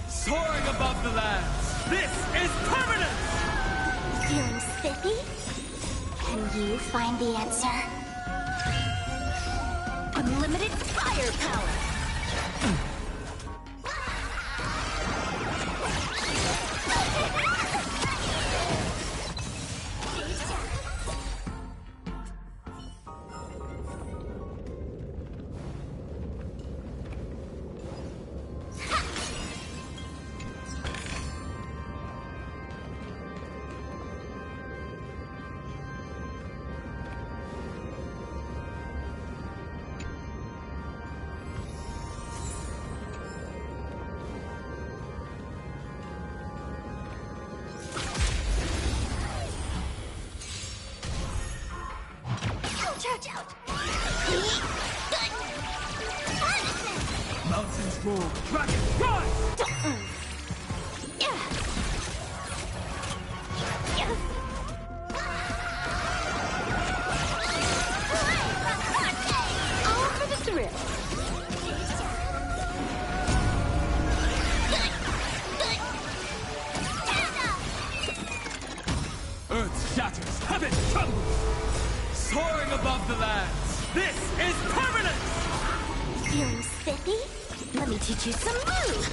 Soaring above the lands, this is permanence! Feeling spiffy? Can you find the answer? Unlimited firepower! Mountains move, dragons rise! All for the thrill. Earth shatters, heaven trembles! Soaring above the lands, this is permanence! Feeling spiffy? Let me teach you some moves!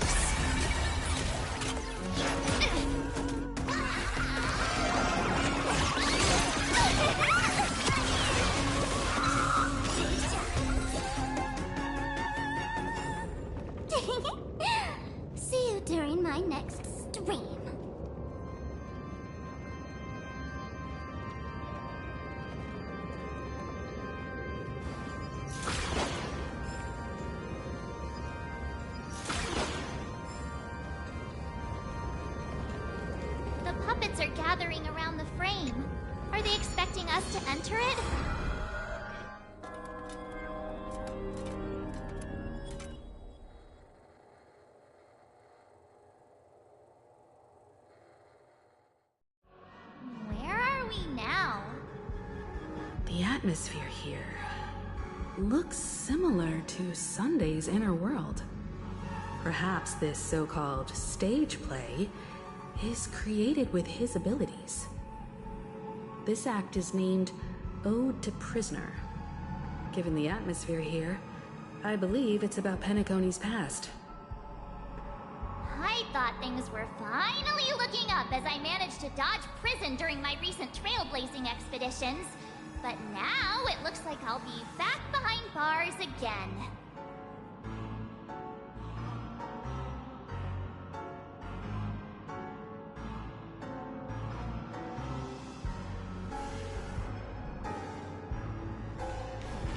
See you during my next stream. The puppets are gathering around the frame. Are they expecting us to enter it? Where are we now? The atmosphere here looks similar to Sunday's inner world. Perhaps this so-called stage play is created with his abilities. This act is named Ode to Prisoner. Given the atmosphere here, I believe it's about Penacony's past. I thought things were finally looking up as I managed to dodge prison during my recent trailblazing expeditions. But now it looks like I'll be back behind bars again.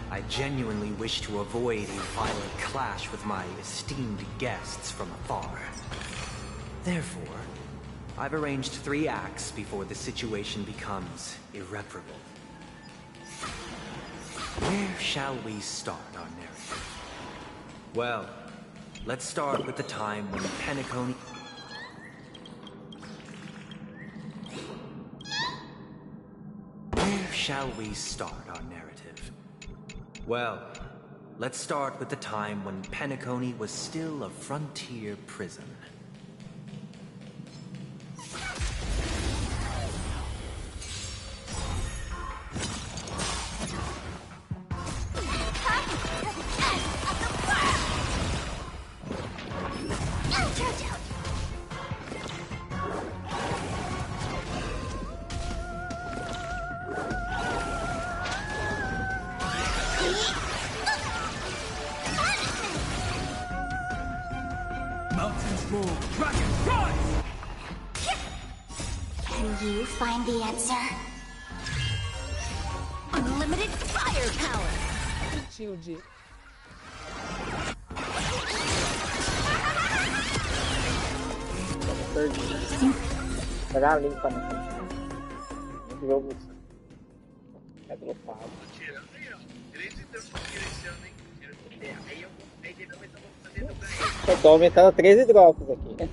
I genuinely wish to avoid a violent clash with my esteemed guests from afar. Therefore, I've arranged 3 acts before the situation becomes irreparable. Where shall we start our narrative? Well, let's start with the time when Penacony... Where shall we start our narrative? Well, let's start with the time when Penacony was still a frontier prison. Mountains move, dragons rise! Can you find the answer? Unlimited firepower! Shield. Pegar limpa no jogo. É dropado. Tirando aí, ó. 13 estamos crescendo, hein? Aí eu não vou fazer no ganho. Eu tô aumentando 13 drops aqui.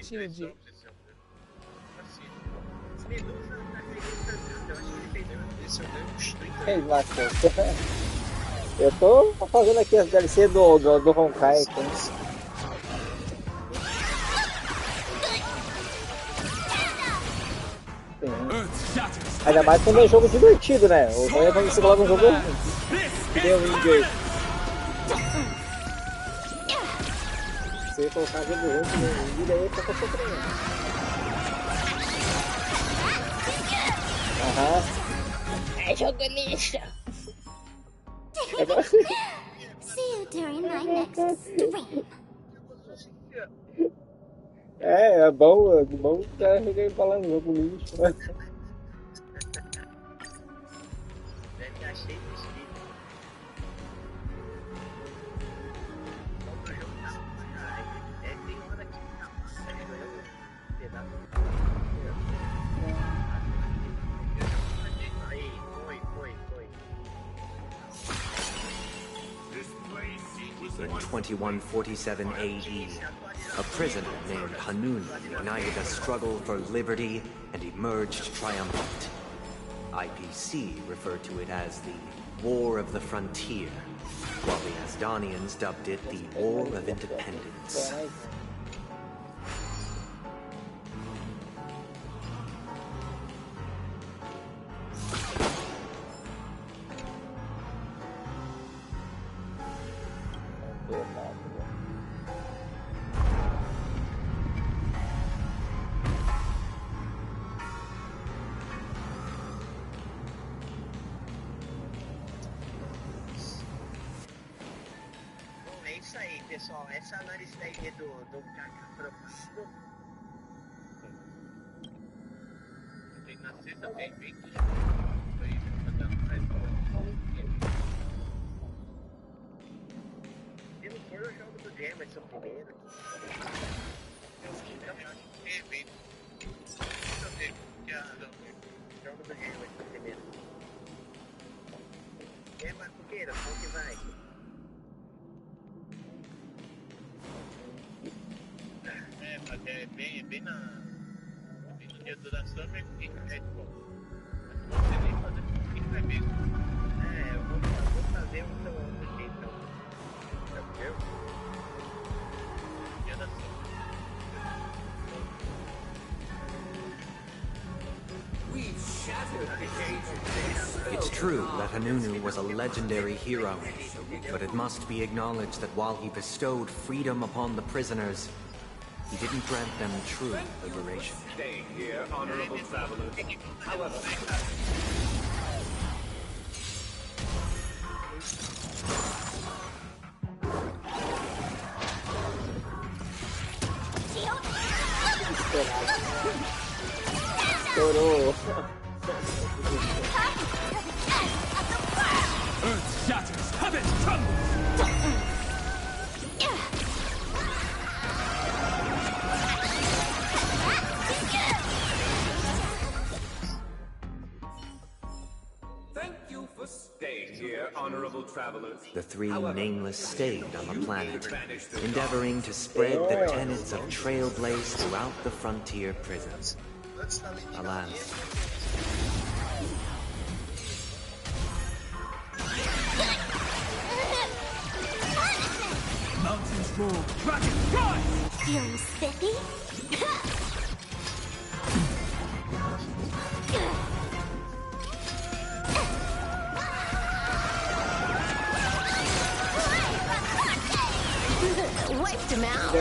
Shield. Fez mais coisa. Eu tô fazendo aqui as DLC do Honkai aqui. Ainda mais quando é jogo divertido, né? O bom é quando você coloca um jogo ruim. Deu inglês. Se você colocar jogo ruim, no vídeo aí, fica sofrendo. Aham. É jogo lixo. See you during my next stream. É bom ficar falando jogo lixo. Deve estar cheio de espírito. Tem hora aqui que tá aí, foi. In 2147 AE, a prisoner named Hanun ignited a struggle for liberty and emerged triumphant. IPC referred to it as the War of the Frontier, while the Asdanians dubbed it the War of Independence. É isso aí, pessoal. Essa análise daí do Caca tem na sexta-feira, 20. Se não for, eu jogo do Jamerson primeiro. Eu acho que é evento. Jogo do Jamerson primeiro. Mas Fogueira, qual que vai? Mas é bem no dia da Summer que é de bom. Mas você nem fazer o que é mesmo. Eu vou fazer outro jeito então. Entendeu? Dia da Summer. It's true that Hanunu was a legendary hero, but it must be acknowledged that while he bestowed freedom upon the prisoners, he didn't grant them true liberation. Stay here, honorable travelers. However, Estourou. Earth shatters, heaven trembles! thank you for staying here, honorable travelers. The three nameless stayed on the planet, endeavoring to spread the tenets of Trailblaze throughout the frontier prisons. Alas, Mountains roar, dragons rise! Feeling spiffy? Wiped him out.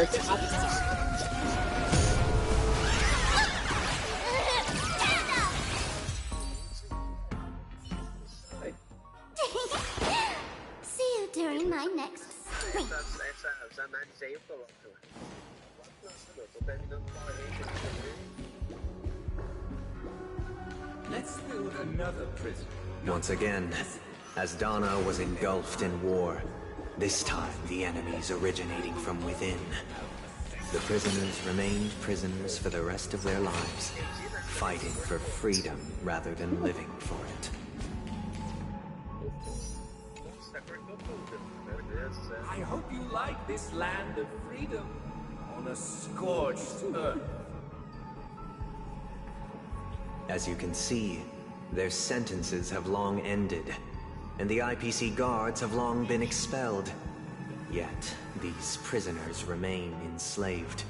See you during my next sprint. Essas análises aí eu coloco. Eu tô terminando uma rede aqui. Let's build another prison. once again, as Dana was engulfed in war, this time the enemies originating from within. The prisoners remained prisoners for the rest of their lives, fighting for freedom rather than living for it. I hope you like this land of freedom on a scorched earth. As you can see, their sentences have long ended, and the IPC guards have long been expelled. Yet, these prisoners remain enslaved,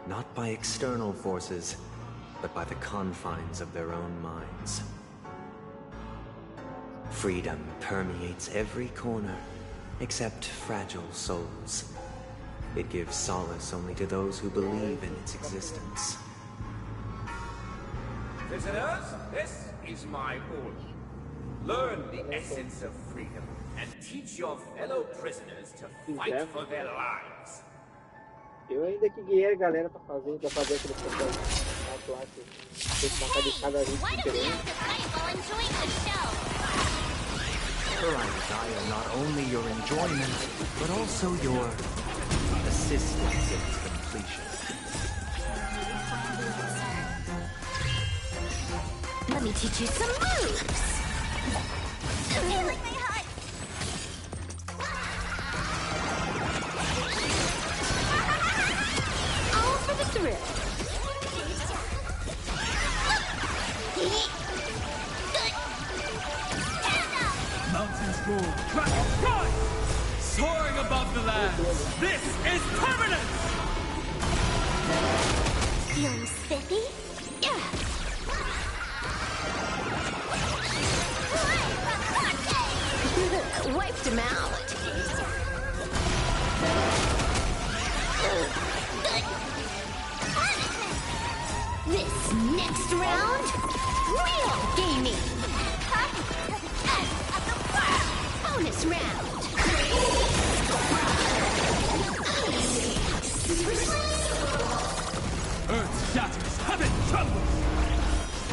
not by external forces, but by the confines of their own minds. Freedom permeates every corner, except fragile souls. It gives solace only to those who believe in its existence. Prisoners, this is my order. Learn the essence of freedom and teach your fellow prisoners to fight for their lives. Eu ainda que guiei a galera pra fazer aquele processo lá que tem que matar de cada gente Why don't we diferente. have to fight while enjoying the show? For I desire not only your enjoyment, but also your assistance in its completion. Let me teach you some moves. Feeling my heart. All for the thrill. Mountains roar, dragons rise! Soaring above the lands, this is permanence! Feeling spiffy? Yeah. Wiped him out. This next round, real gaming. Bonus round. Earth shatters, heaven trembles!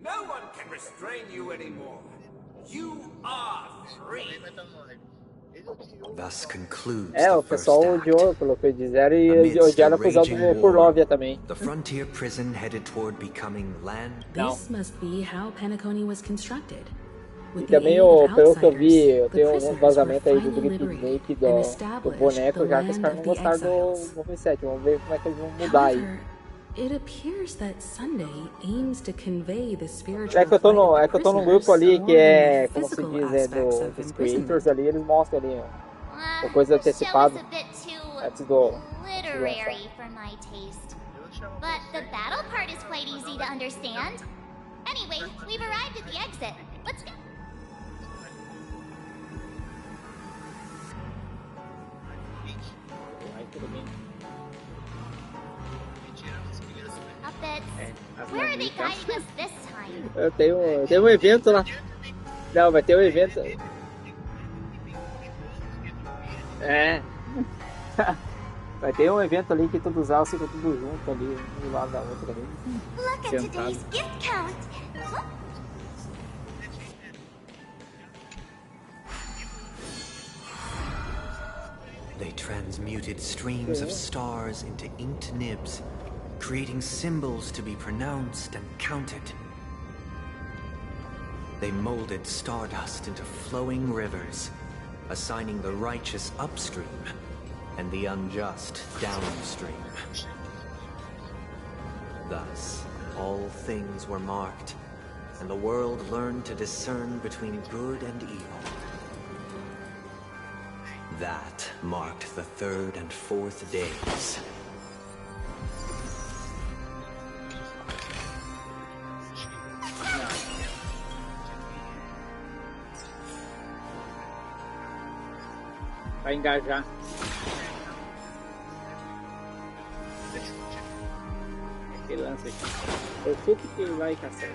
No one can restrain you anymore. You are free. Thus concludes O the first pessoal act. odiou pelo que disseram e Amidst a odiaram acusado raging por war, Lóvia também. the frontier prison headed toward becoming land. This must be how Penacony was constructed. E With the também, aid of pelo que eu vi, outsiders, tem the um prisoners vazamento aí were do finally grito liberated Snake and do established boneco the já que os land caras of não the gostaram do exiles. movimento 7. Vamos ver como é que eles vão mudar aí. However, It appears that Sunday aims to convey the spiritual É que eu tô no, flight é of que eu tô num prisoners grupo ali more que é, than the como se physical diz, é aspects of dos imprisonment. creators ali, eles mostram ali uma coisa The show is antecipada a bit too antes do literary for my taste. But the battle part is quite easy to understand. Anyway, we've arrived at the exit. Let's go. Aí tudo bem. Puppets, where are they guiding us this time? Eu tenho um evento lá. Não, vai ter um evento. É. Vai ter um evento ali que todos os alços ficam tudo junto ali, um do lado da outra ali. Look at Sentado. today's gift count. Huh? They transmuted streams of stars into inked nibs, creating symbols to be pronounced and counted. They molded stardust into flowing rivers, assigning the righteous upstream and the unjust downstream. Thus, all things were marked, and the world learned to discern between good and evil. That marked the third and fourth days. Vai engajar. Aquele lance aqui. Eu chuto que ele vai caçar.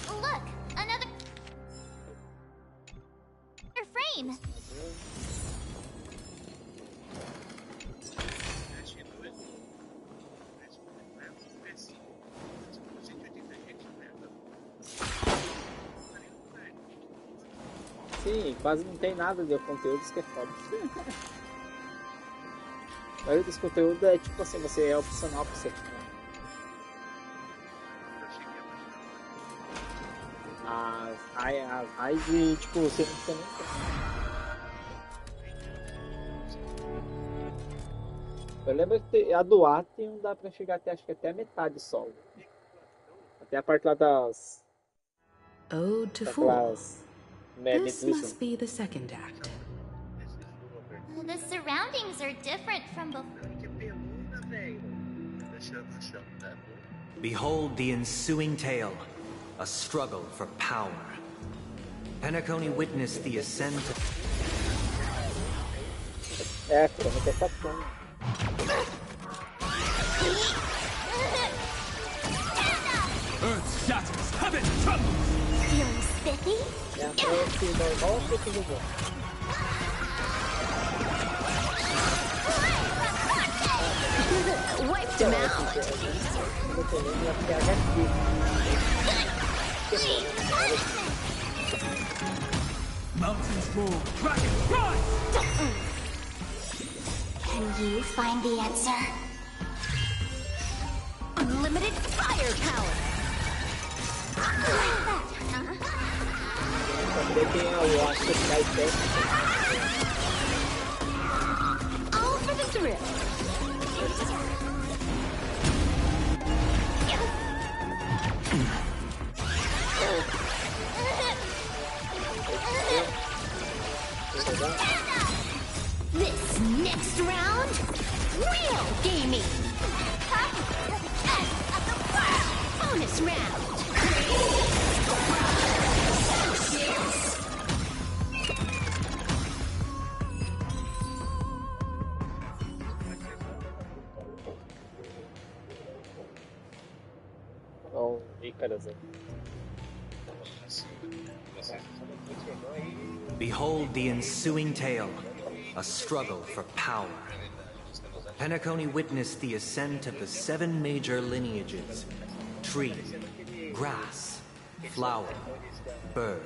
Look, another frame. Sim, quase não tem nada de conteúdos que é foda. A maioria dos conteúdos é tipo assim, você é opcional pra você. As raids de tipo, você não precisa nem ter. Eu lembro que a do Atrium dá pra chegar até, acho que até a metade só. Até a parte lá das. Ode to Fool. daquelas. This must be the second act. The surroundings are different from before. Behold the ensuing tale, a struggle for power. Penacony witnessed the ascent of... É, crônica é sapão. Earth shatters, heaven trembles! Feeling spiffy? É a frente normal ou tudo bom? Wiped him out. Dependendo da PHP. Mountains roar, dragons rise! Can you find the answer? Unlimited firepower. Também tem o Honkai técnico. All for the thrill. This next round, real gaming. Bonus round. Ó, Ícaras aí. Behold the ensuing tale, a struggle for power. Penacony witnessed the ascent of the 7 major lineages: tree, grass, flower, bird,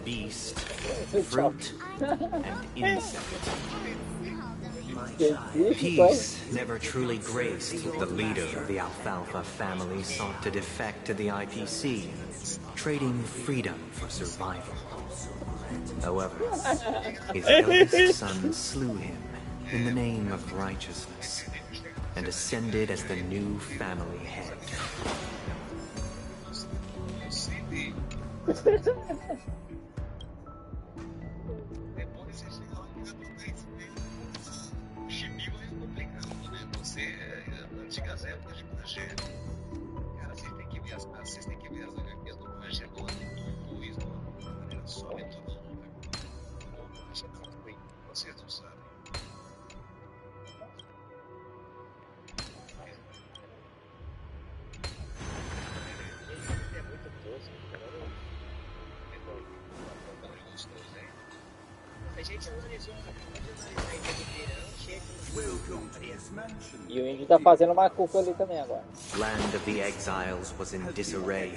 beast, fruit, and insect. Peace never truly graced. The leader of the Alfalfa family sought to defect to the IPC, trading freedom for survival. However, his eldest son slew him in the name of righteousness and ascended as the new family head. E o índio tá fazendo uma culpa ali também agora. Land of the Exiles was in disarray,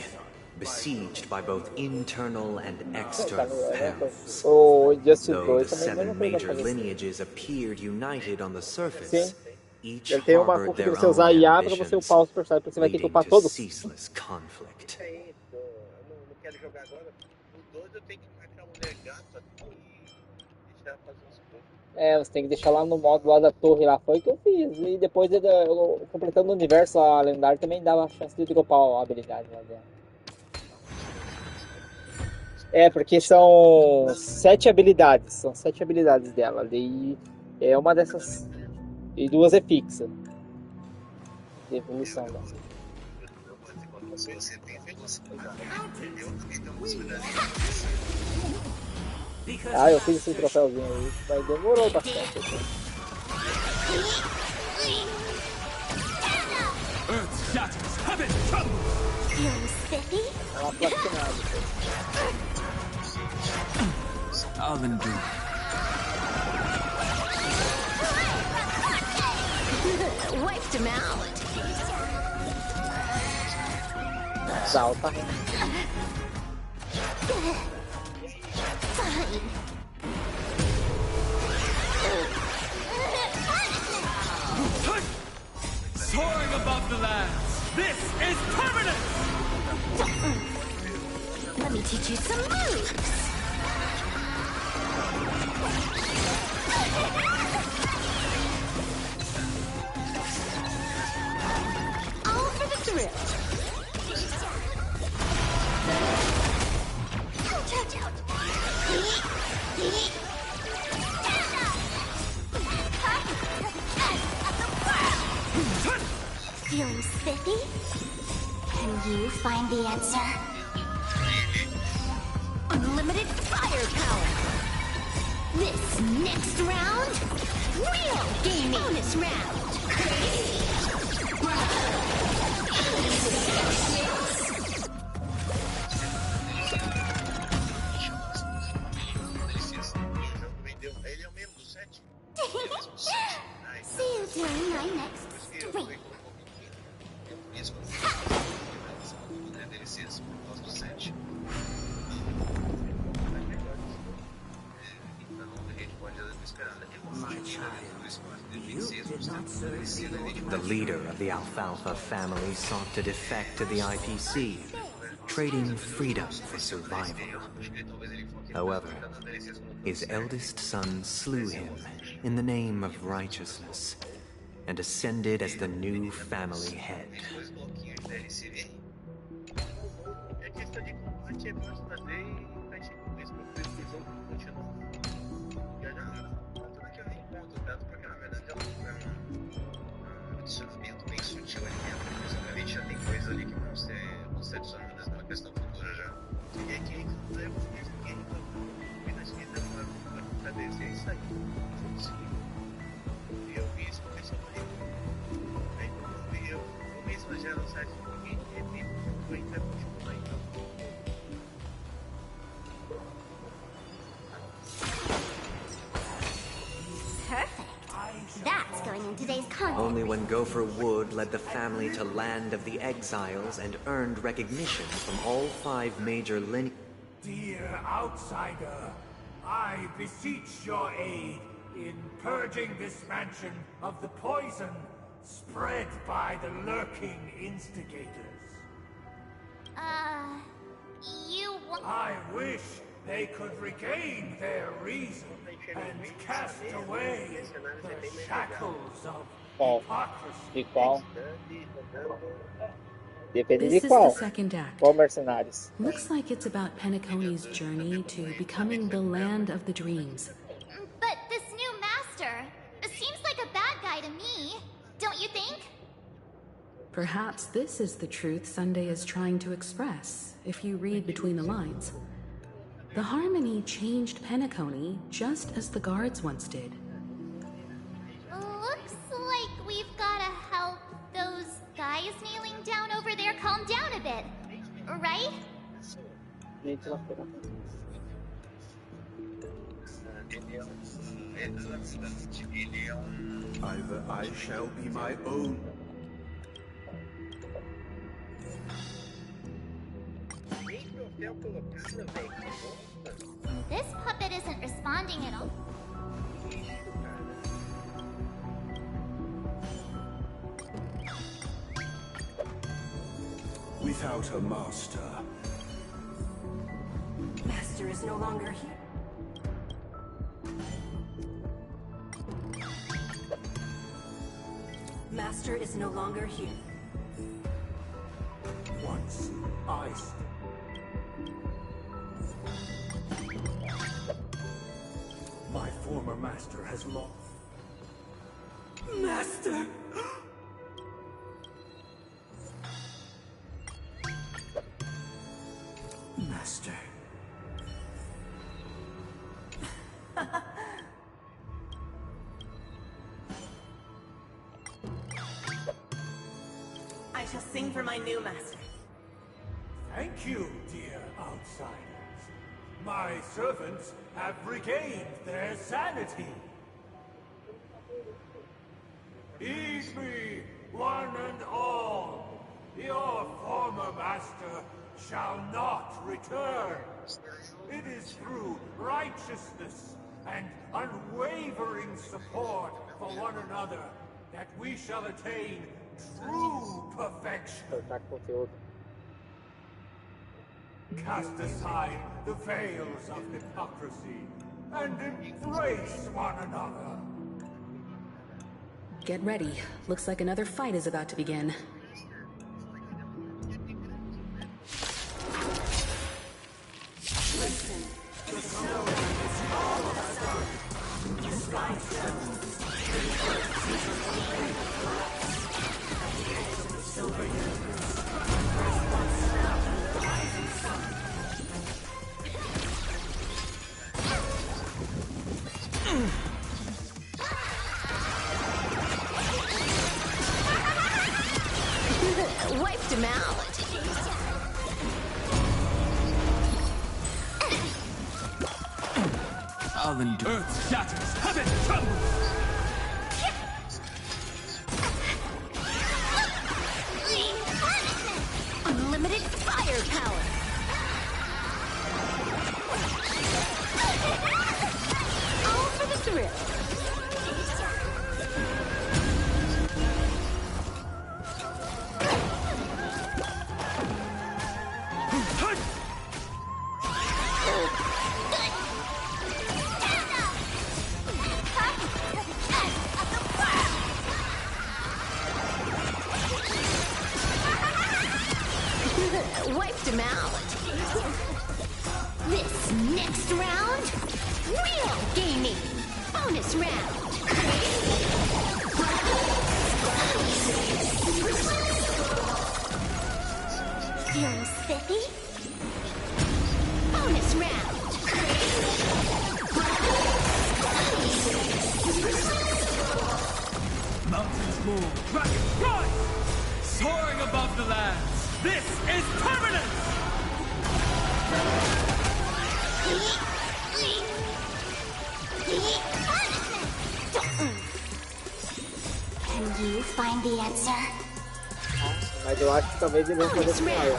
besieged by both internal and external perils. O Justice Though 2 the também 7 não fez major aparecer. lineages appeared united on the surface, Sim. each Ele tem uma harbored culpa de their você own usar IA pra você ambitions, upar os personagens, porque você vai ter que leading upar to todos. ceaseless conflict. Eu não quero jogar agora. O 2 eu tenho que marcar a mulher gata aqui e deixar fazer uns coisas. É, você tem que deixar lá no modo lá da torre lá, foi o que eu fiz. E depois, eu, completando o universo lá, lendário, também dava a chance de dropar a habilidade lá dela. É, porque são 7 habilidades. São 7 habilidades dela. Daí é uma dessas. E 2 é fixa. De evolução dela. Quando você tem velocidade, eu também tenho possibilidade. Ah, eu fiz esse troféuzinho aí, mas demorou bastante. Earth shatters, heaven trembles! Feeling spiffy? É uma platinada. I'll endure. Wiped him out. Salta. Fine. Soaring above the lands, this is permanent! Let me teach you some moves. All for the thrill. Ouch, ouch, ouch. Feeling spiffy? Can you find the answer? Unlimited firepower. This next round, real gaming. Bonus round. Ele é o mesmo do 7? See you during my next stream. Isso, DLCs por causa do 7. Então a gente pode esperar daqui The leader of the Alfalfa family sought to defect to the IPC, trading freedom for survival. However, his eldest son slew him in the name of righteousness and ascended as the new family head. É questão de combate, é fácil fazer e vai ser com isso, porque eles vão continuar. Já tudo aquele encontro, tanto porque na verdade é um adicionamento bem sutil ali dentro, mas obviamente já tem coisas ali que vão ser adicionadas numa questão futura já. E aqui, eu fiz aqui, eu nas vidas pra descer isso aí. E eu vi isso com esse aí, eu mesmo já no site do ninguém, e eu ainda continuo aí. during today's contest. Only when Gopher Wood led the family to Land of the Exiles and earned recognition from all 5 major Dear outsider, I beseech your aid in purging this mansion of the poison spread by the lurking instigators. You want... I wish they could regain their reason and cast away the shackles of hypocrisy. De qual? Depende This de is qual. the second act. Qual mercenários? Looks like it's about Penacony's journey to becoming the land of the dreams. But this new master seems like a bad guy to me, don't you think? Perhaps this is the truth Sunday is trying to express, if you read between the lines. The Harmony changed Penacony just as the guards once did. Looks like we've gotta help those guys kneeling down over there calm down a bit, right? Either I shall be my own. This puppet isn't responding at all. Without a master. Master is no longer here. Master is no longer here. Once I my former master has lost. Master! Master. I shall sing for my new master. Thank you, dear outsiders. My servants have regained their sanity. Heed me, one and all. Your former master shall not return. It is through righteousness and unwavering support for one another that we shall attain true perfection. Cortar conteúdo. Cast aside the veils of hypocrisy and embrace one another. Get ready. Looks like another fight is about to begin. Wiped him out. I'll endure. Earth shatters, heaven trembles! Unlimited firepower. All for the thrill. Wiped him out. This next round, real gaming. Bonus you find the answer? Mas eu acho que talvez eles vão fazer com ela.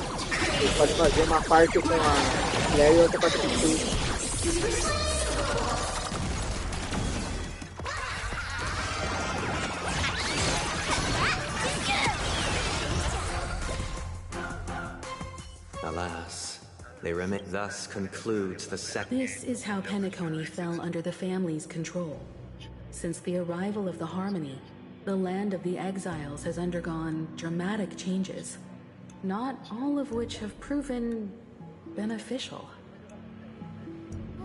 Eles podem fazer uma parte com a Claire e outra parte com o Chris. Alas, they remain. Thus concludes the second. This is how Penacony fell under the family's control. Since the arrival of the Harmony, the land of the exiles has undergone dramatic changes, not all of which have proven beneficial.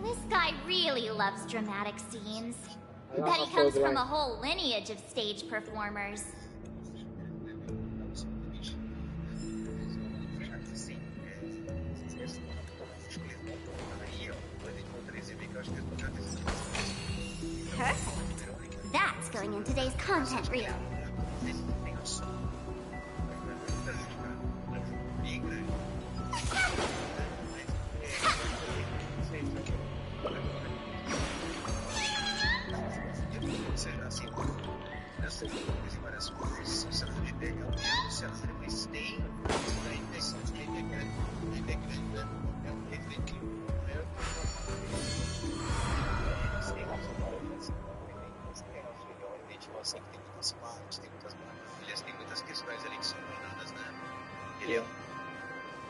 This guy really loves dramatic scenes. I Bet he also comes like- from a whole lineage of stage performers. Perfect. That's going in today's content reel.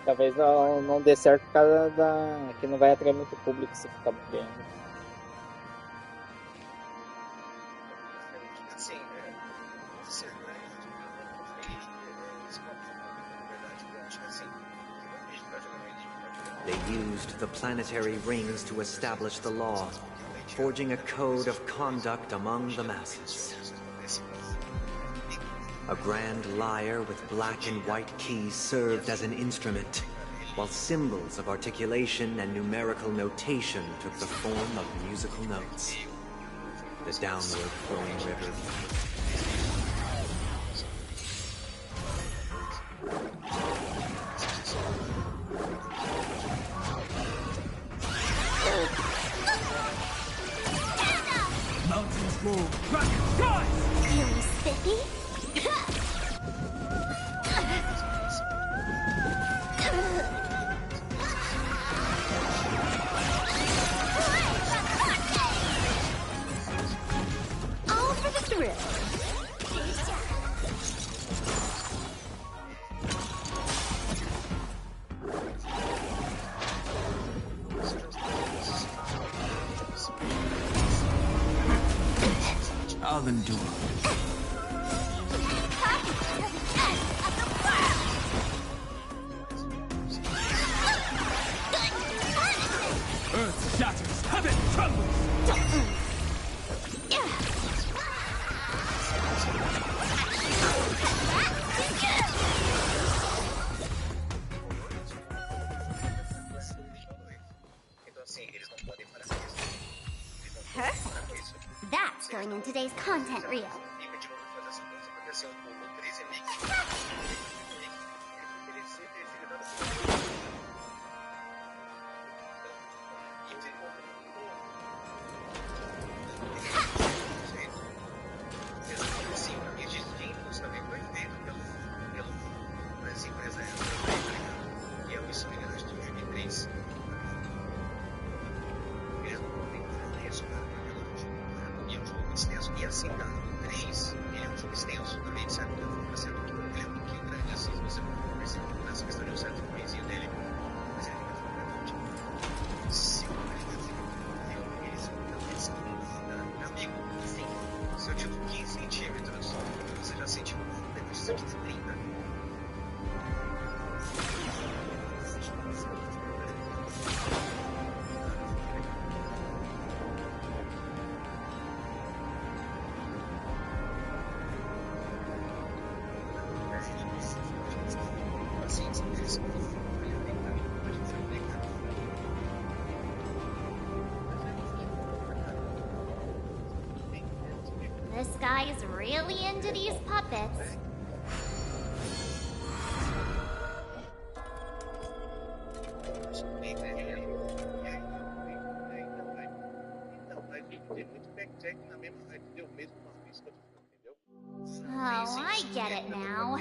Talvez não dê certo por causa que não vai atrair muito público se ficar vendo. They used the planetary rings to establish the law, forging a code of conduct among the masses. A grand lyre with black and white keys served as an instrument, while symbols of articulation and numerical notation took the form of musical notes. The downward flowing river. Mountains roll, crack skies! Feeling spiffy? All for the thrill. I'll endure. Earth shatters, heaven trembles! Perfect. That's going in today's content reel. E assim, cara, no 3, ele é um jogo extenso também, de certa forma, sendo que ele é um pouquinho grande, assim, você percebe nessa questão de um certo coisinho dele, mas ele fica grande. Se eu amigo, enfim, se eu tiro 15 centímetros, você já sentiu depois de 30. This guy is really into these puppets. Não, mas tem muito backtrack na mesma, deu mesmo uma vista, entendeu? Oh, I get it now.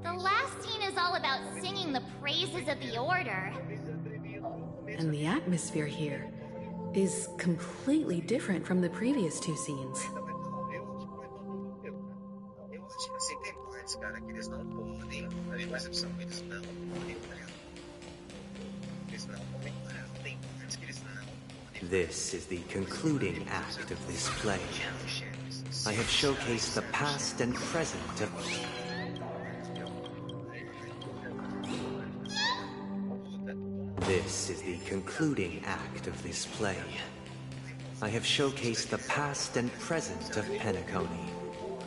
The last scene is all about singing the praises of the Order. And the atmosphere here is completely different from the previous two scenes. Eu acho que assim, tem partes, cara, que eles não podem. Ali, por exemplo, eles não podem parar. Eles não podem parar. Tem partes que eles não podem. This is the concluding act of this play. I have showcased the past and present of... This is the concluding act of this play. I have showcased the past and present of Penacony,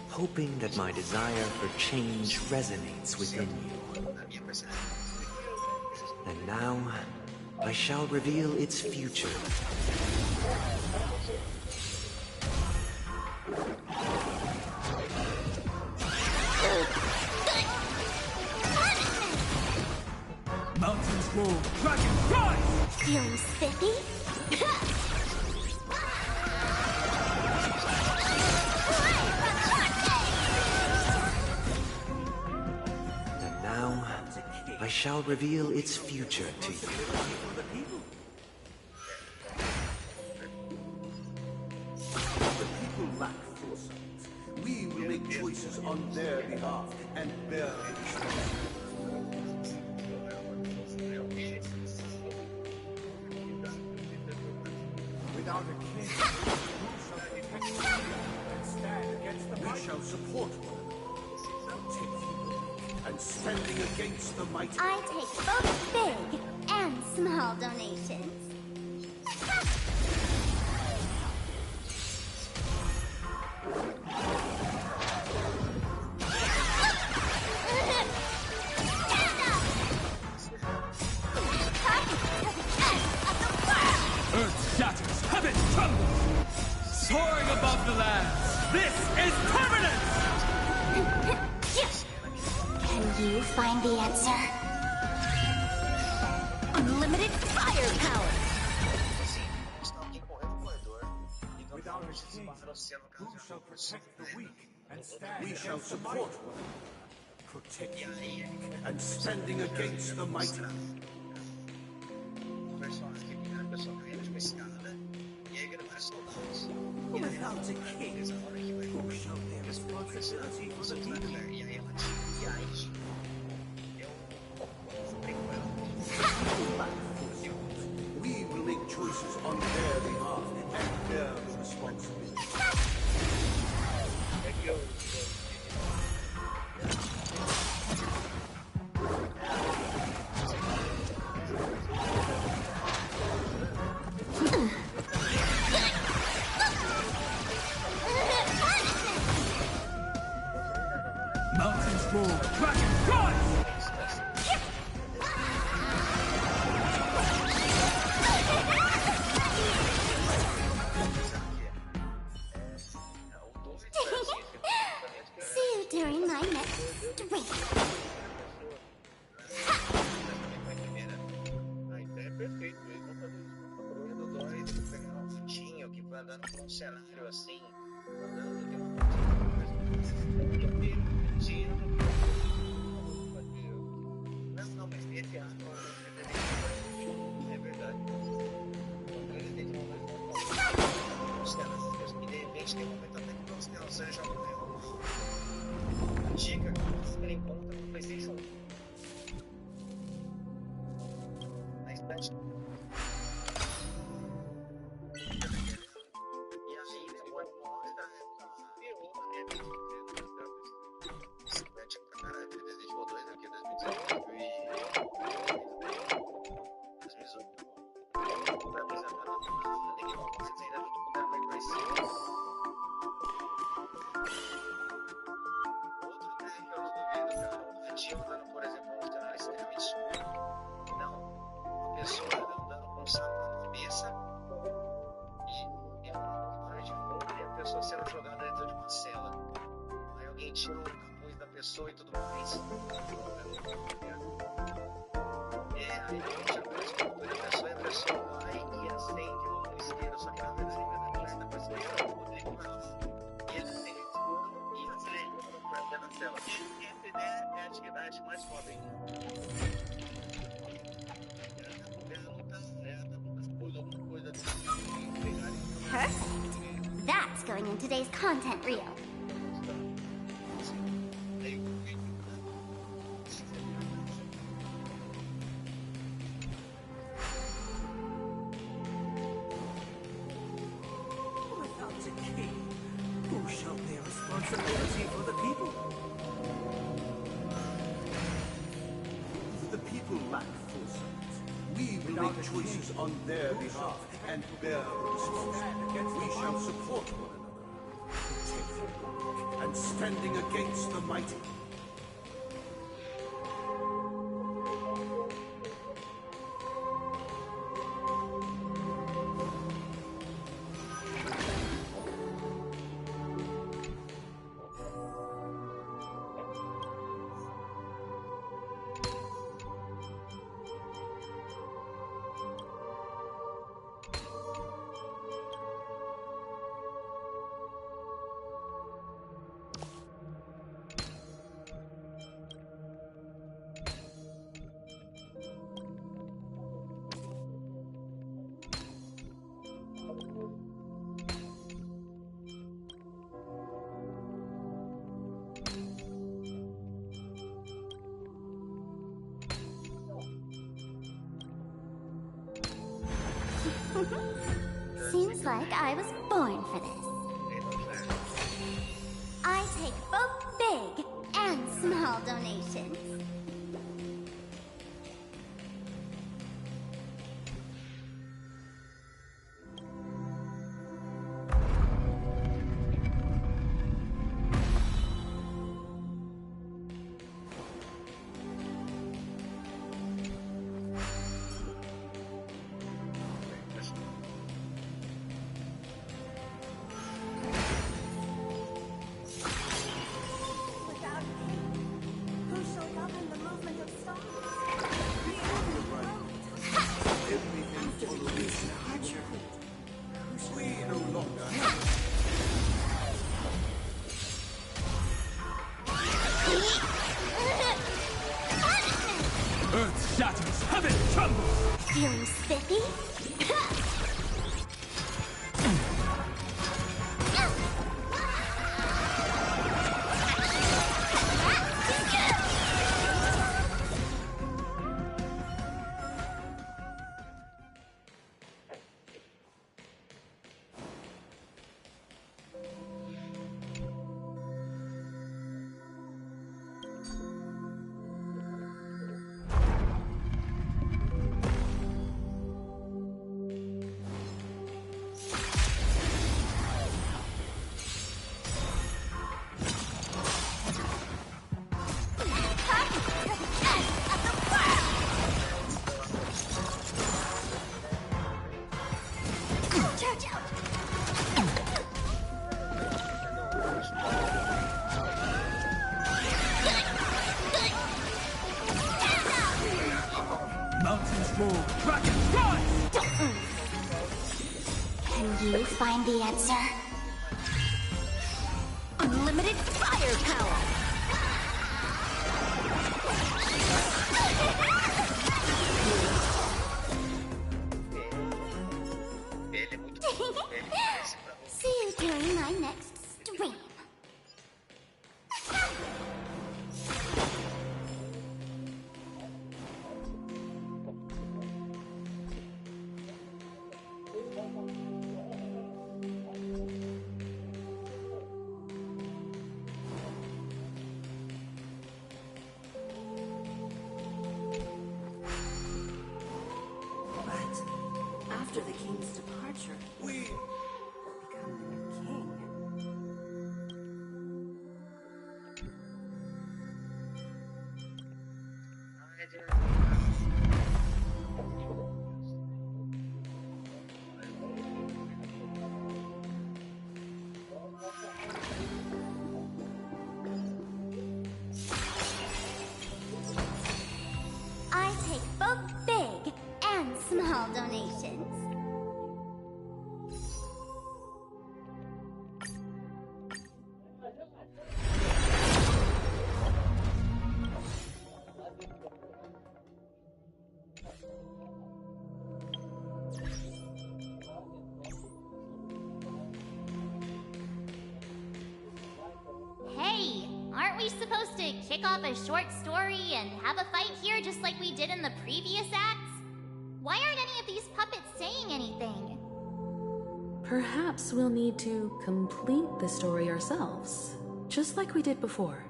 hoping that my desire for change resonates within you. And now, I shall reveal its future. Mountains roll, dragon rise! Feeling spiffy? And now, I shall reveal its future to you. The people lack foresight. We will make choices on their behalf and bear the responsibility. Without a king, who shall protect you and stand against the mighty? We shall support one another, protect you, and standing against the mighty. I take both big and small donations. Earth shatters, heaven trembles! Soaring above the lands, this is permanence! Can you find the answer? Unlimited firepower! Without a king, who shall protect the weak and stand? We shall support one another, protect you, and standing against the mighty. Without a king, who shall bear responsibility for the people? We will make choices on their behalf and bear the responsibility. Mountains roll, dragon rise! See you during my next drink. Ah, então é perfeito. Eles vão fazer isso com o Corona do Dóris, vão pegar um fitinho que vai andando por um cenário assim, andando, tem uma não, mas esse arco é verdade. Eles deixam os cenários e de repente tem um momento até que você tem noção e joga o real. Dica, ele encontra no PlayStation 1. Na estante. E aí depois mostra estante pra caralho, Resident Evil 2 aqui 2019 e 2018. Pra apresentar na Neguinho, vocês ainda puderam ver mais cedo. Outro deck que eu não duvido, cara, um ratinho andando, por exemplo, num cenário extremamente escuro. Não, uma pessoa andando com um sapo na cabeça e a pessoa sendo jogada dentro de uma cela. Aí alguém tira o capuz da pessoa e tudo mais. Aí alguém tira o capuz da pessoa e a pessoa vai e acende o isqueiro, só que na verdade ele não é da pessoa, é o poder que vai. E ele tem o isqueiro e acende. acho mais foda ainda. Ela tá com capuz, alguma coisa assim. Perfect. That's going in today's content reel. Without a king, who shall bear responsibility for the people? The people lack foresight. We will make choices on their behalf and bear the responsibility. We shall support one another, protecting and standing against the mighty. Seems like I was born for this. I take both big and small donations. Without king, who shall govern the movement of stars? Everything follows departure. We no longer Earth shatters, heaven trembles! Feeling spiffy? Mountains roll, kraken rise! Can you find the answer? Unlimited firepower! Ele é muito bom. Ele parece pra mim. See you during my next stream. But after the king's departure, we become the new king. I take both big and small donations. we supposed to kick off a short story and have a fight here just like we did in the previous acts? Why aren't any of these puppets saying anything? Perhaps we'll need to complete the story ourselves, just like we did before.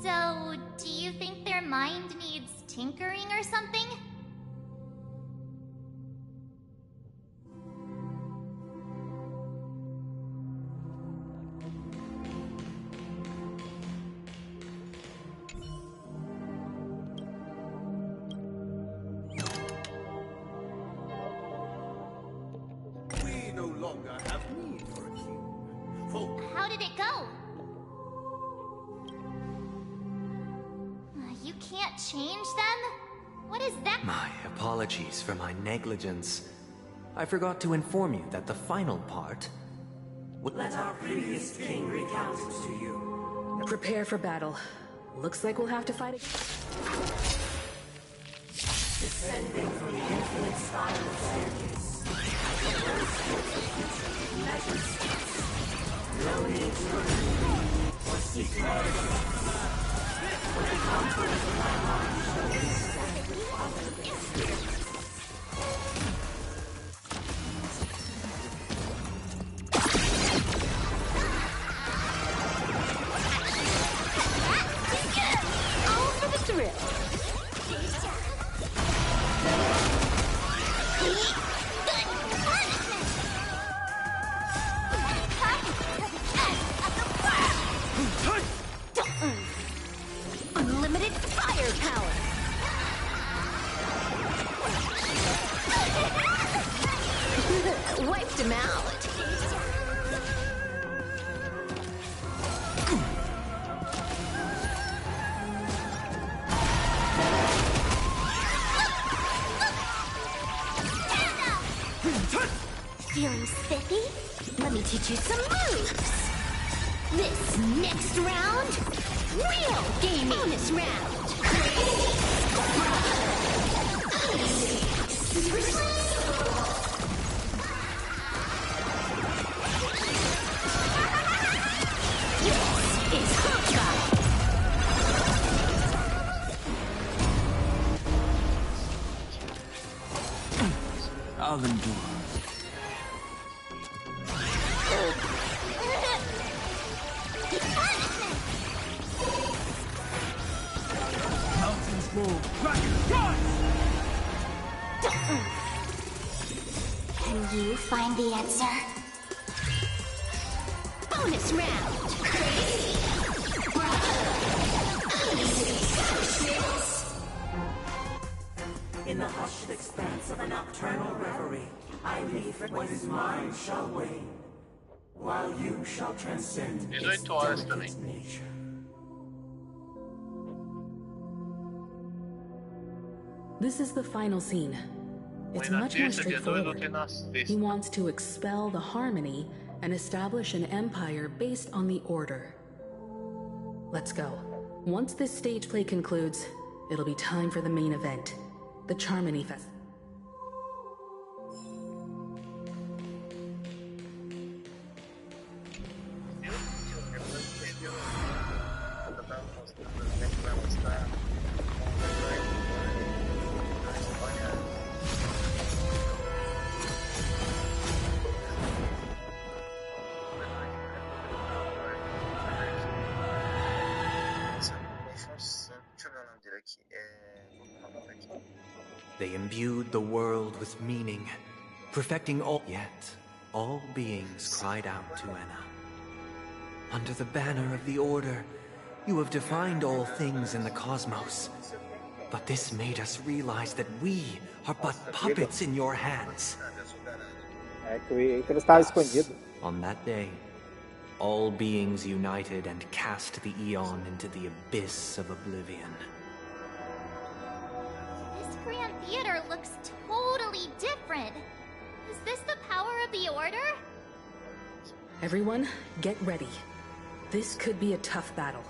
So, do you think their mind needs tinkering or something? We no longer have need for a king. For How did it go? You can't change them? What is that? My apologies for my negligence. I forgot to inform you that the final part... Let our previous king recount it to you. Prepare for battle. Looks like we'll have to fight again. Descending from the infinite spiral staircase. Measured steps. No need to retreat or seek revenge. When the conquerors of my mind shall be set with other experience. All for the thrill. Unlimited firepower. Wiped him out. Feeling spiffy? Let me teach you some moves. This next round, real gaming. Bonus round. Super This is Honkai. I'll endure. Mountains roll, crackers rise! Can you find the answer? Bonus round. In the hushed expanse of a nocturnal reverie, I leave what is mine shall wane, while you shall transcend its 18 horas delicate também. nature. This is the final scene. It's Foi na much more terça, dia 2 ou straightforward. tem na He sexta? wants to expel the Harmony and establish an empire based on the Order. Let's go. Once this stage play concludes, it'll be time for the main event, the Charmony Fest. They imbued the world with meaning, perfecting all. Yet, all beings cried out to Enna. Under the banner of the Order, you have defined all things in the cosmos. But this made us realize that we are but puppets in your hands. É que o Ícaro estava escondido. On that day, all beings united and cast the Eon into the abyss of oblivion. This Grand Theater looks totally different. Is this the power of the Order? Everyone, get ready. This could be a tough battle.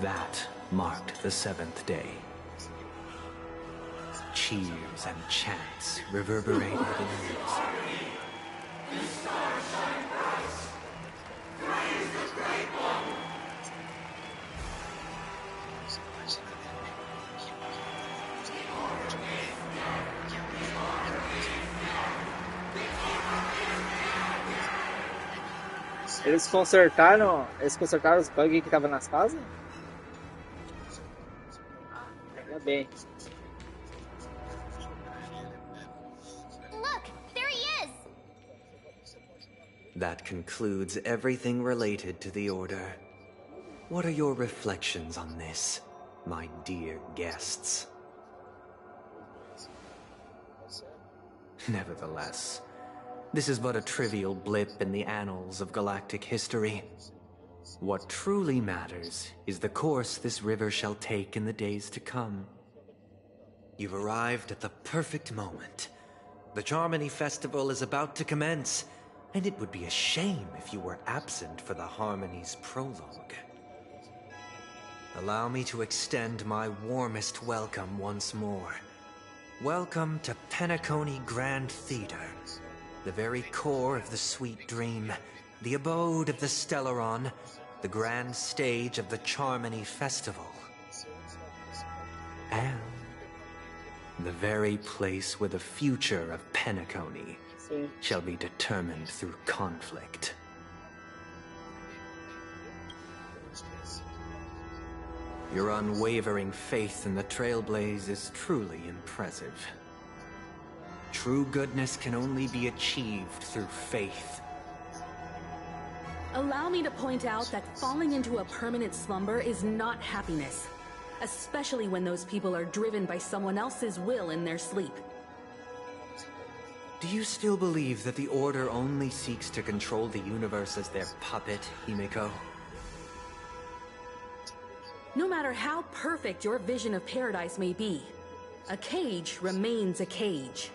That marked the 7th day. Cheers and chants reverberated in unison. Eles consertaram os bugs que estavam nas casas? Ainda bem. Look, there he is! That concludes everything related to the Order. What are your reflections on this, my dear guests? Nevertheless, this is but a trivial blip in the annals of galactic history. What truly matters is the course this river shall take in the days to come. You've arrived at the perfect moment. The Charmony Festival is about to commence, and it would be a shame if you were absent for the Harmony's prologue. Allow me to extend my warmest welcome once more. Welcome to Penacony Grand Theater, the very core of the sweet dream, the abode of the Stellaron, the grand stage of the Charmony Festival, and the very place where the future of Penacony shall be determined through conflict. Your unwavering faith in the Trailblaze is truly impressive. True goodness can only be achieved through faith. Allow me to point out that falling into a permanent slumber is not happiness, especially when those people are driven by someone else's will in their sleep. Do you still believe that the Order only seeks to control the universe as their puppet, Himiko? No matter how perfect your vision of paradise may be, a cage remains a cage.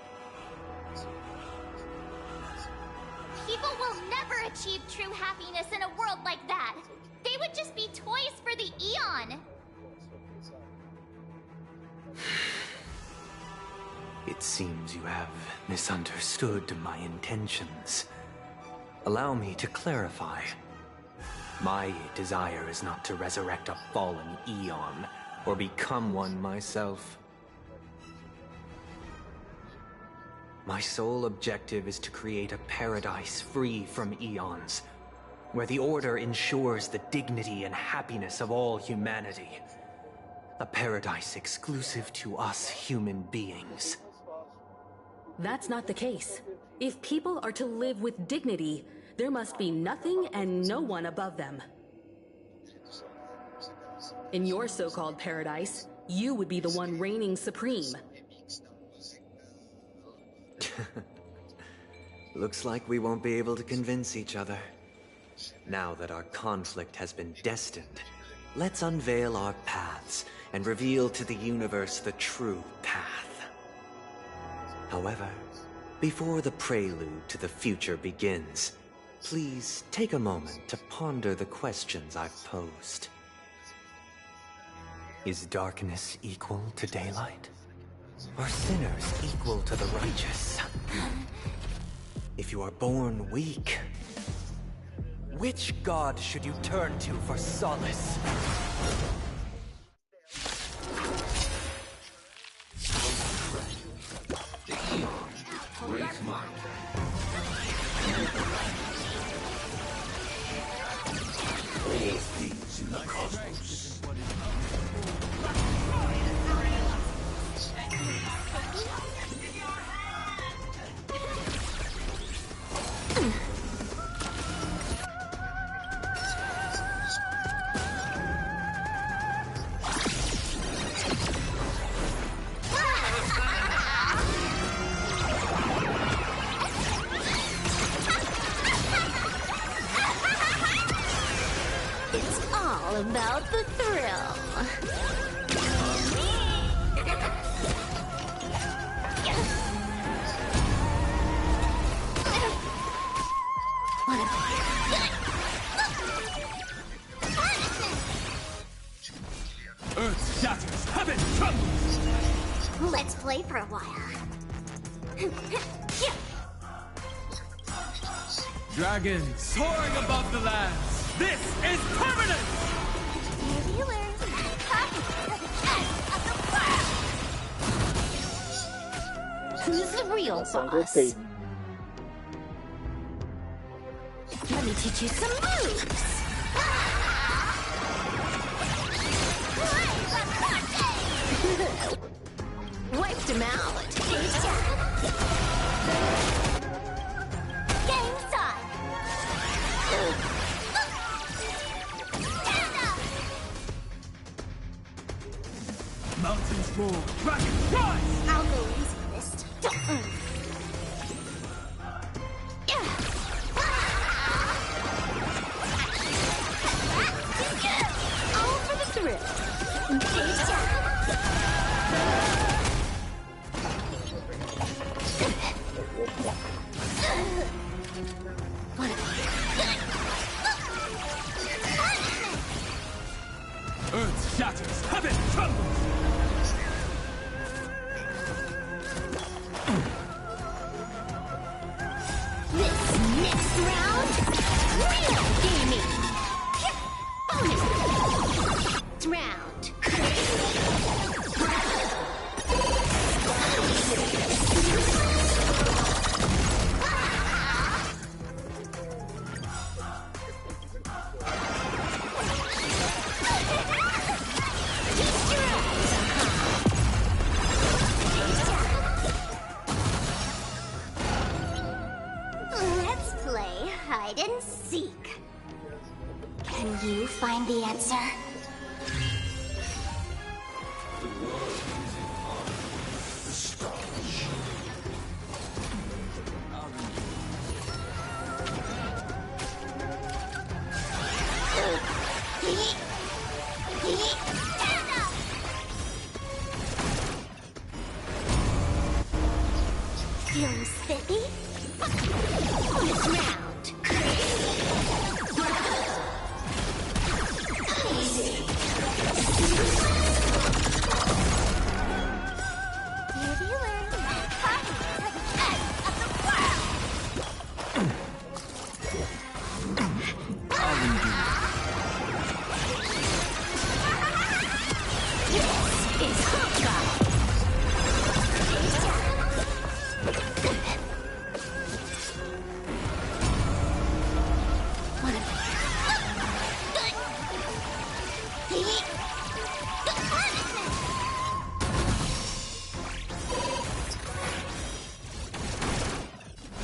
People will never achieve true happiness in a world like that. They would just be toys for the Eon. It seems you have misunderstood my intentions. Allow me to clarify. My desire is not to resurrect a fallen Eon, or become one myself. My sole objective is to create a paradise free from Eons, where the Order ensures the dignity and happiness of all humanity. A paradise exclusive to us human beings. That's not the case. If people are to live with dignity, there must be nothing and no one above them. In your so-called paradise, you would be the one reigning supreme. Looks like we won't be able to convince each other. Now that our conflict has been destined, let's unveil our paths and reveal to the universe the true path. However, before the prelude to the future begins, please take a moment to ponder the questions I've posed. Is darkness equal to daylight? Are sinners equal to the righteous? If you are born weak, which god should you turn to for solace? Great mind. All things in the cosmos. It's all about the thrill. Let's play for a while. Dragon soaring above the lands. This is permanent! Have you learned copy of the test of the world? Who's the real Nossa, boss? gostei. Let me teach you some moves. Wiped him out. Game time. Mountains roar, dragon rise! I'll go easy this time. All for the thrill. Earth shatters, heaven trembles! This next round, real gaming. Bonus round. Let's play hide and seek. Can you find the answer? Feeling spiffy? Bonus round. Have you learned copy of the test of the world? This is Honkai.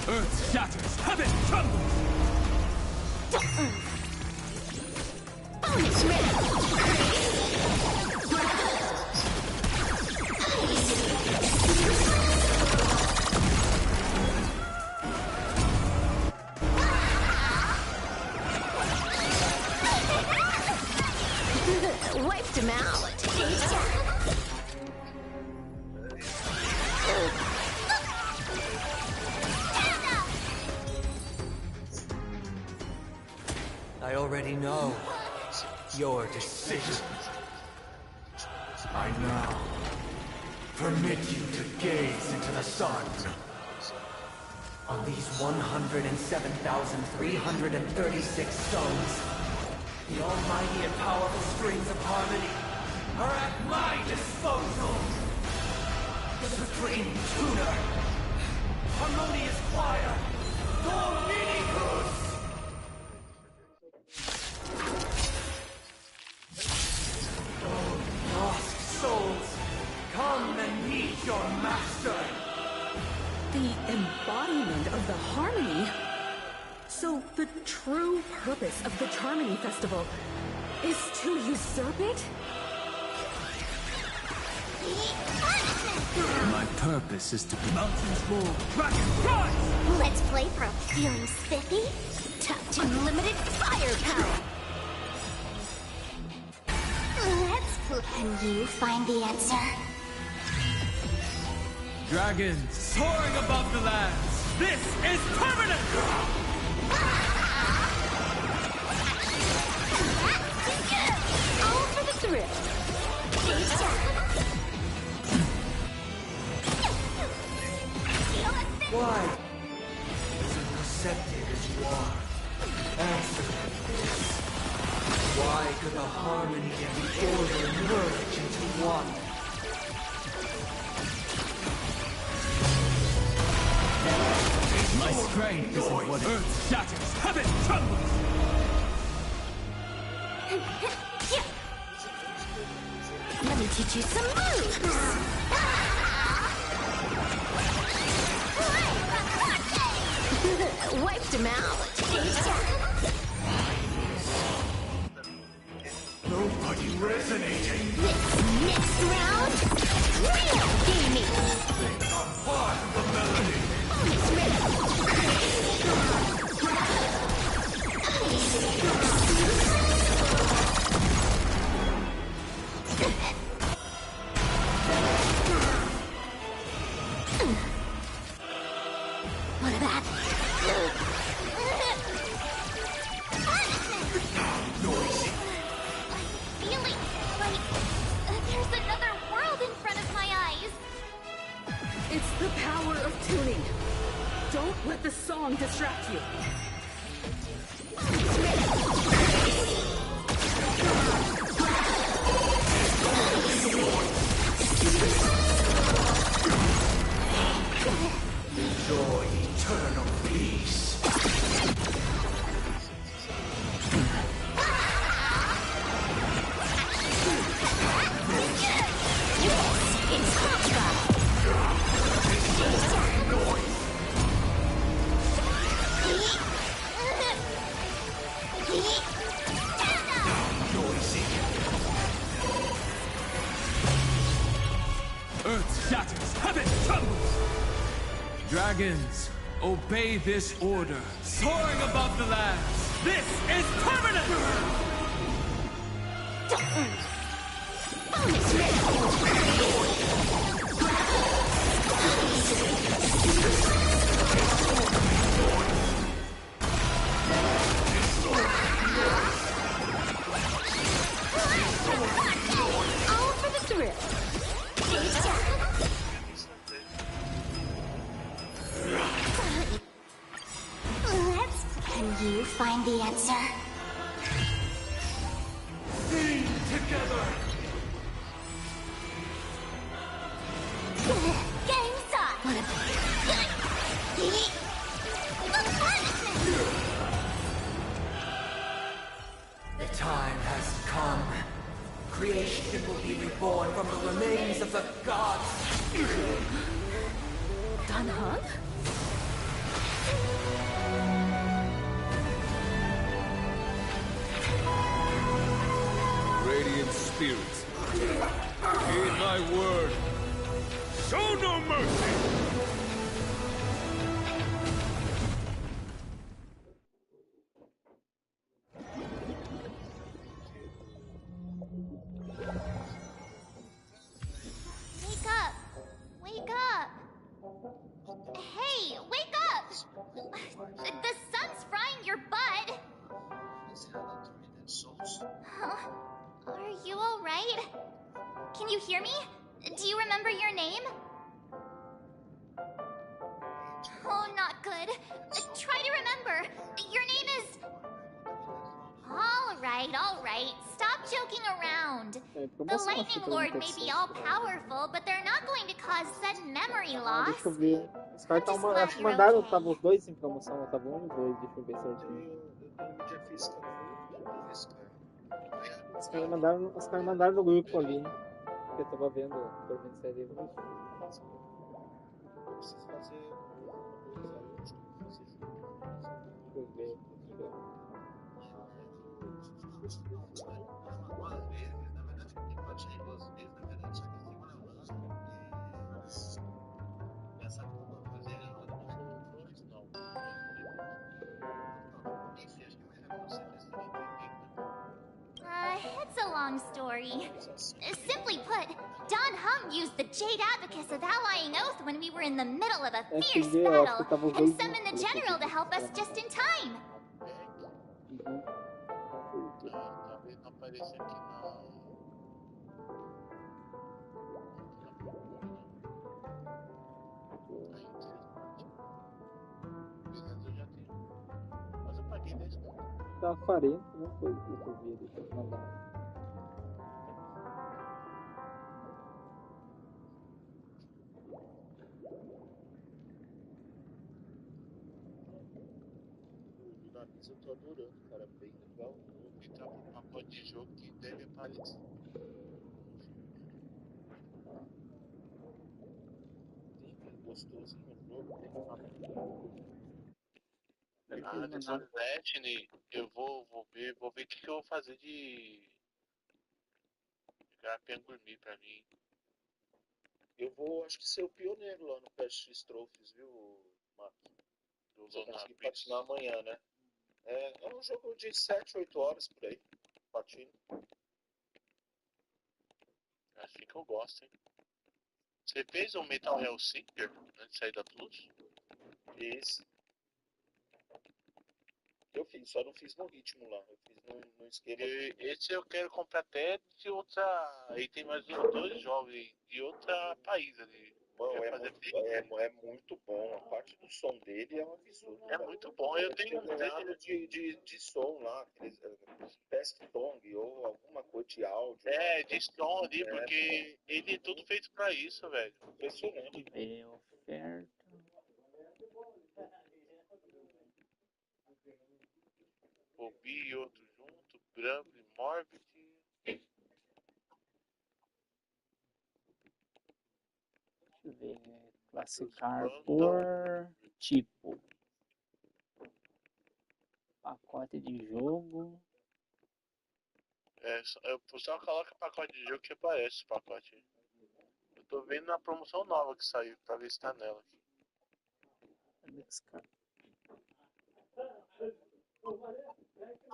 Earth shatters, heaven trembles! Bonus round. Wiped him out. I already know your decision. I now permit you to gaze into the sun. On these 107,336 stones, the almighty and powerful strings of harmony are at my disposal. The supreme tuner, harmonious choir, Dominicus! Lost souls, come and meet your master! The embodiment of the harmony. So the true purpose of the Charmony Festival is to usurp it? My purpose is to be mountains roar, dragon rise! Let's play pro. Feeling spiffy? Touch unlimited firepower. Let's play. Can you find the answer? Dragons soaring above the lands. This is permanent! All for the thrill. All will merge into one. My strength is in what earth shatters, heaven trembles! Let me teach you some moves! Wiped him out! Nobody resonating. This next round, real gaming! Part of the melody. What about Feeling like there's another world in front of my eyes. It's the power of tuning. Don't let the song distract you. Enjoy eternal peace. it's Honkai? Earth shatters, heaven trembles! Dragons, obey this order. Soaring above the lands, this is permanent! All for the thrill. Can you find the answer? Sing together. Game's on! The time has come. Creation will be reborn from the remains of the gods. Danheng? Radiant spirits, heed my word. Show no mercy! Wake up! Wake up! Hey, wake up! The sun's frying your butt! Huh? Are you alright? Can you hear me? Do you remember your name? Oh, not good. Try to remember. Your name is... Alright. Stop joking around. The Lightning Lord may be all-powerful, but they're not going to cause sudden memory loss. Deixa eu ver. Os caras I'm just tá glad acho que you're mandaram, okay. estavam os dois em promoção, ou estavam um e dois, deixa eu ver certinho. Os caras mandaram no grupo ali, né? Que eu tava vendo, tô vendo se é livro. Deixa eu ver. It's a long story. Simply put, Danheng used the Jade Abacus of Allying Oath when we were in the middle of a fierce battle, and summoned the general to help us just in time. Tá 40, não foi o que eu vi ali, mandar. mas eu tô adorando, cara, bem legal. E tá pro pacote de jogo que deve aparecer. Bem gostosinho o jogo, tem uma... Tesouro Destiny, eu vou ver o que eu vou fazer de Garfian Gourmet pra mim. Eu vou, acho que ser o pioneiro lá no PSX Trophies, viu, Marcos? Eu vou conseguir platinar amanhã, né? É um jogo de 7, 8 horas por aí, platino. É assim que eu gosto, hein? Você fez um Metal Hellsinger antes de sair da Plus? Fiz. Eu fiz, só não fiz no ritmo lá. Eu fiz no esquema. Esse eu quero comprar até de outra. Aí tem mais dois jogos de outra país ali. Mano, é muito bom. A parte do som dele é um absurdo. É muito bom. Eu tenho ganhado de som lá, aqueles best song ou alguma coisa de áudio. De som ali, porque ele é tudo feito pra isso, velho. Impressionante. Ver oferta. Bobby e outro junto, Branco e Morbid. Deixa eu ver. Classificar por tipo. Pacote de jogo. Eu só coloca pacote de jogo que aparece o pacote. Eu tô vendo na promoção nova que saiu, pra ver se tá nela aqui.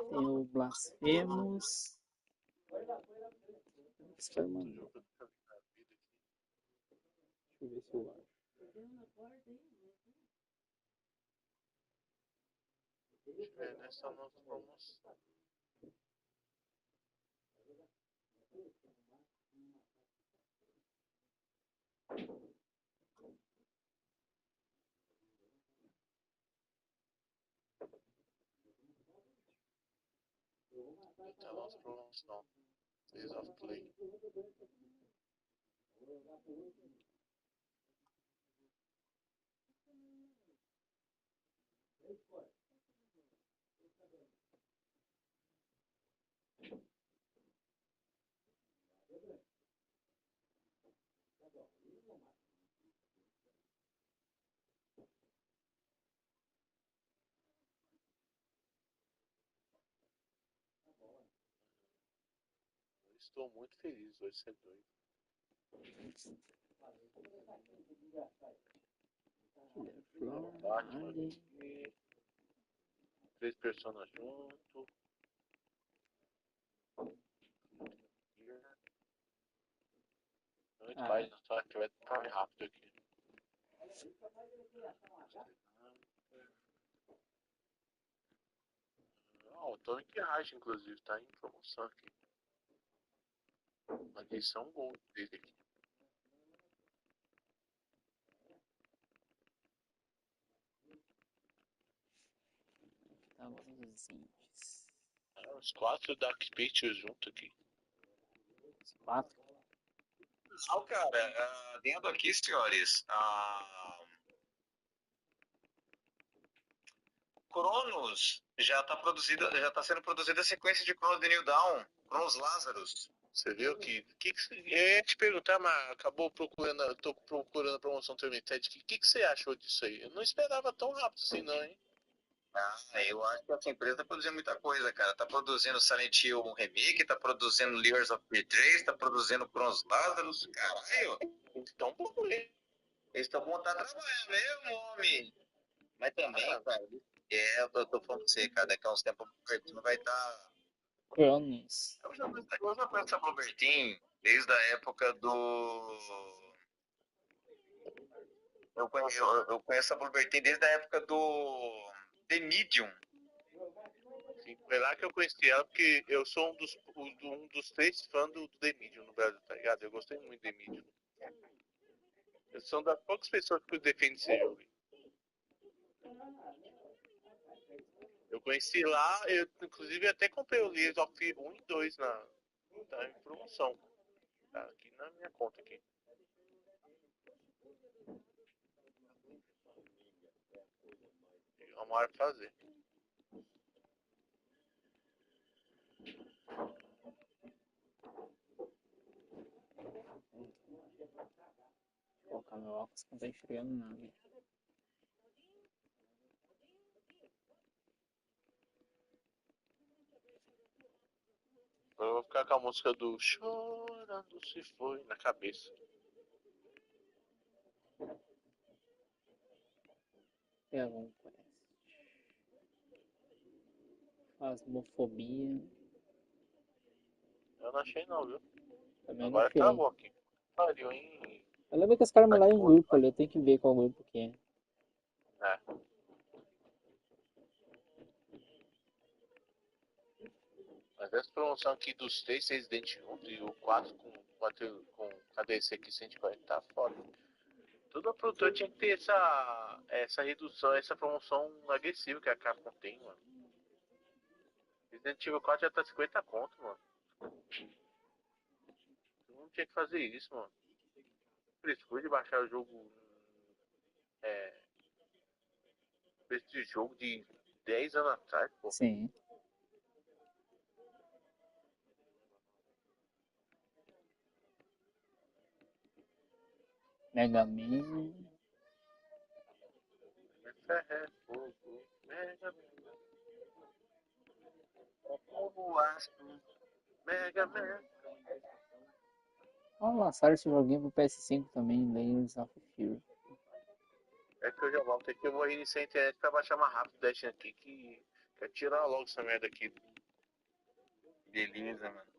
Tem o Blasphemous. Blasphemous. Deixa eu ver se eu acho. Nessa nossa promoção. Tá nossa promoção. Days of Play. Estou muito feliz hoje ser doido. Batman aqui. 3 personagens junto. Muito mais, só que vai ficar rápido aqui. O Tonic Rage, inclusive, tá em promoção aqui. Uma edição Gold dele aqui. Agora os indies. Os 4 Dark Pictures junto aqui. Os 4. Pessoal, cara, dentro aqui, senhores, Cronos já tá sendo produzida a sequência de Cronos The New Dawn, Cronos Lazarus. Você viu que eu ia te perguntar, mas acabou procurando, tô procurando a promoção Terminated. O que você achou disso aí? Eu não esperava tão rápido assim, não, hein? Eu acho que essa empresa tá produzindo muita coisa, cara. Tá produzindo Silent Hill um remake, tá produzindo Layers of Fear 3, tá produzindo Cronos Lazarus, caralho. Então, procurei. Eles estão montando trabalho mesmo, homem. Mas também, cara, eu tô falando pra você, cara, daqui a uns tempos o Bertinho vai estar. Cronos. Eu já conheço a Blubertin desde a época do. Eu conheço a Blubertin desde a época do The Medium. Sim, foi lá que eu conheci ela, porque eu sou um dos 3 fãs do The Medium no Brasil, tá ligado? Eu gostei muito do The Medium. Eu sou das poucas pessoas que defendem esse jogo. Eu conheci lá, eu inclusive até comprei o Layers of 1 e 2 tá em promoção. Tá aqui na minha conta aqui. Vamos lá fazer. Vou colocar meu óculos que não tá enxergando nada. Eu vou ficar com a música do Chorando Se Foi na cabeça. É algum quest. Fasmofobia. Eu não achei não, viu? Também não Agora achei. acabou aqui. Pariu, hein? Eu lembro que os caras mandaram em grupo ali, eu tenho que ver qual grupo que é. É. Mas essa promoção aqui dos 3 Resident junto e o 4 com KDC aqui 140 tá foda. Todo produtor tinha que ter essa redução, essa promoção agressiva que a Capcom tem, mano. Resident Evil 4 já tá 50 conto, mano. Não tinha que fazer isso, mano. Frescura de baixar o jogo. Preço de jogo de 10 anos atrás, pô. Sim. Mega Man. Mega Man. O astro. Mega Man. Vamos lançar esse joguinho pro PS5 também, Layers of Fear. É que eu já volto aqui, eu vou reiniciar a internet pra baixar mais rápido o Dash aqui, que quer tirar logo essa merda aqui. Beleza, mano.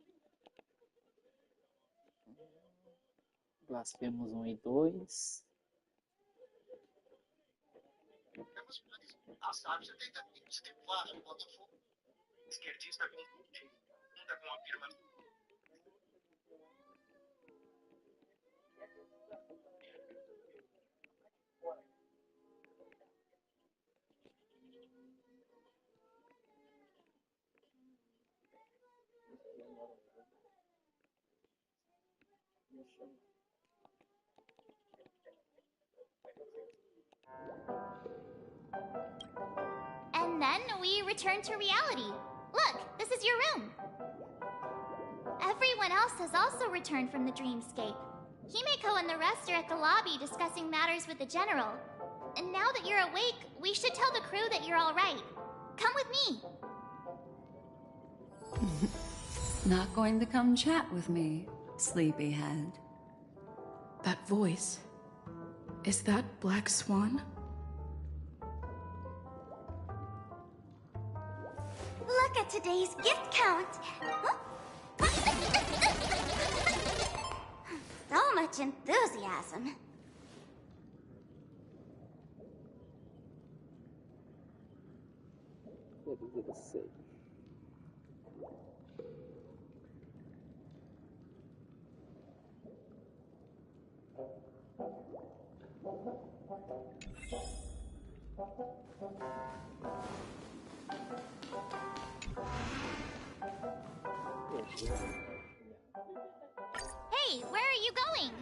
Blasphemous 1 e 2. Ah, sabe, você tem vários Botafogo. Esquerdista com nunca com uma firma. And then we return to reality. Look, this is your room. Everyone else has also returned from the dreamscape. Himeko and the rest are at the lobby discussing matters with the general. And now that you're awake, we should tell the crew that you're all right. Come with me. Not going to come chat with me, sleepyhead. That voice. Is that Black Swan? Look at today's gift count. Huh? So much enthusiasm. What did it say? Hey, where are you going?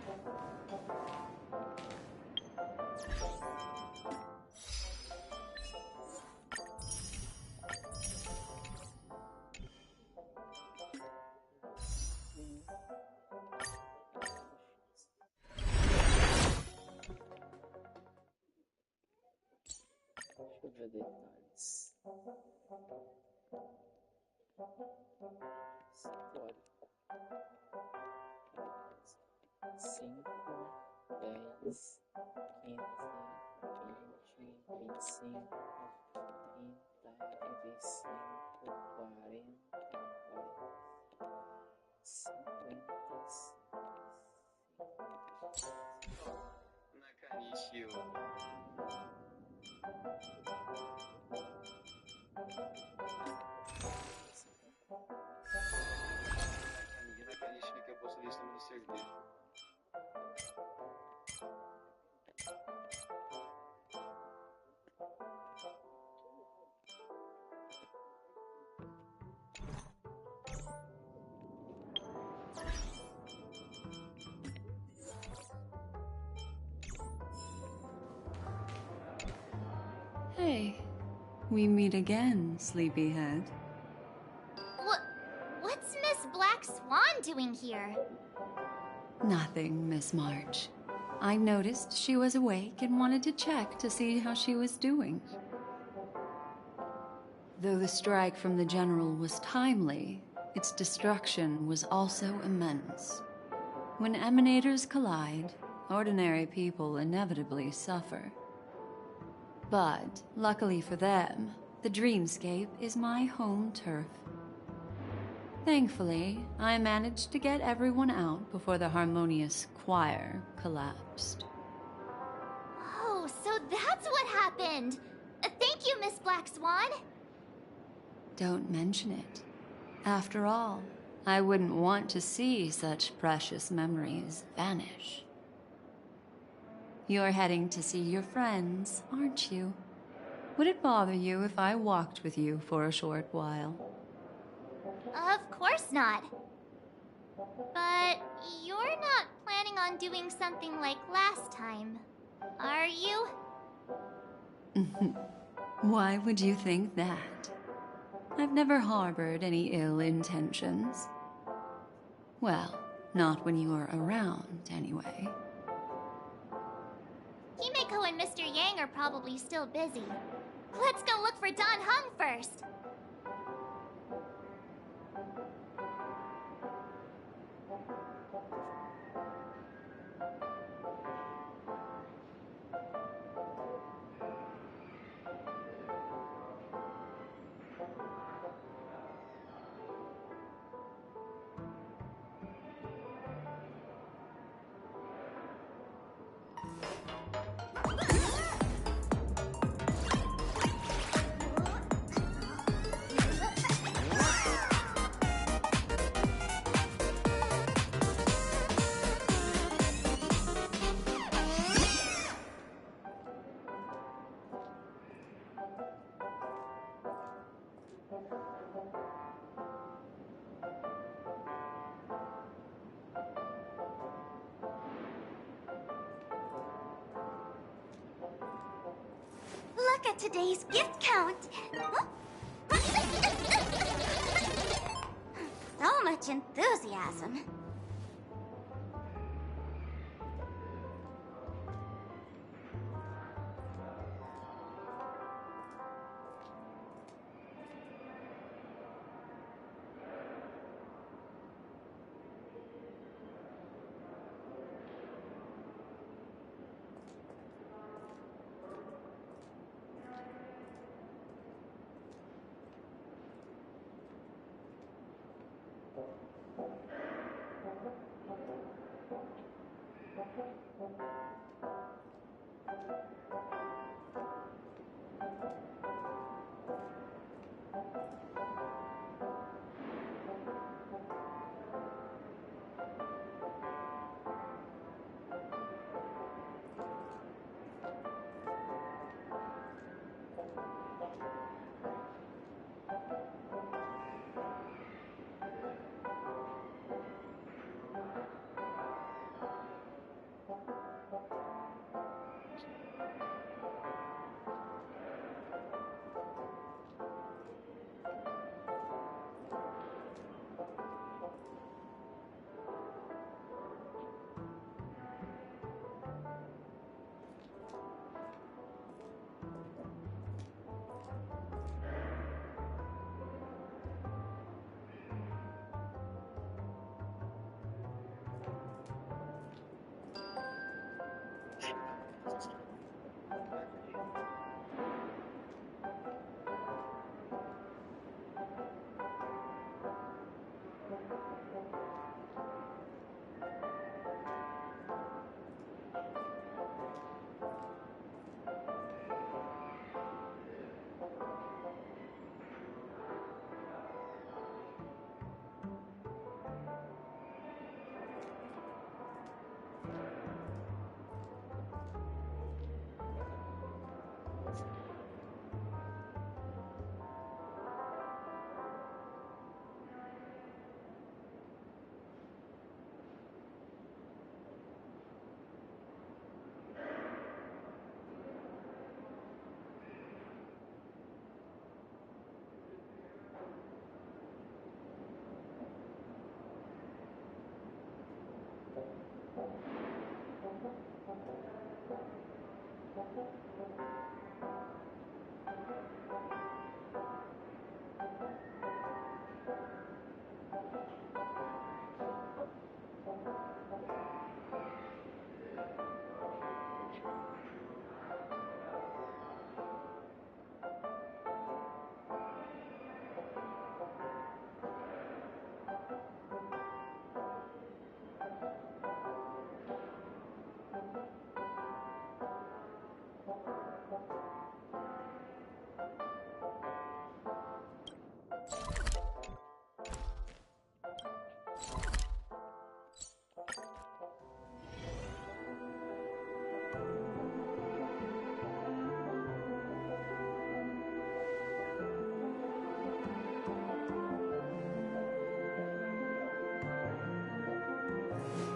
Deixa eu ver detalhes. Histórico. 5, 10, 15, 20, 25, 30, 35, 40, 56. Nakanishi. Nakanishi que é a postulista do ministério dele. Hey, we meet again, sleepyhead. What's Miss Black Swan doing here? Nothing, Miss March. I noticed she was awake and wanted to check to see how she was doing. Though the strike from the General was timely, its destruction was also immense. When emanators collide, ordinary people inevitably suffer. But, luckily for them, the dreamscape is my home turf. Thankfully, I managed to get everyone out before the harmonious choir collapsed. Oh, so that's what happened! Thank you, Miss Black Swan! Don't mention it. After all, I wouldn't want to see such precious memories vanish. You're heading to see your friends, aren't you? Would it bother you if I walked with you for a short while? Of course not. But you're not planning on doing something like last time, are you? Why would you think that? I've never harbored any ill intentions. Well, not when you are around, anyway. Himeko and Mr. Yang are probably still busy. Let's go look for Don Hung first! Look at today's gift count! So much enthusiasm.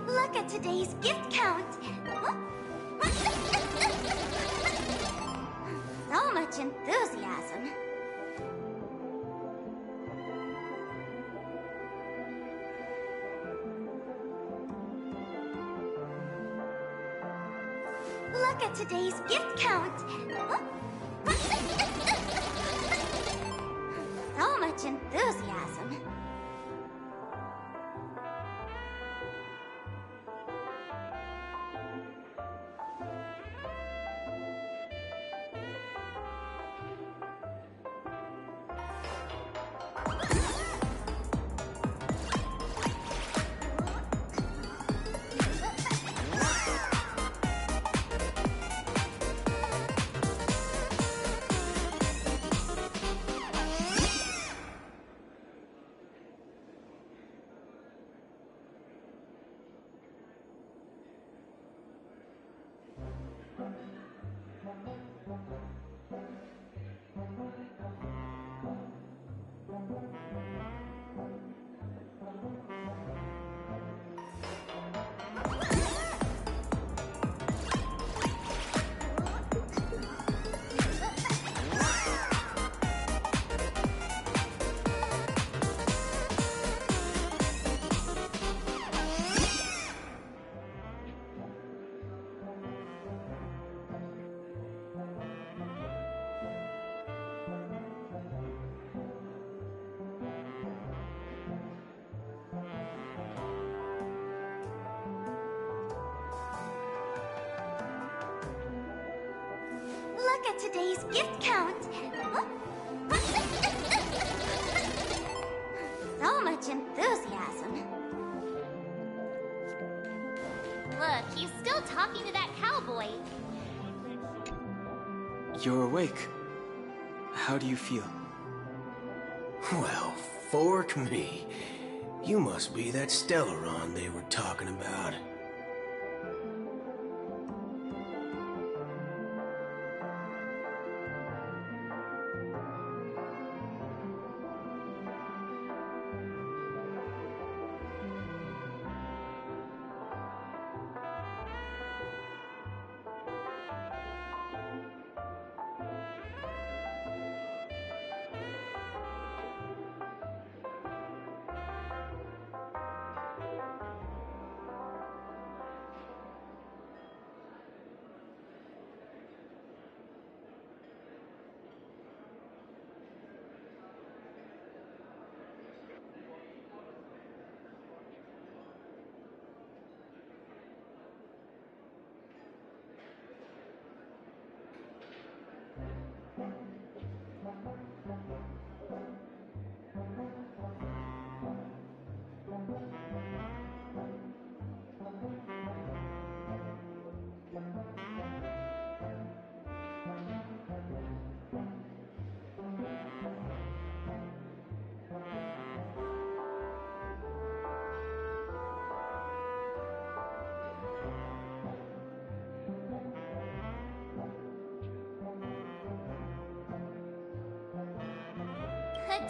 Look at today's gift count. So much enthusiasm. Look at today's gift count. So much enthusiasm. Look at today's gift count. So much enthusiasm. Look, he's still talking to that cowboy. You're awake. How do you feel? Well, fork me. You must be that Stellaron they were talking about.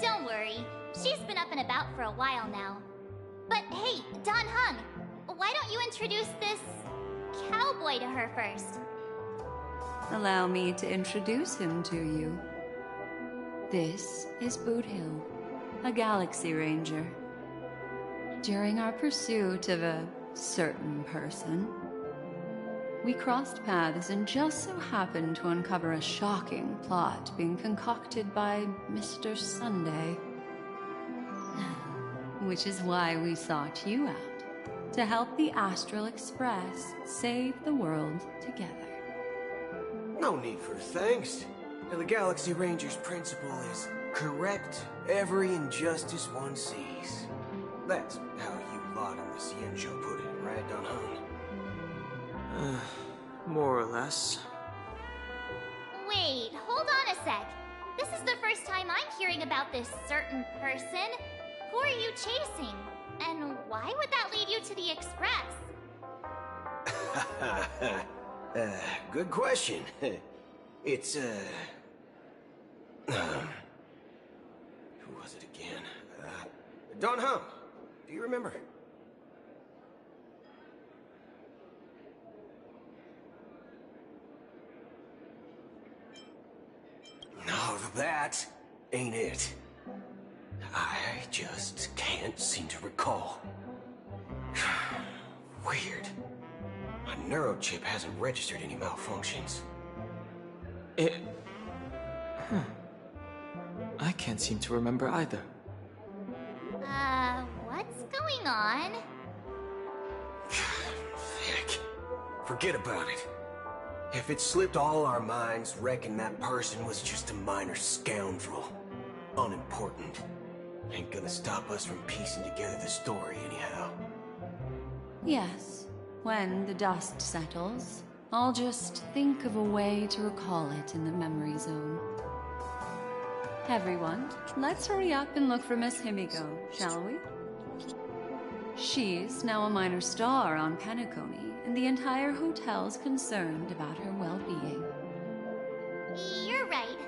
Don't worry. She's been up and about for a while now. But hey, Don Hung, why don't you introduce this cowboy to her first? Allow me to introduce him to you. This is Boot Hill, a Galaxy Ranger. During our pursuit of a certain person, We crossed paths and just so happened to uncover a shocking plot being concocted by Mr. Sunday. Which is why we sought you out, to help the Astral Express save the world together. No need for thanks. The Galaxy Ranger's principle is correct every injustice one sees. That's how you lot in the Cienjo put it, right, Don Hung? More or less. Wait, hold on a sec. This is the first time I'm hearing about this certain person. Who are you chasing? And why would that lead you to the Express? Good question. It's, who was it again? Don Hum. Do you remember? No, that ain't it. I just can't seem to recall. Weird. My neurochip hasn't registered any malfunctions. I can't seem to remember either. What's going on? Heck. Forget about it. If it slipped all our minds, reckon that person was just a minor scoundrel. Unimportant. Ain't gonna stop us from piecing together the story anyhow. Yes, when the dust settles, I'll just think of a way to recall it in the memory zone. Everyone, let's hurry up and look for Miss Himiko, shall we? She's now a minor star on Penacony, and the entire hotel's concerned about her well-being. You're right.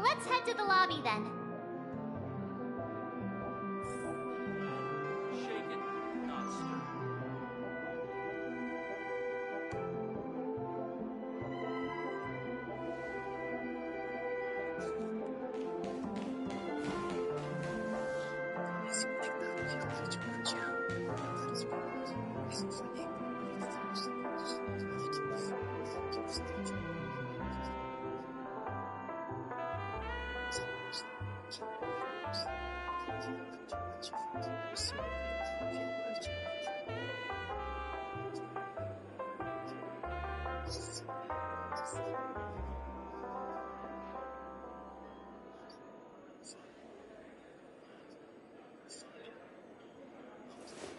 Let's head to the lobby then. Shaken, not stirred.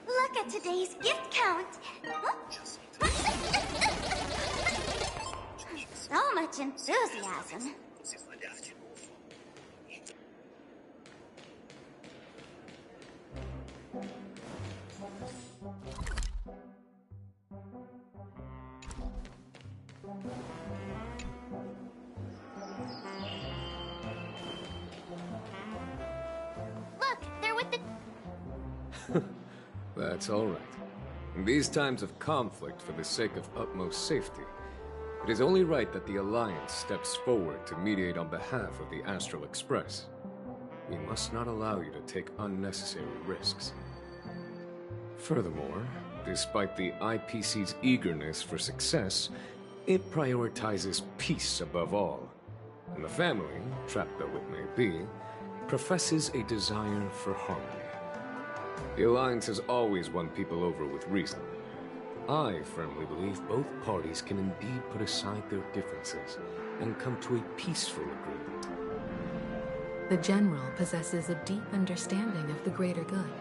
Look at today's gift count. So much enthusiasm. Look, they're with the... That's all right. In these times of conflict for the sake of utmost safety, it is only right that the Alliance steps forward to mediate on behalf of the Astral Express. We must not allow you to take unnecessary risks. Furthermore, despite the IPC's eagerness for success, it prioritizes peace above all. And the family, trapped though it may be, professes a desire for harmony. The Alliance has always won people over with reason. I firmly believe both parties can indeed put aside their differences and come to a peaceful agreement. The General possesses a deep understanding of the greater good.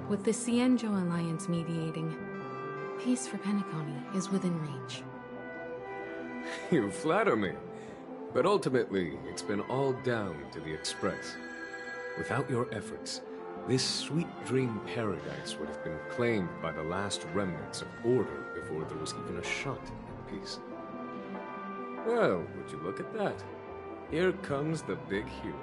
With the Cienjo Alliance mediating, peace for Penacony is within reach. You flatter me. But ultimately, it's been all down to the Express. Without your efforts, this sweet dream paradise would have been claimed by the last remnants of order before there was even a shot at peace. Well, would you look at that? Here comes the big hero.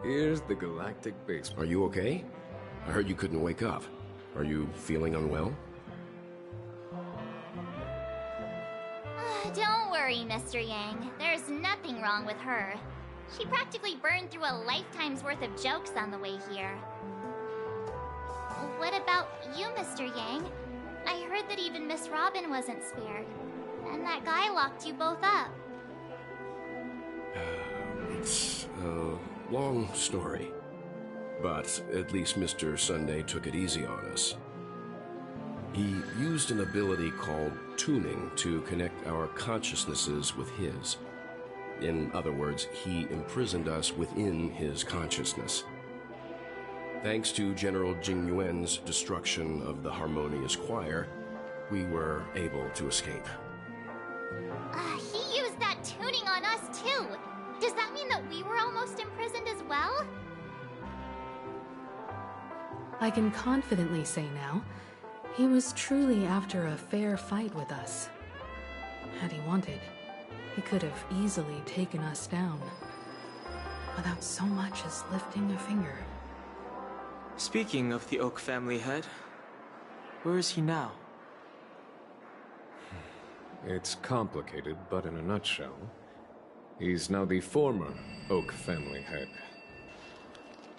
Here's the galactic base. Are you okay? I heard you couldn't wake up. Are you feeling unwell? Don't worry, Mr. Yang. There's nothing wrong with her. She practically burned through a lifetime's worth of jokes on the way here. What about you, Mr. Yang? I heard that even Miss Robin wasn't spared. And that guy locked you both up. It's a long story. But at least Mr. Sunday took it easy on us. He used an ability called tuning to connect our consciousnesses with his. In other words, he imprisoned us within his consciousness. Thanks to General Jing Yuan's destruction of the Harmonious Choir, we were able to escape. He used that tuning on us too. Does that mean that we were almost imprisoned as well? I can confidently say now, he was truly after a fair fight with us. Had he wanted, he could have easily taken us down, without so much as lifting a finger. Speaking of the Oak family head, where is he now? It's complicated, but in a nutshell, he's now the former Oak family head.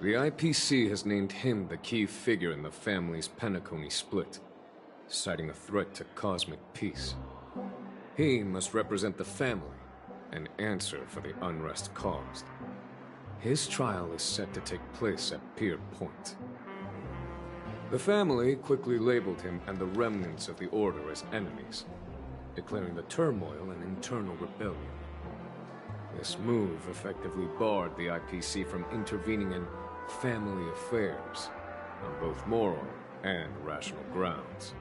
The IPC has named him the key figure in the family's Penacony split, citing a threat to cosmic peace. He must represent the family and answer for the unrest caused. His trial is set to take place at Pier Point. The family quickly labeled him and the remnants of the Order as enemies, declaring the turmoil an internal rebellion. This move effectively barred the IPC from intervening in family affairs on both moral and rational grounds.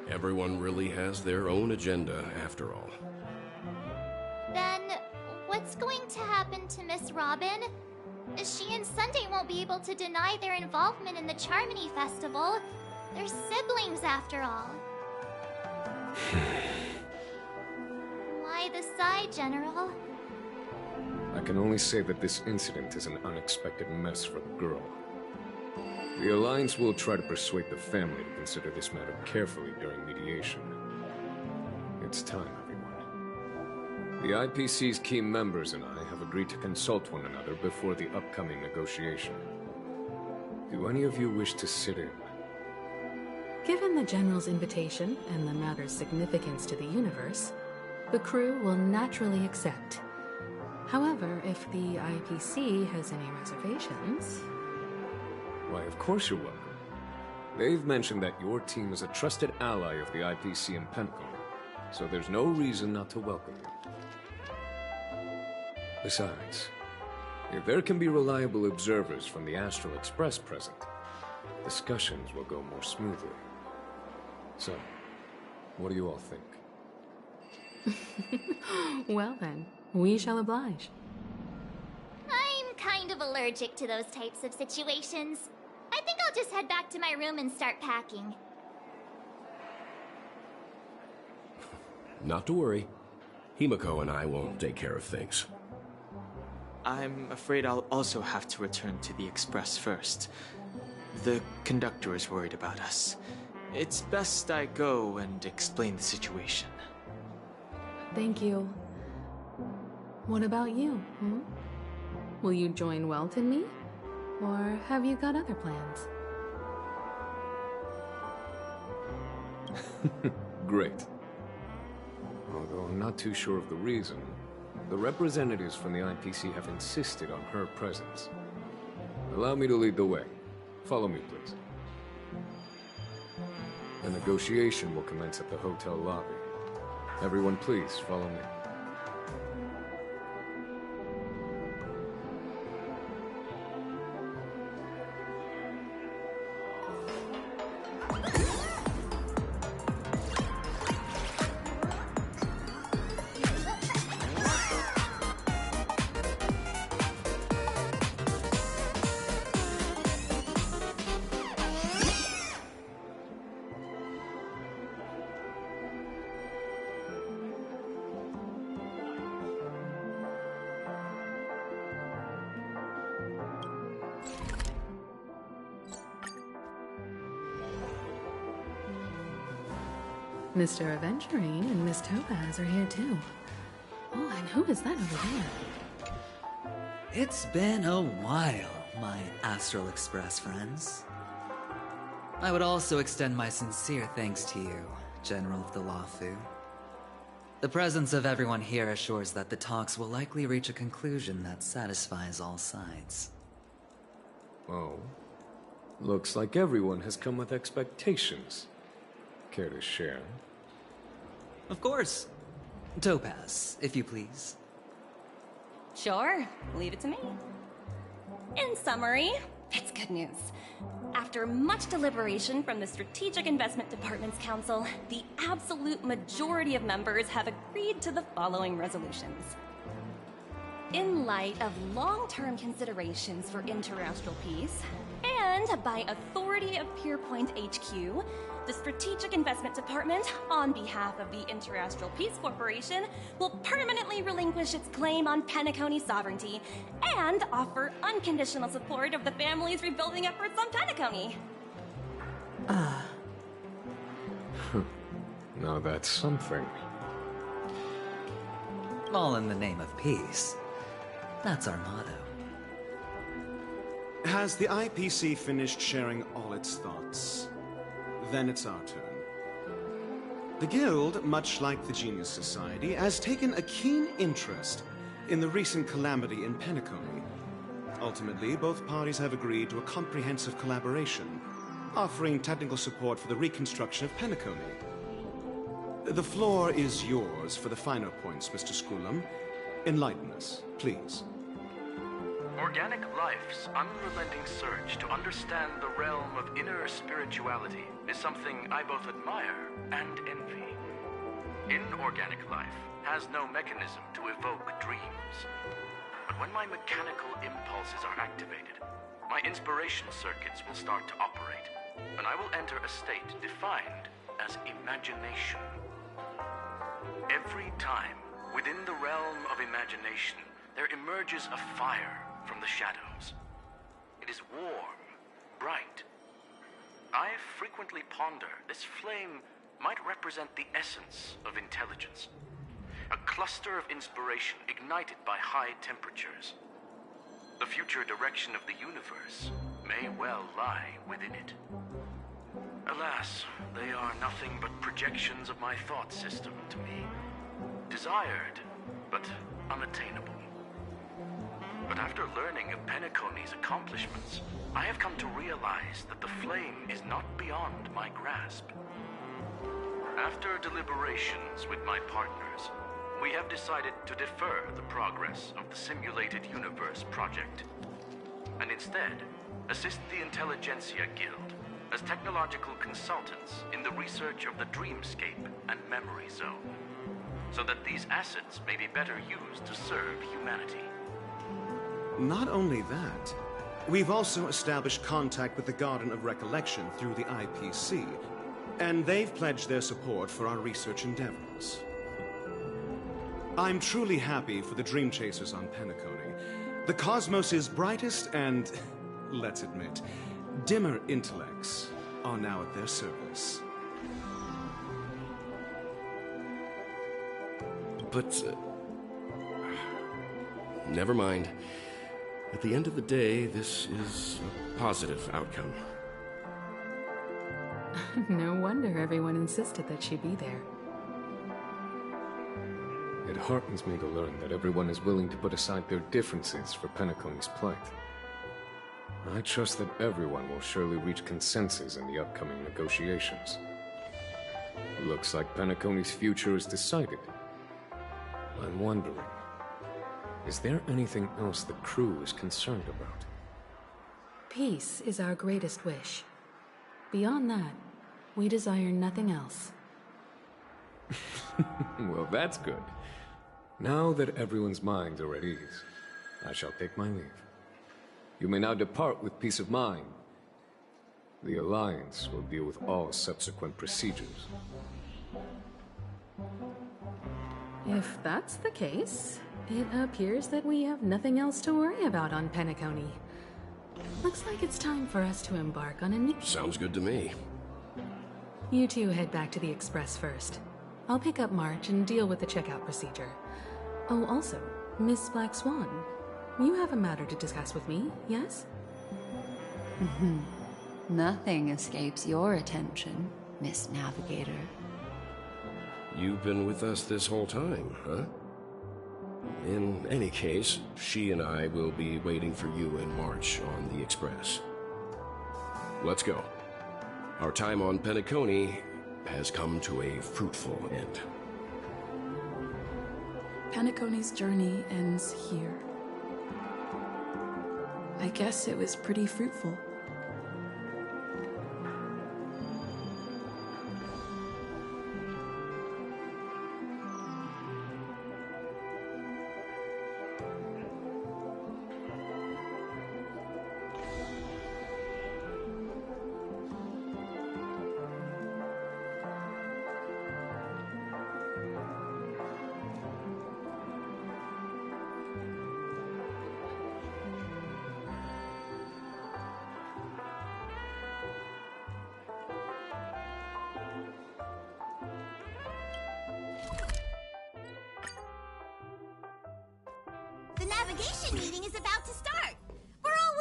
Everyone really has their own agenda, after all. Then, what's going to happen to Miss Robin? She and Sunday won't be able to deny their involvement in the Charmony Festival. They're siblings, after all. Why the sigh, General? I can only say that this incident is an unexpected mess for the girl. The Alliance will try to persuade the family to consider this matter carefully during mediation. It's time, everyone. The IPC's key members and I have agreed to consult one another before the upcoming negotiation. Do any of you wish to sit in? Given the General's invitation and the matter's significance to the universe, the crew will naturally accept. However, if the IPC has any reservations... Why, of course you're welcome. They've mentioned that your team is a trusted ally of the IPC in Penacony, so there's no reason not to welcome you. Besides, if there can be reliable observers from the Astral Express present, discussions will go more smoothly. So, what do you all think? Well then, we shall oblige. I'm kind of allergic to those types of situations. I think I'll just head back to my room and start packing. Not to worry. Himiko and I will take care of things. I'm afraid I'll also have to return to the Express first. The conductor is worried about us. It's best I go and explain the situation. Thank you. What about you, hmm? Will you join Welt and me? Or have you got other plans? Great. Although I'm not too sure of the reason, the representatives from the IPC have insisted on her presence. Allow me to lead the way. Follow me, please. The negotiation will commence at the hotel lobby. Everyone, please follow me. Mr. Aventurine and Miss Topaz are here too. Oh, and who is that over there? It's been a while, my Astral Express friends. I would also extend my sincere thanks to you, General of the Luofu. The presence of everyone here assures that the talks will likely reach a conclusion that satisfies all sides. Oh. Looks like everyone has come with expectations. Care to share? Of course. Topaz, if you please. Sure, leave it to me. In summary, it's good news. After much deliberation from the Strategic Investment Department's Council, the absolute majority of members have agreed to the following resolutions. In light of long-term considerations for interastral peace, and by authority of Pierpoint HQ, the Strategic Investment Department, on behalf of the Interastral Peace Corporation, will permanently relinquish its claim on Penacony sovereignty and offer unconditional support of the family's rebuilding efforts on Penacony. Now that's something. All in the name of peace. That's our motto. Has the IPC finished sharing all its thoughts? Then it's our turn. The Guild, much like the Genius Society, has taken a keen interest in the recent calamity in Penacony. Ultimately, both parties have agreed to a comprehensive collaboration, offering technical support for the reconstruction of Penacony. The floor is yours for the finer points, Mr. Skrulum. Enlighten us, please. Organic life's unrelenting surge to understand the realm of inner spirituality is something I both admire and envy. Inorganic life has no mechanism to evoke dreams. But when my mechanical impulses are activated, my inspiration circuits will start to operate, and I will enter a state defined as imagination. Every time, within the realm of imagination, there emerges a fire from the shadows. It is warm, bright. I frequently ponder this flame might represent the essence of intelligence. A cluster of inspiration ignited by high temperatures. The future direction of the universe may well lie within it. Alas, they are nothing but projections of my thought system to me. Desired, but unattainable. But after learning of Penacony's accomplishments, I have come to realize that the flame is not beyond my grasp. After deliberations with my partners, we have decided to defer the progress of the Simulated Universe project, and instead assist the Intelligentsia Guild as technological consultants in the research of the Dreamscape and Memory Zone, so that these assets may be better used to serve humanity. Not only that, we've also established contact with the Garden of Recollection through the IPC, and they've pledged their support for our research endeavors. I'm truly happy for the Dream Chasers on Penacony. The cosmos' brightest and, let's admit, dimmer intellects are now at their service. But, never mind. At the end of the day, this is a positive outcome. No wonder everyone insisted that she be there. It heartens me to learn that everyone is willing to put aside their differences for Penacony's plight. I trust that everyone will surely reach consensus in the upcoming negotiations. Looks like Penacony's future is decided. I'm wondering, is there anything else the crew is concerned about? Peace is our greatest wish. Beyond that, we desire nothing else. Well, that's good. Now that everyone's minds are at ease, I shall take my leave. You may now depart with peace of mind. The Alliance will deal with all subsequent procedures. If that's the case, it appears that we have nothing else to worry about on Penacony. Looks like it's time for us to embark on a new... Sounds good to me. You two head back to the Express first. I'll pick up March and deal with the checkout procedure. Oh, also, Miss Black Swan, you have a matter to discuss with me, yes? Nothing escapes your attention, Miss Navigator. You've been with us this whole time, huh? In any case, she and I will be waiting for you in March on the Express. Let's go. Our time on Penacony has come to a fruitful end. Penacony's journey ends here. I guess it was pretty fruitful. The navigation meeting is about to start. We're all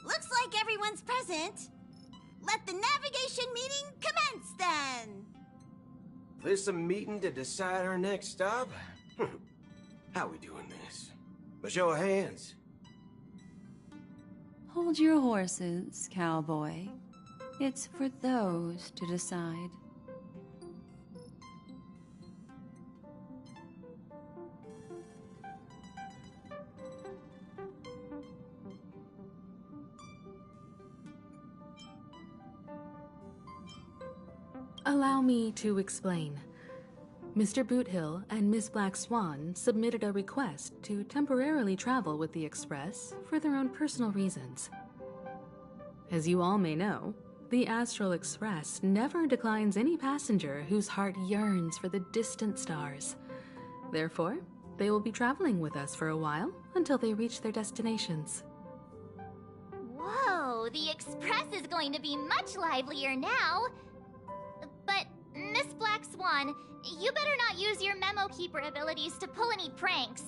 Looks like everyone's present. Let the navigation meeting commence then. This a meeting to decide our next stop? How we doing this? A show of hands. Hold your horses, cowboy. It's for those to decide. Allow me to explain. Mr. Boothill and Miss Black Swan submitted a request to temporarily travel with the Express for their own personal reasons. As you all may know, the Astral Express never declines any passenger whose heart yearns for the distant stars. Therefore, they will be traveling with us for a while until they reach their destinations. Whoa, the Express is going to be much livelier now. But, Miss Black Swan, you better not use your memo keeper abilities to pull any pranks.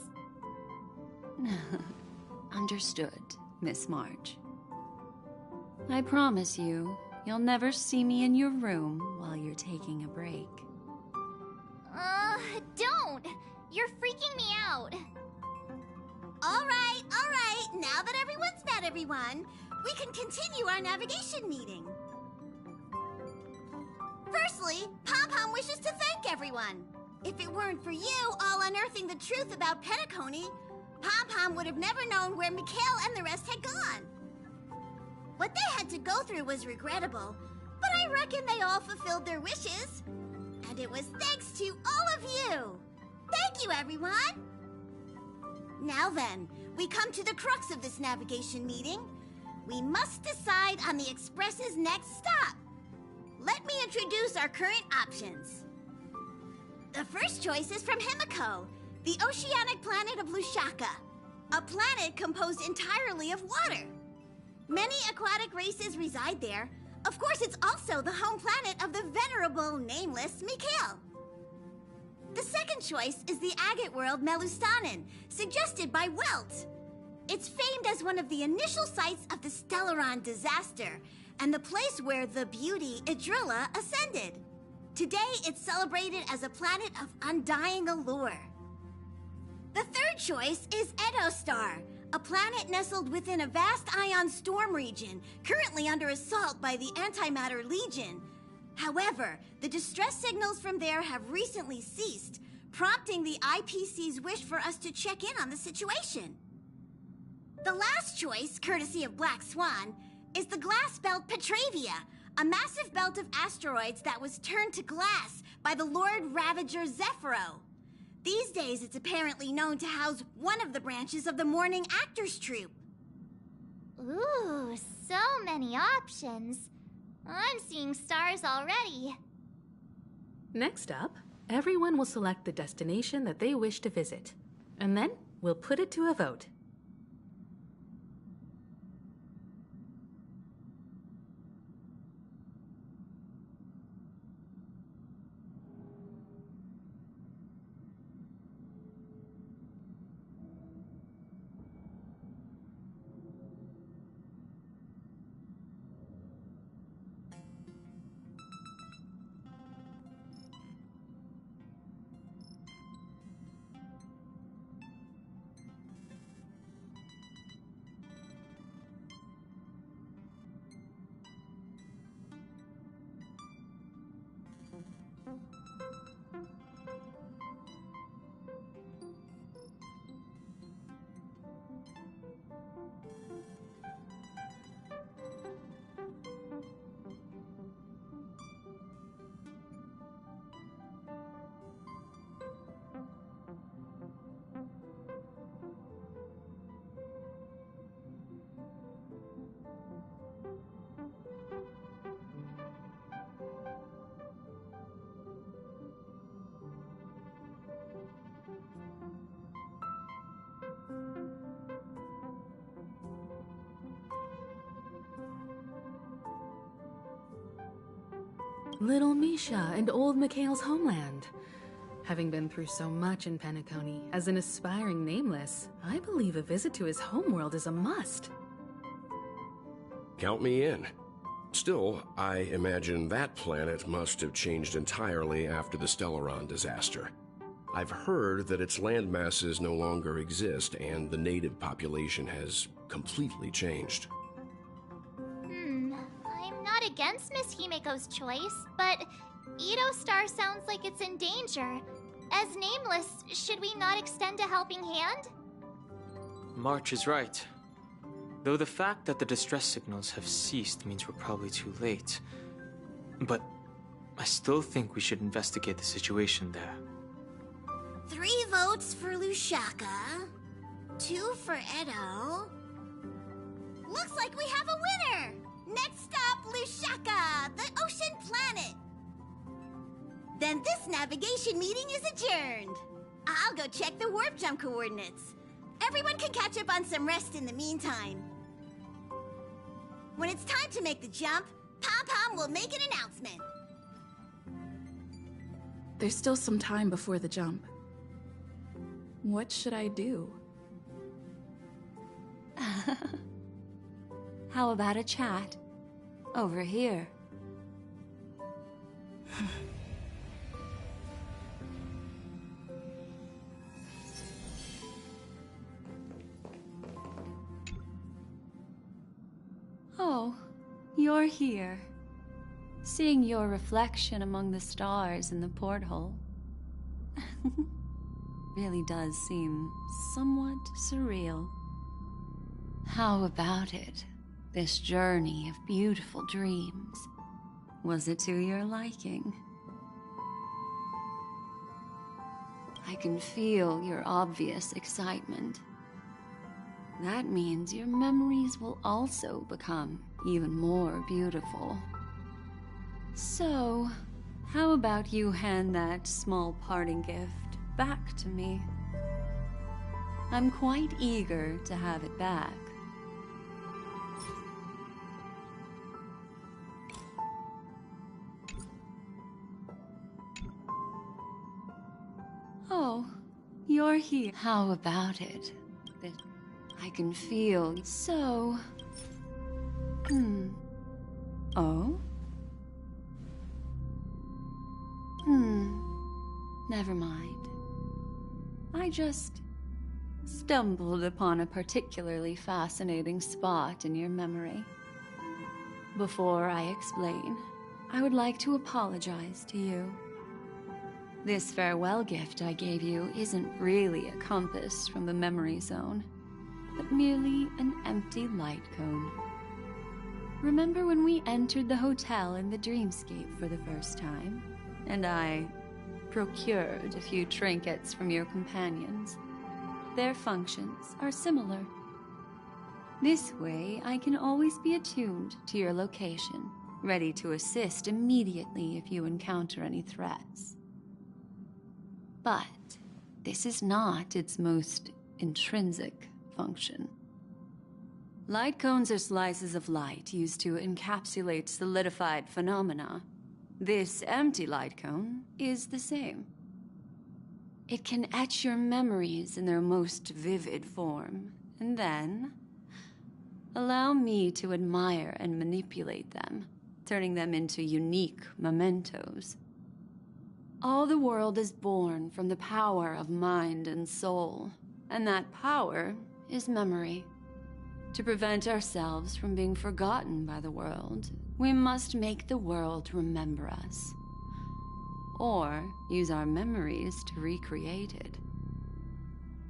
Understood, Miss March. I promise you, you'll never see me in your room while you're taking a break. Don't! You're freaking me out. All right. Now that everyone's met everyone, we can continue our navigation meeting. Firstly, Pom-Pom wishes to thank everyone. If it weren't for you all unearthing the truth about Penacony, Pom-Pom would have never known where Mikhail and the rest had gone. What they had to go through was regrettable, but I reckon they all fulfilled their wishes. And it was thanks to all of you. Thank you, everyone. Now then, we come to the crux of this navigation meeting. We must decide on the Express's next stop. Let me introduce our current options. The first choice is from Himiko, the oceanic planet of Lushaka, a planet composed entirely of water. Many aquatic races reside there. Of course, it's also the home planet of the venerable, nameless Mikhail. The second choice is the agate world Melustanen, suggested by Welt. It's famed as one of the initial sites of the Stellaron disaster, and the place where the beauty Idrilla ascended. Today, it's celebrated as a planet of undying allure. The third choice is Edostar, a planet nestled within a vast ion storm region, currently under assault by the Antimatter Legion. However, the distress signals from there have recently ceased, prompting the IPC's wish for us to check in on the situation. The last choice, courtesy of Black Swan, is the glass belt Petravia, a massive belt of asteroids that was turned to glass by the Lord Ravager Zephyro. These days, it's apparently known to house one of the branches of the Morning Actors Troupe. Ooh, so many options. I'm seeing stars already. Next up, everyone will select the destination that they wish to visit, and then we'll put it to a vote. Little Misha and old Mikhail's homeland. Having been through so much in Penacony, as an aspiring nameless, I believe a visit to his homeworld is a must. Count me in. Still, I imagine that planet must have changed entirely after the Stellaron disaster. I've heard that its land masses no longer exist and the native population has completely changed. I'm not against Miss Himiko's choice, but Edo Star sounds like it's in danger. As nameless, should we not extend a helping hand? March is right. Though the fact that the distress signals have ceased means we're probably too late. But I still think we should investigate the situation there. 3 votes for Lushaka, 2 for Edo. Looks like we have a winner! Next up, Lushaka, the ocean planet. Then this navigation meeting is adjourned. I'll go check the warp jump coordinates. Everyone can catch up on some rest in the meantime. When it's time to make the jump, Pom-Pom will make an announcement. There's still some time before the jump. What should I do? How about a chat? Over here. Oh, you're here. Seeing your reflection among the stars in the porthole really does seem somewhat surreal. How about it? This journey of beautiful dreams. Was it to your liking? I can feel your obvious excitement. That means your memories will also become even more beautiful. So, how about you hand that small parting gift back to me? I'm quite eager to have it back. Oh, you're here. How about it? I can feel so... Oh? Never mind. I just stumbled upon a particularly fascinating spot in your memory. Before I explain, I would like to apologize to you. This farewell gift I gave you isn't really a compass from the memory zone, but merely an empty light cone. Remember when we entered the hotel in the dreamscape for the first time, and I procured a few trinkets from your companions? Their functions are similar. This way, I can always be attuned to your location, ready to assist immediately if you encounter any threats. But this is not its most intrinsic function. Light cones are slices of light used to encapsulate solidified phenomena. This empty light cone is the same. It can etch your memories in their most vivid form, and then allow me to admire and manipulate them, turning them into unique mementos. All the world is born from the power of mind and soul, and that power is memory. To prevent ourselves from being forgotten by the world, we must make the world remember us. or use our memories to recreate it.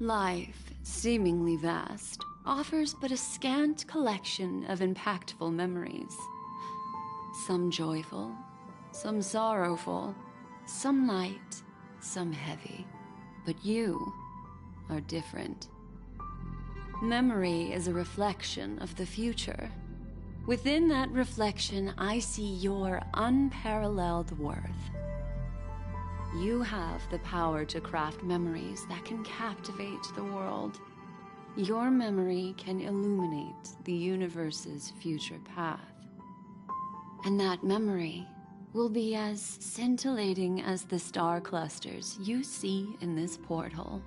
Life, seemingly vast, offers but a scant collection of impactful memories. Some joyful, some sorrowful, some light, some heavy. But you are different. Memory is a reflection of the future. Within that reflection, I see your unparalleled worth. You have the power to craft memories that can captivate the world. Your memory can illuminate the universe's future path. And that memory will be as scintillating as the star clusters you see in this porthole.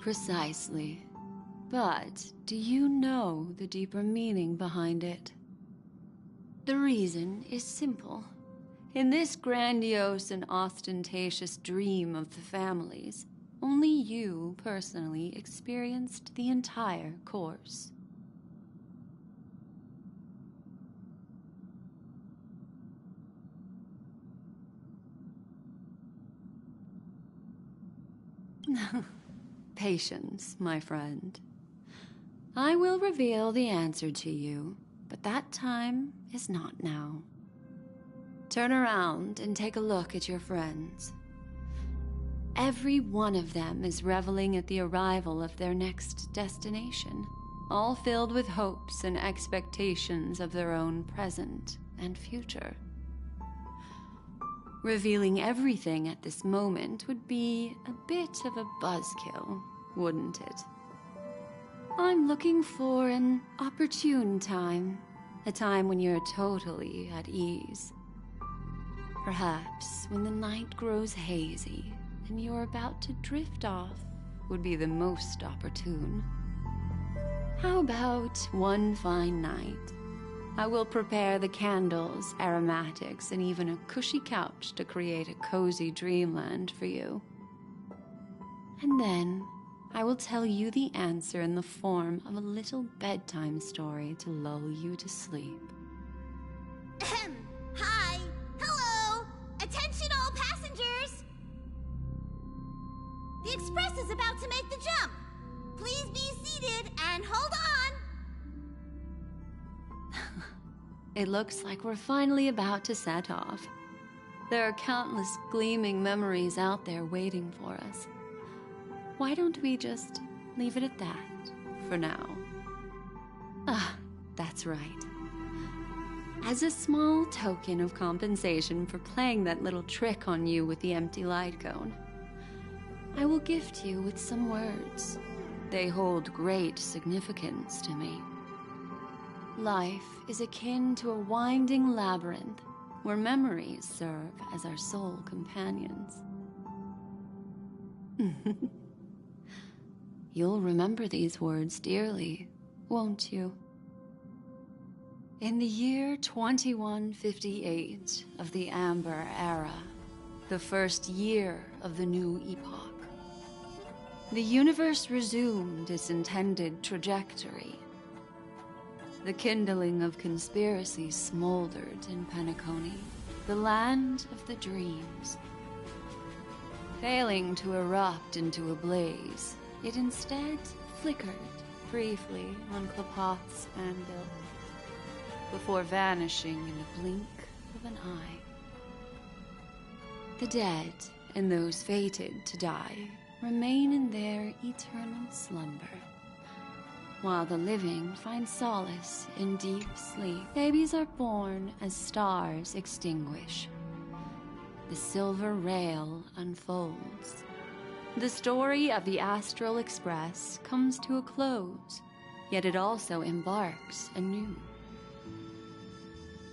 Precisely. But do you know the deeper meaning behind it? The reason is simple. In this grandiose and ostentatious dream of the families, only you personally experienced the entire course. Patience, my friend. I will reveal the answer to you, but that time is not now. Turn around and take a look at your friends. Every one of them is reveling at the arrival of their next destination, all filled with hopes and expectations of their own present and future. Revealing everything at this moment would be a bit of a buzzkill, wouldn't it? I'm looking for an opportune time, a time when you're totally at ease. Perhaps when the night grows hazy and you're about to drift off would be the most opportune. How about one fine night? I will prepare the candles, aromatics, and even a cushy couch to create a cozy dreamland for you. And then I will tell you the answer in the form of a little bedtime story to lull you to sleep. Ahem. Hi. Hello. Attention all passengers. The express is about to make the jump. Please be seated and hold on. It looks like we're finally about to set off. There are countless gleaming memories out there waiting for us. Why don't we just leave it at that for now? Ah, that's right. As a small token of compensation for playing that little trick on you with the empty light cone, I will gift you with some words. They hold great significance to me. Life is akin to a winding labyrinth where memories serve as our sole companions. You'll remember these words dearly, won't you? In the year 2158 of the Amber Era, the first year of the new epoch, the universe resumed its intended trajectory. The kindling of conspiracy smoldered in Penacony, the land of the dreams. Failing to erupt into a blaze, it instead flickered briefly on Klapoth's anvil, before vanishing in a blink of an eye. The dead and those fated to die remain in their eternal slumber. while the living find solace in deep sleep. Babies are born as stars extinguish. The silver rail unfolds. The story of the Astral Express comes to a close, yet it also embarks anew.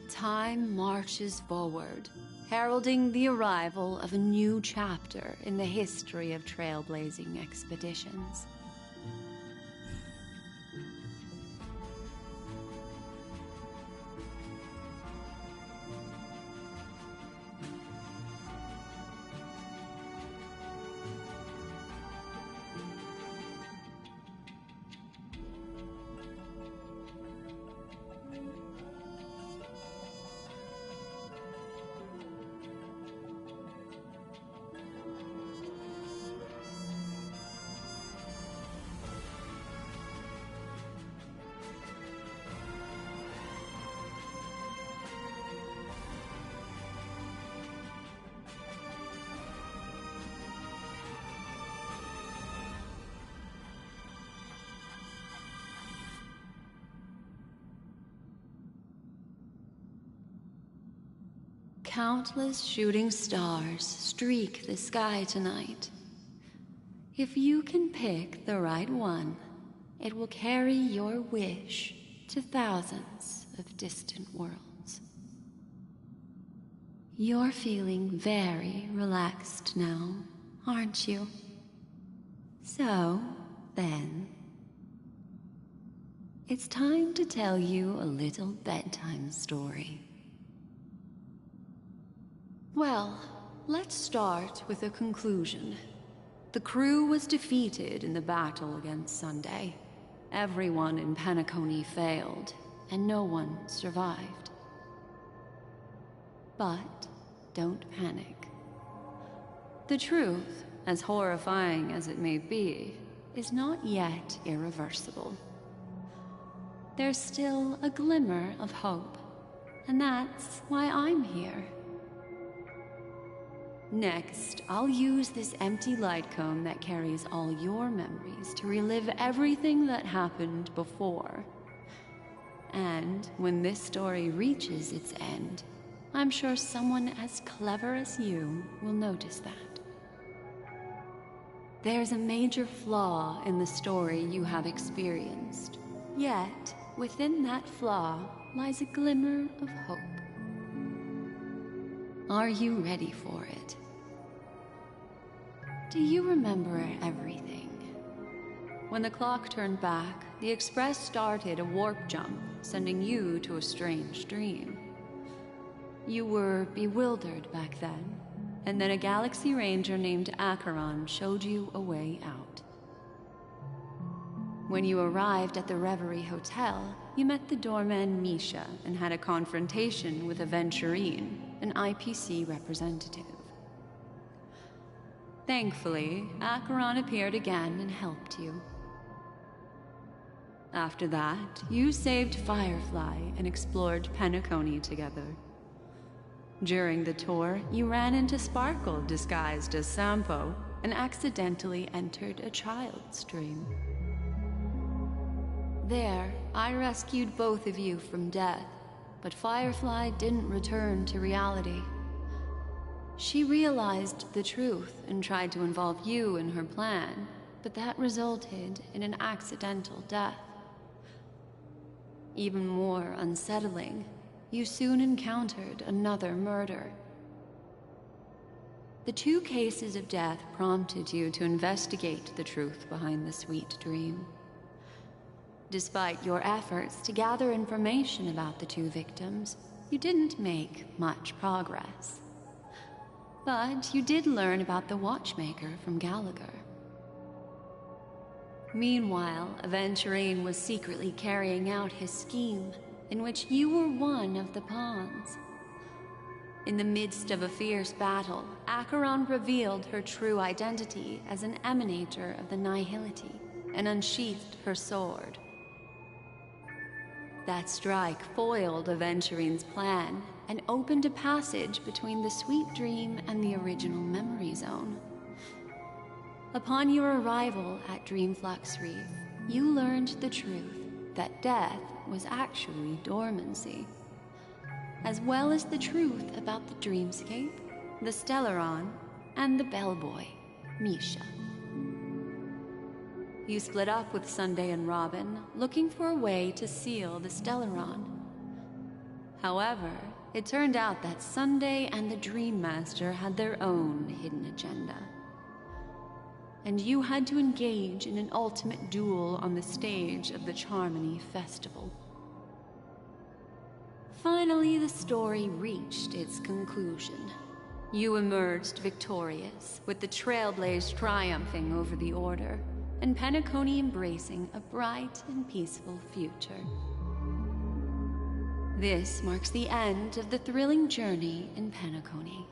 Time marches forward, heralding the arrival of a new chapter in the history of trailblazing expeditions. Countless shooting stars streak the sky tonight. If you can pick the right one, it will carry your wish to thousands of distant worlds. You're feeling very relaxed now, aren't you? So, then, it's time to tell you a little bedtime story. Well, let's start with a conclusion. The crew was defeated in the battle against Sunday. Everyone in Penacony failed, and no one survived. But don't panic. The truth, as horrifying as it may be, is not yet irreversible. There's still a glimmer of hope, and that's why I'm here. Next, I'll use this empty light cone that carries all your memories to relive everything that happened before. And when this story reaches its end, I'm sure someone as clever as you will notice that. There's a major flaw in the story you have experienced, yet within that flaw lies a glimmer of hope. Are you ready for it? Do you remember everything? When the clock turned back, the Express started a warp jump, sending you to a strange dream. You were bewildered back then, and then a Galaxy Ranger named Acheron showed you a way out. When you arrived at the Reverie Hotel, you met the doorman Misha and had a confrontation with Aventurine, an IPC representative. Thankfully, Acheron appeared again and helped you. After that, you saved Firefly and explored Penacony together. During the tour, you ran into Sparkle disguised as Sampo and accidentally entered a child's dream. There, I rescued both of you from death, but Firefly didn't return to reality. She realized the truth and tried to involve you in her plan, but that resulted in an accidental death. Even more unsettling, you soon encountered another murder. The 2 cases of death prompted you to investigate the truth behind the sweet dream. Despite your efforts to gather information about the 2 victims, you didn't make much progress. But you did learn about the watchmaker from Gallagher. Meanwhile, Aventurine was secretly carrying out his scheme, in which you were one of the pawns. In the midst of a fierce battle, Acheron revealed her true identity as an emanator of the Nihility and unsheathed her sword. That strike foiled Aventurine's plan and opened a passage between the sweet dream and the original memory zone. Upon your arrival at Dreamflux Reef, you learned the truth that death was actually dormancy, as well as the truth about the dreamscape, the Stellaron, and the bellboy, Misha. You split up with Sunday and Robin, looking for a way to seal the Stellaron. However, it turned out that Sunday and the Dream Master had their own hidden agenda. And you had to engage in an ultimate duel on the stage of the Charmony Festival. Finally, the story reached its conclusion. You emerged victorious, with the Trailblaze triumphing over the Order, and Penacony embracing a bright and peaceful future. This marks the end of the thrilling journey in Penacony.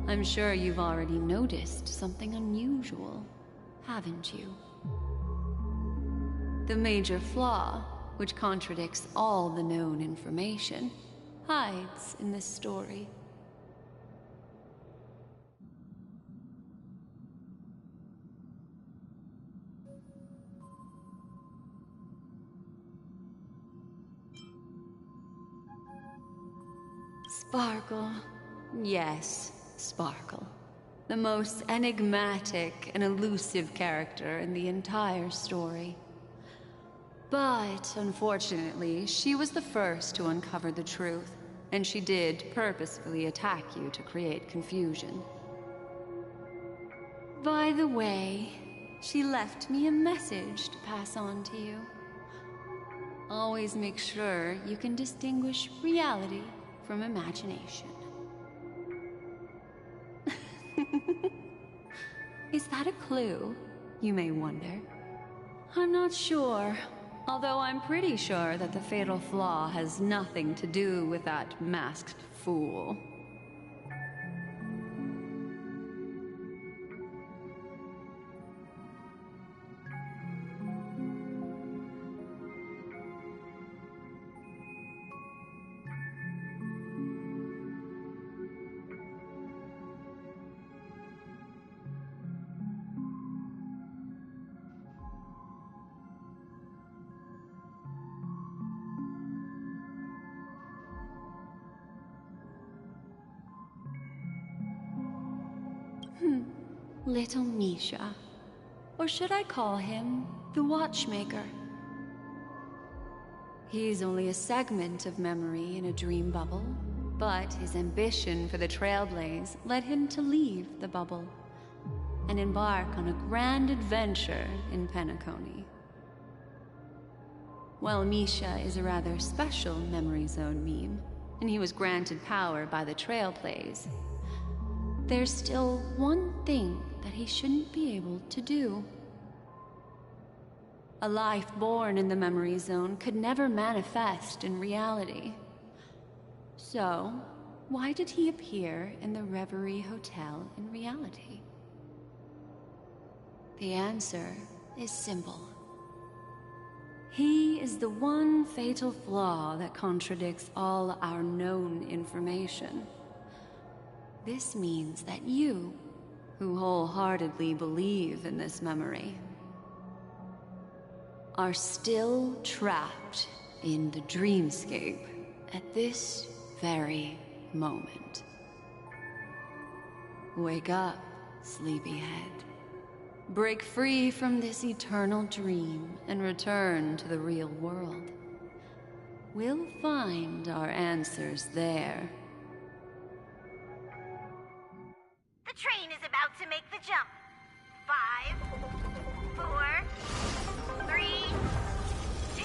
I'm sure you've already noticed something unusual, haven't you? The major flaw, which contradicts all the known information, hides in this story. Sparkle. Yes, Sparkle. The most enigmatic and elusive character in the entire story. But, unfortunately, she was the first to uncover the truth, and she did purposefully attack you to create confusion. By the way, she left me a message to pass on to you. Always make sure you can distinguish reality from imagination. Is that a clue, you may wonder? I'm not sure, although I'm pretty sure that the fatal flaw has nothing to do with that masked fool. Little Misha. Or should I call him the Watchmaker? He's only a segment of memory in a dream bubble, but his ambition for the Trailblaze led him to leave the bubble and embark on a grand adventure in Penacony. While Misha is a rather special Memory Zone meme, and he was granted power by the Trailblaze, there's still one thing that he shouldn't be able to do. A life born in the Memory Zone could never manifest in reality. So, why did he appear in the Reverie Hotel in reality? The answer is simple. He is the one fatal flaw that contradicts all our known information. This means that you, who wholeheartedly believe in this memory, are still trapped in the dreamscape at this very moment. Wake up, sleepyhead. Break free from this eternal dream and return to the real world. We'll find our answers there. The train is about to make the jump. 5, 4, 3, 2.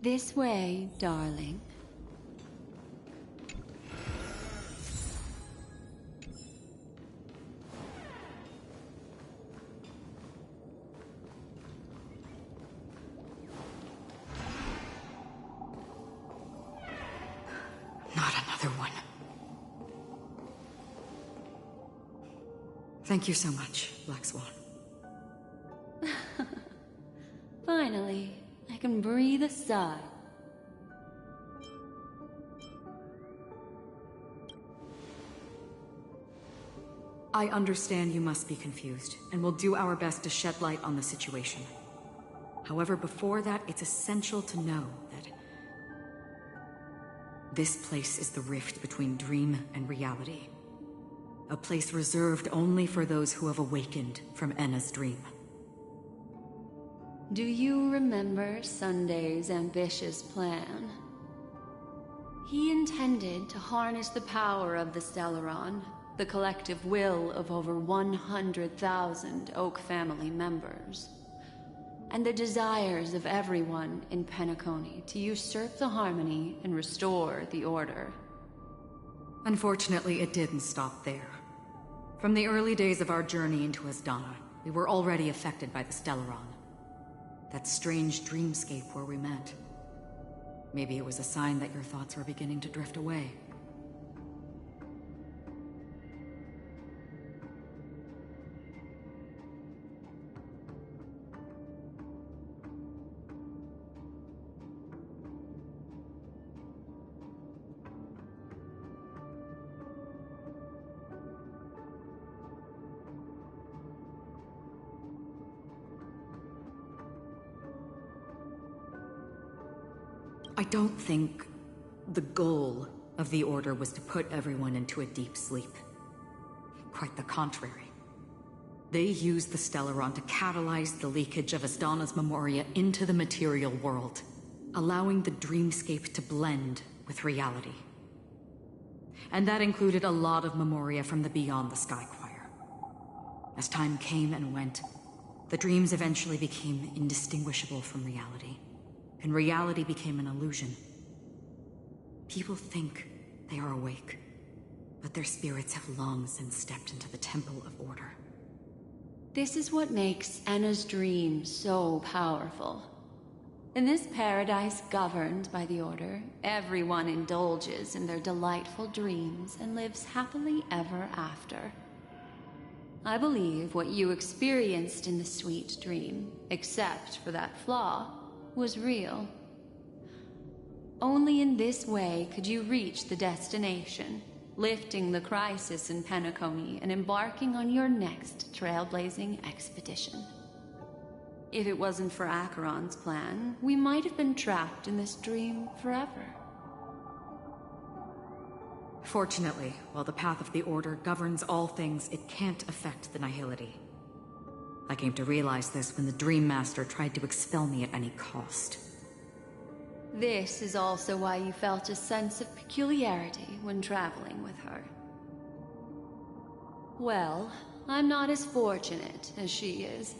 This way, darling. Thank you so much, Black Swan. Finally, I can breathe a sigh. I understand you must be confused, and will do our best to shed light on the situation. However, before that, it's essential to know that this place is the rift between dream and reality. A place reserved only for those who have awakened from Enna's dream. Do you remember Sunday's ambitious plan? He intended to harness the power of the Stellaron, the collective will of over 100,000 Oak family members, and the desires of everyone in Penacony to usurp the harmony and restore the order. Unfortunately, it didn't stop there. From the early days of our journey into Asdana, we were already affected by the Stellaron. That strange dreamscape where we met. Maybe it was a sign that your thoughts were beginning to drift away. I don't think the goal of the Order was to put everyone into a deep sleep. Quite the contrary. They used the Stellaron to catalyze the leakage of Asdana's memoria into the material world, allowing the dreamscape to blend with reality. And that included a lot of memoria from the Beyond the Sky Choir. As time came and went, the dreams eventually became indistinguishable from reality. And reality became an illusion. People think they are awake, but their spirits have long since stepped into the Temple of Order. This is what makes Enna's dream so powerful. In this paradise governed by the Order, everyone indulges in their delightful dreams and lives happily ever after. I believe what you experienced in the sweet dream, except for that flaw, was real. Only in this way could you reach the destination, lifting the crisis in Penacony and embarking on your next trailblazing expedition. If it wasn't for Acheron's plan, we might have been trapped in this dream forever. Fortunately, while the path of the Order governs all things, it can't affect the Nihility. I came to realize this when the Dream Master tried to expel me at any cost. This is also why you felt a sense of peculiarity when traveling with her. Well, I'm not as fortunate as she is.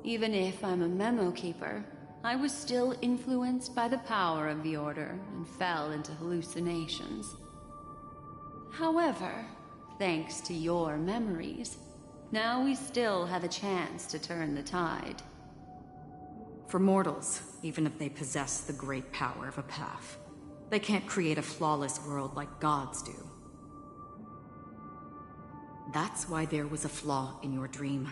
Even if I'm a memo keeper, I was still influenced by the power of the Order and fell into hallucinations. However, thanks to your memories, now we still have a chance to turn the tide. For mortals, even if they possess the great power of a path, they can't create a flawless world like gods do. That's why there was a flaw in your dream.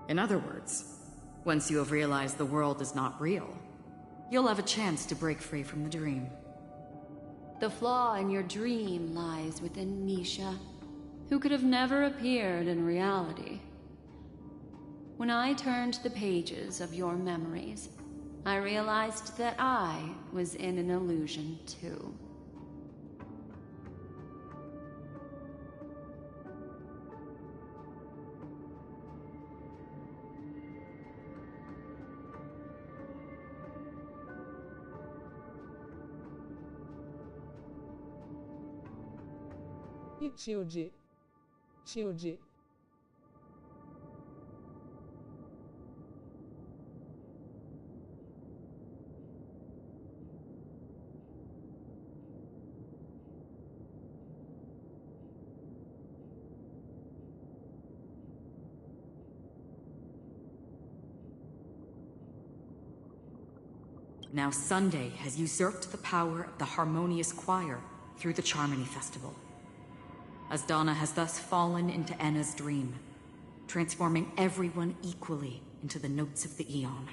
In other words, once you have realized the world is not real, you'll have a chance to break free from the dream. The flaw in your dream lies within Misha, who could have never appeared in reality. When I turned the pages of your memories, I realized that I was in an illusion too. Shield. Now Sunday has usurped the power of the harmonious choir through the Charmony Festival. Asdana has thus fallen into Enna's dream, transforming everyone equally into the notes of the Aeon.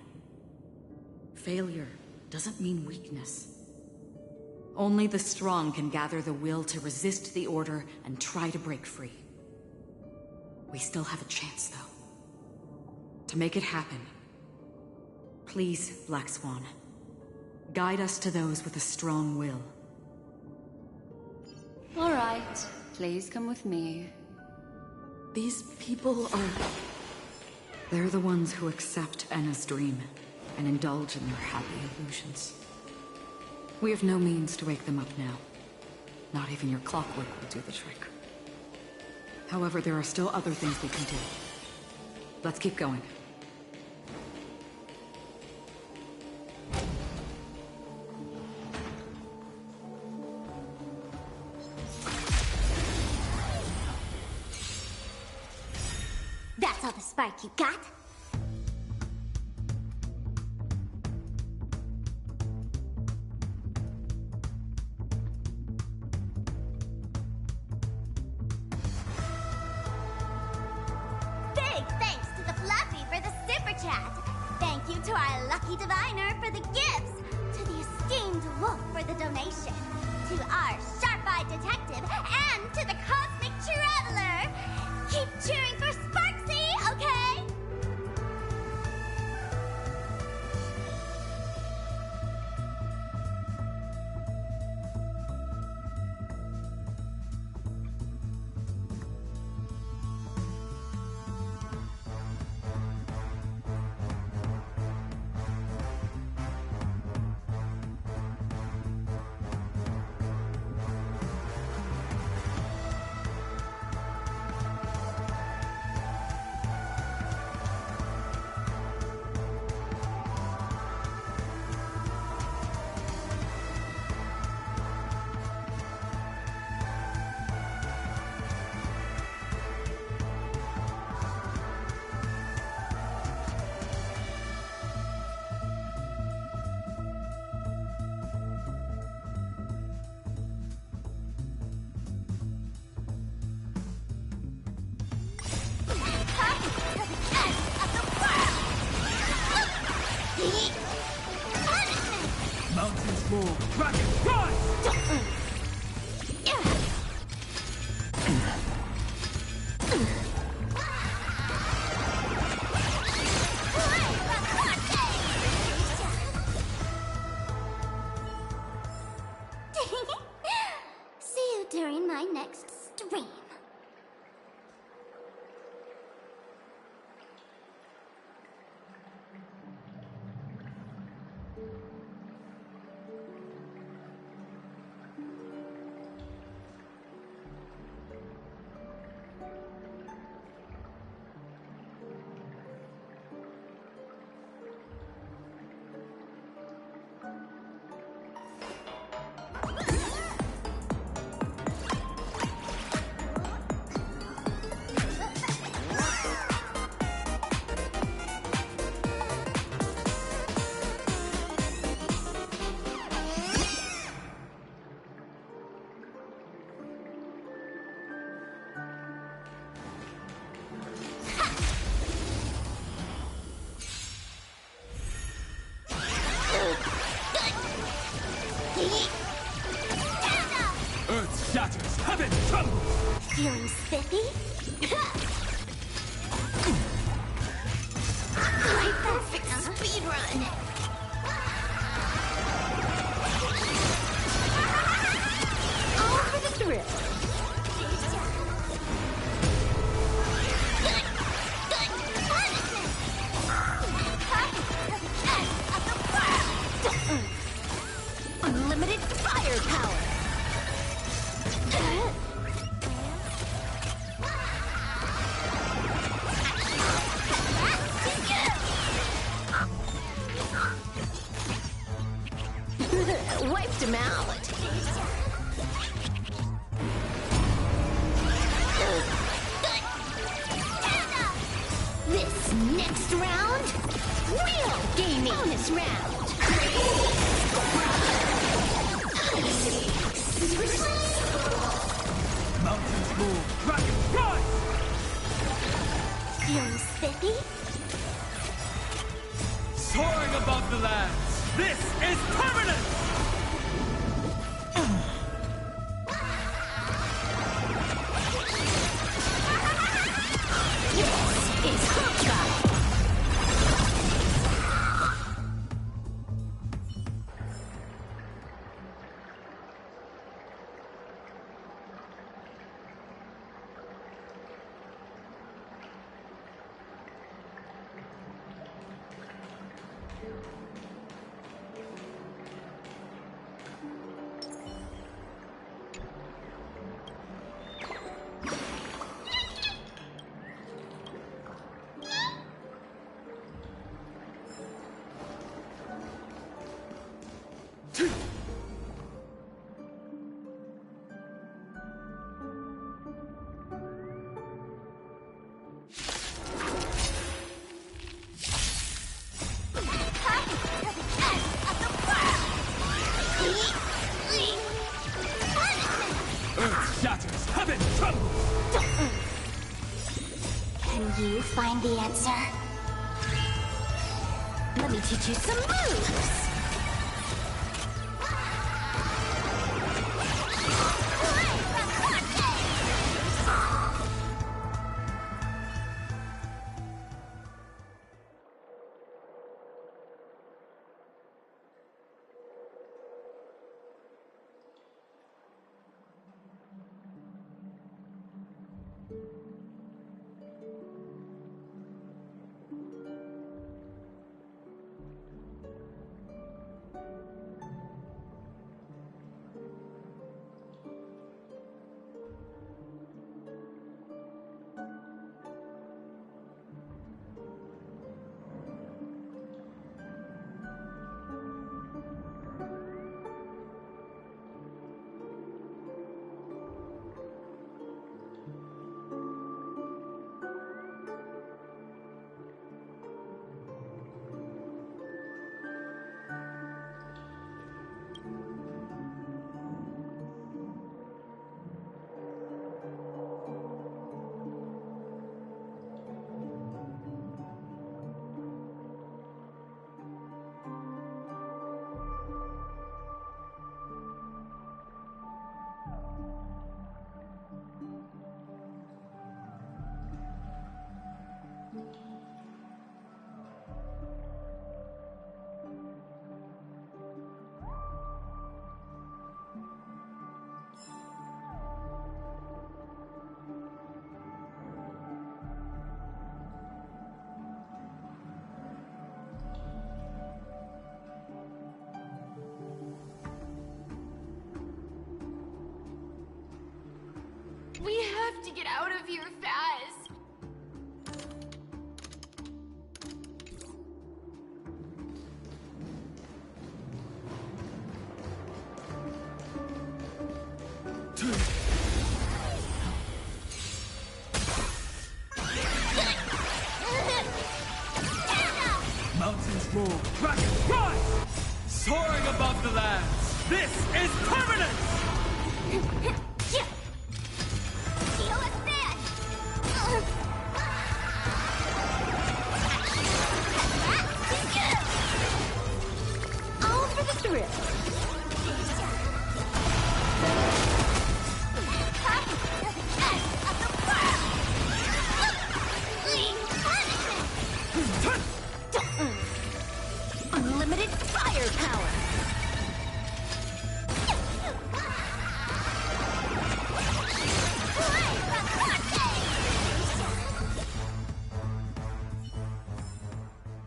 Failure doesn't mean weakness. Only the strong can gather the will to resist the order and try to break free. We still have a chance, though. To make it happen, please, Black Swan, guide us to those with a strong will. All right, please come with me. These people are... They're the ones who accept Enna's dream and indulge in their happy illusions. We have no means to wake them up now. Not even your clockwork will do the trick. However, there are still other things we can do. Let's keep going. That's all the spark you got? Big thanks to the Fluffy for the super chat. Thank you to our lucky diviner for the gifts. To the esteemed Wolf for the donation. To our sharp-eyed detective and to the cosmic traveler. Keep cheering for Sparksy, okay? Mountains move, dragons rise! See you during my next stream. Earth shatters, heaven trembles! Feeling spiffy? My perfect speed run! All for the thrill! Unlimited firepower! Wiped him out. This next round, real gaming. Bonus round. Mountains move, dragons rise! find the answer? Let me teach you some moves! We have to get out of here fast. Mountains roar, dragons rise! Soaring above the lands, this is permanence! All for the thrill. Unlimited firepower.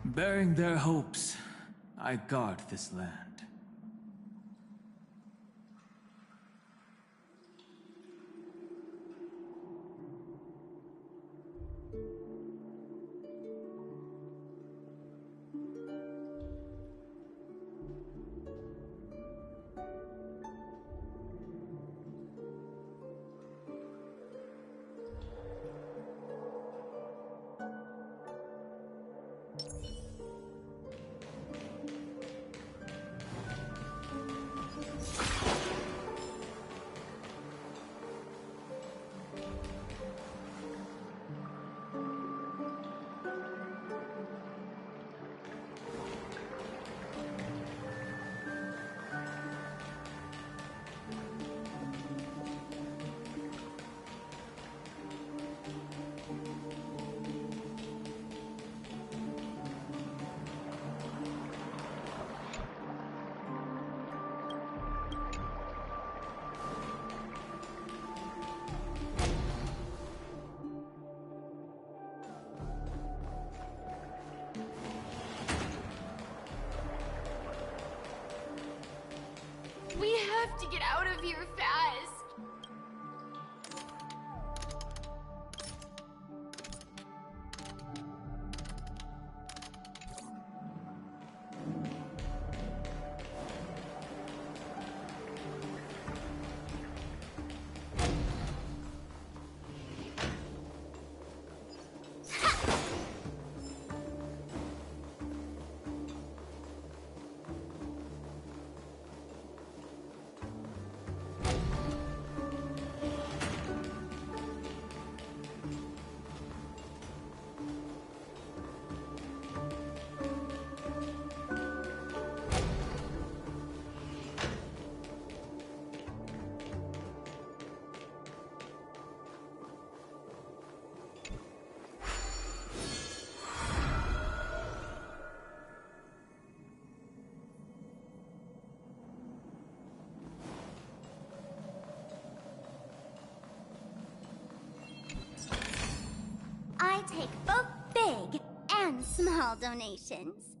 Bearing their hopes, I guard this land. We have to get out of here fast. Small donations.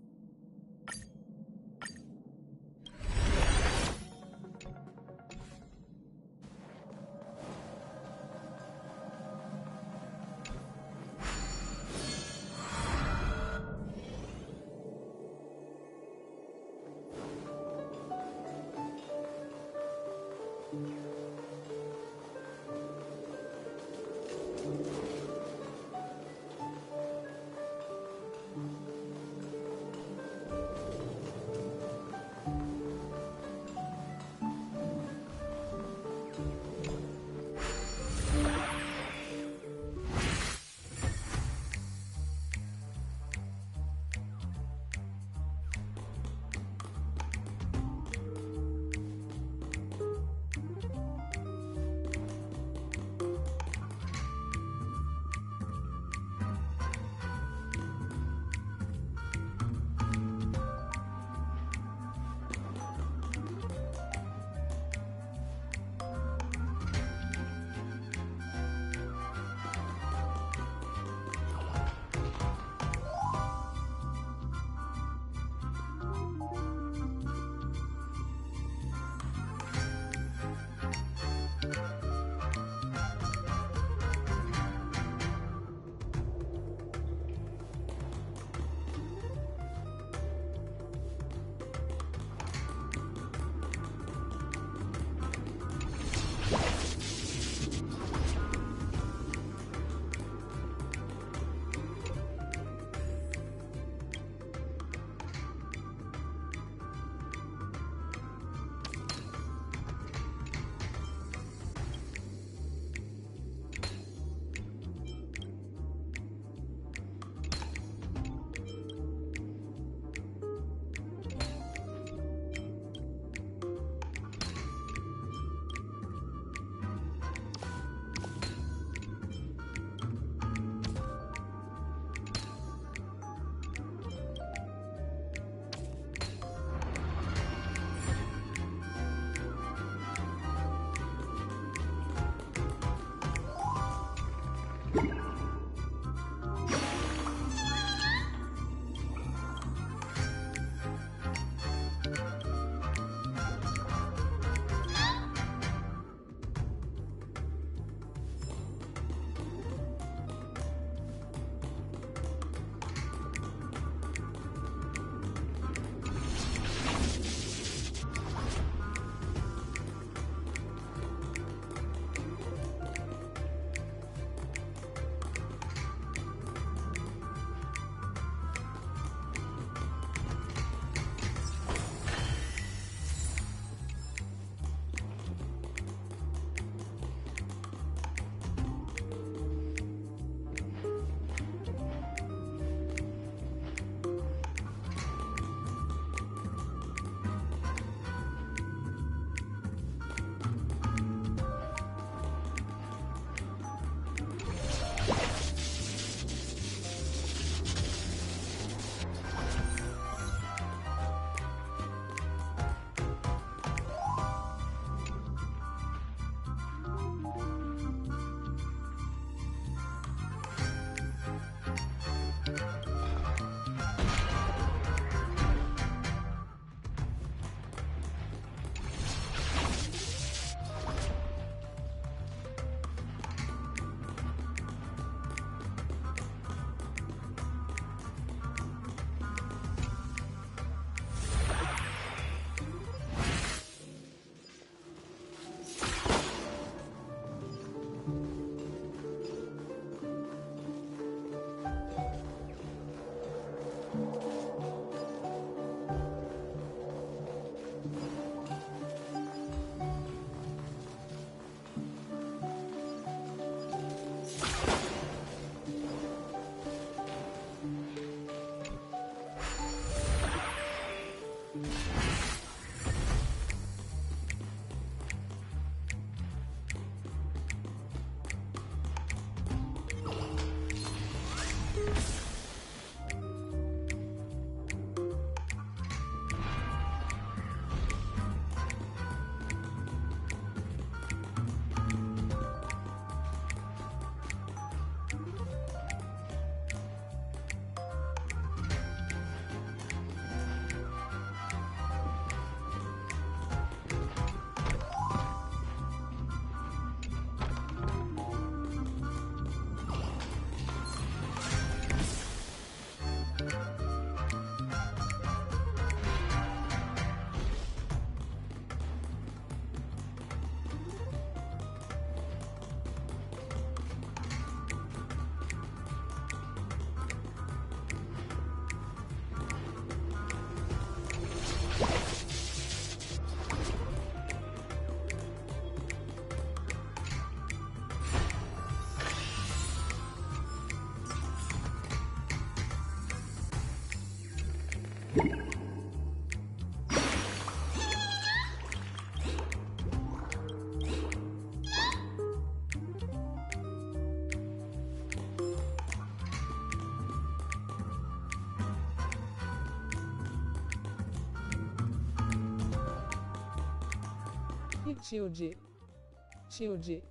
Shield.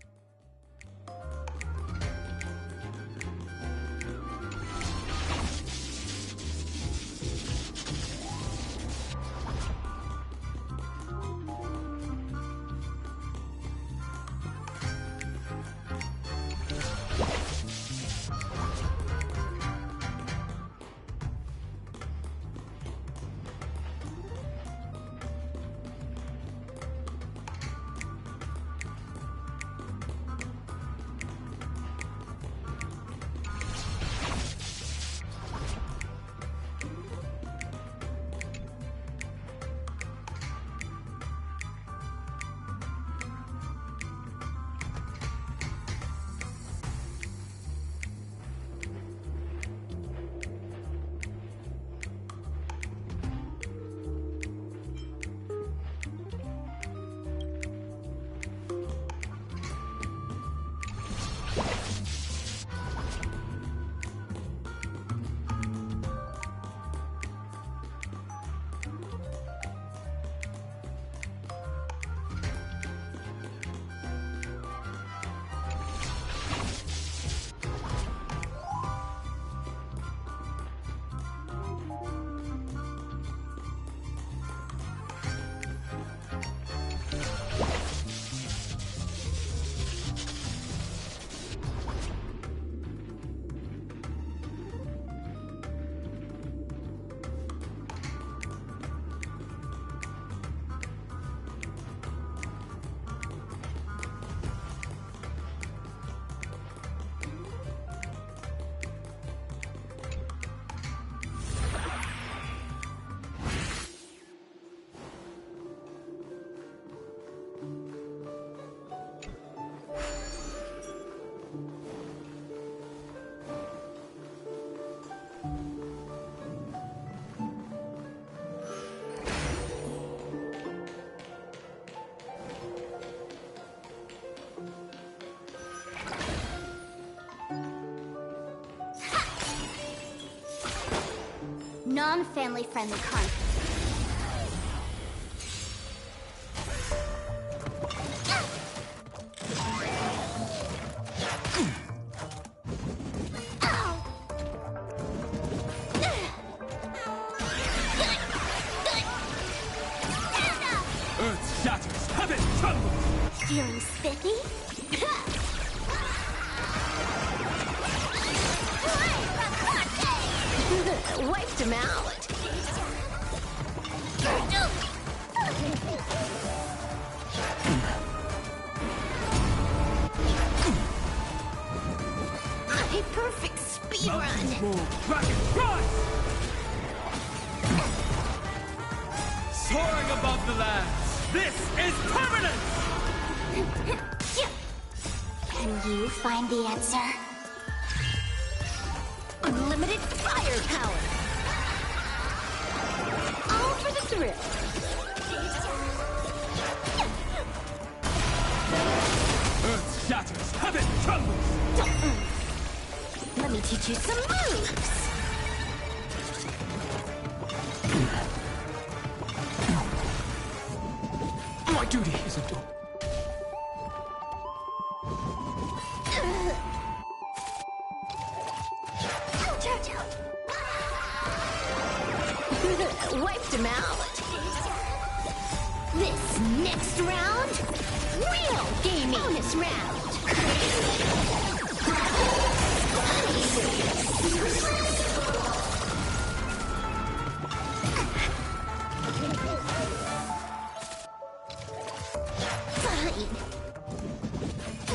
Non-family friendly content. Earth shatters, heaven trembles! Feeling spiffy? Wiped him out. A perfect speed run. Dragon, rise! Soaring above the lands, this is permanence! Can you find the answer? Unlimited firepower. All for the thrill. Earth shatters, heaven trembles! Let me teach you some moves. My duty isn't done. Wiped him out. This next round, real gaming. Bonus round. Fine.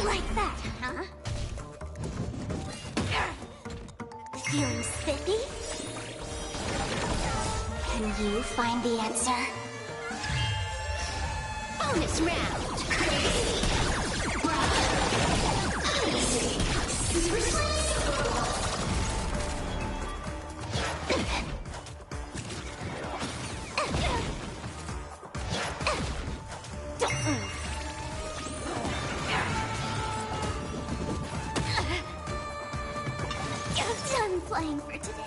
Like that, huh? Feeling spiffy? Can you find the answer? Bonus round. Done playing for today.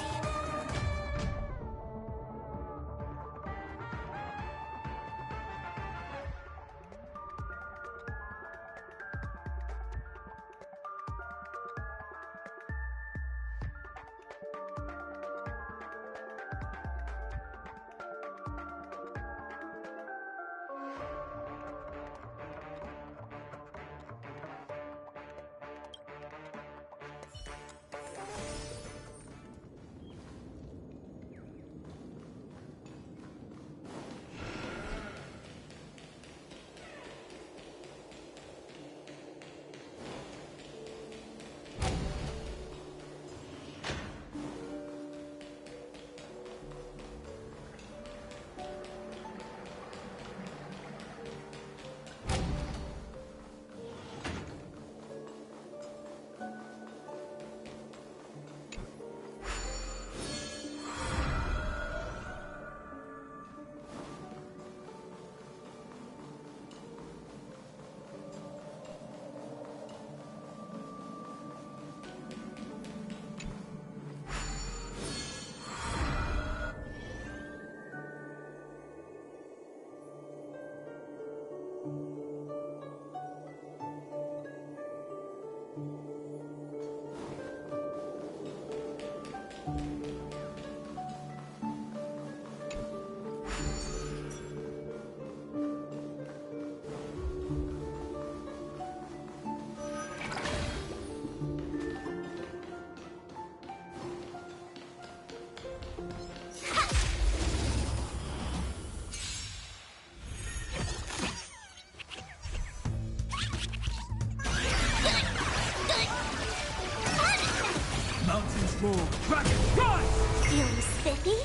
more. Dragon, rise! Feeling spiffy?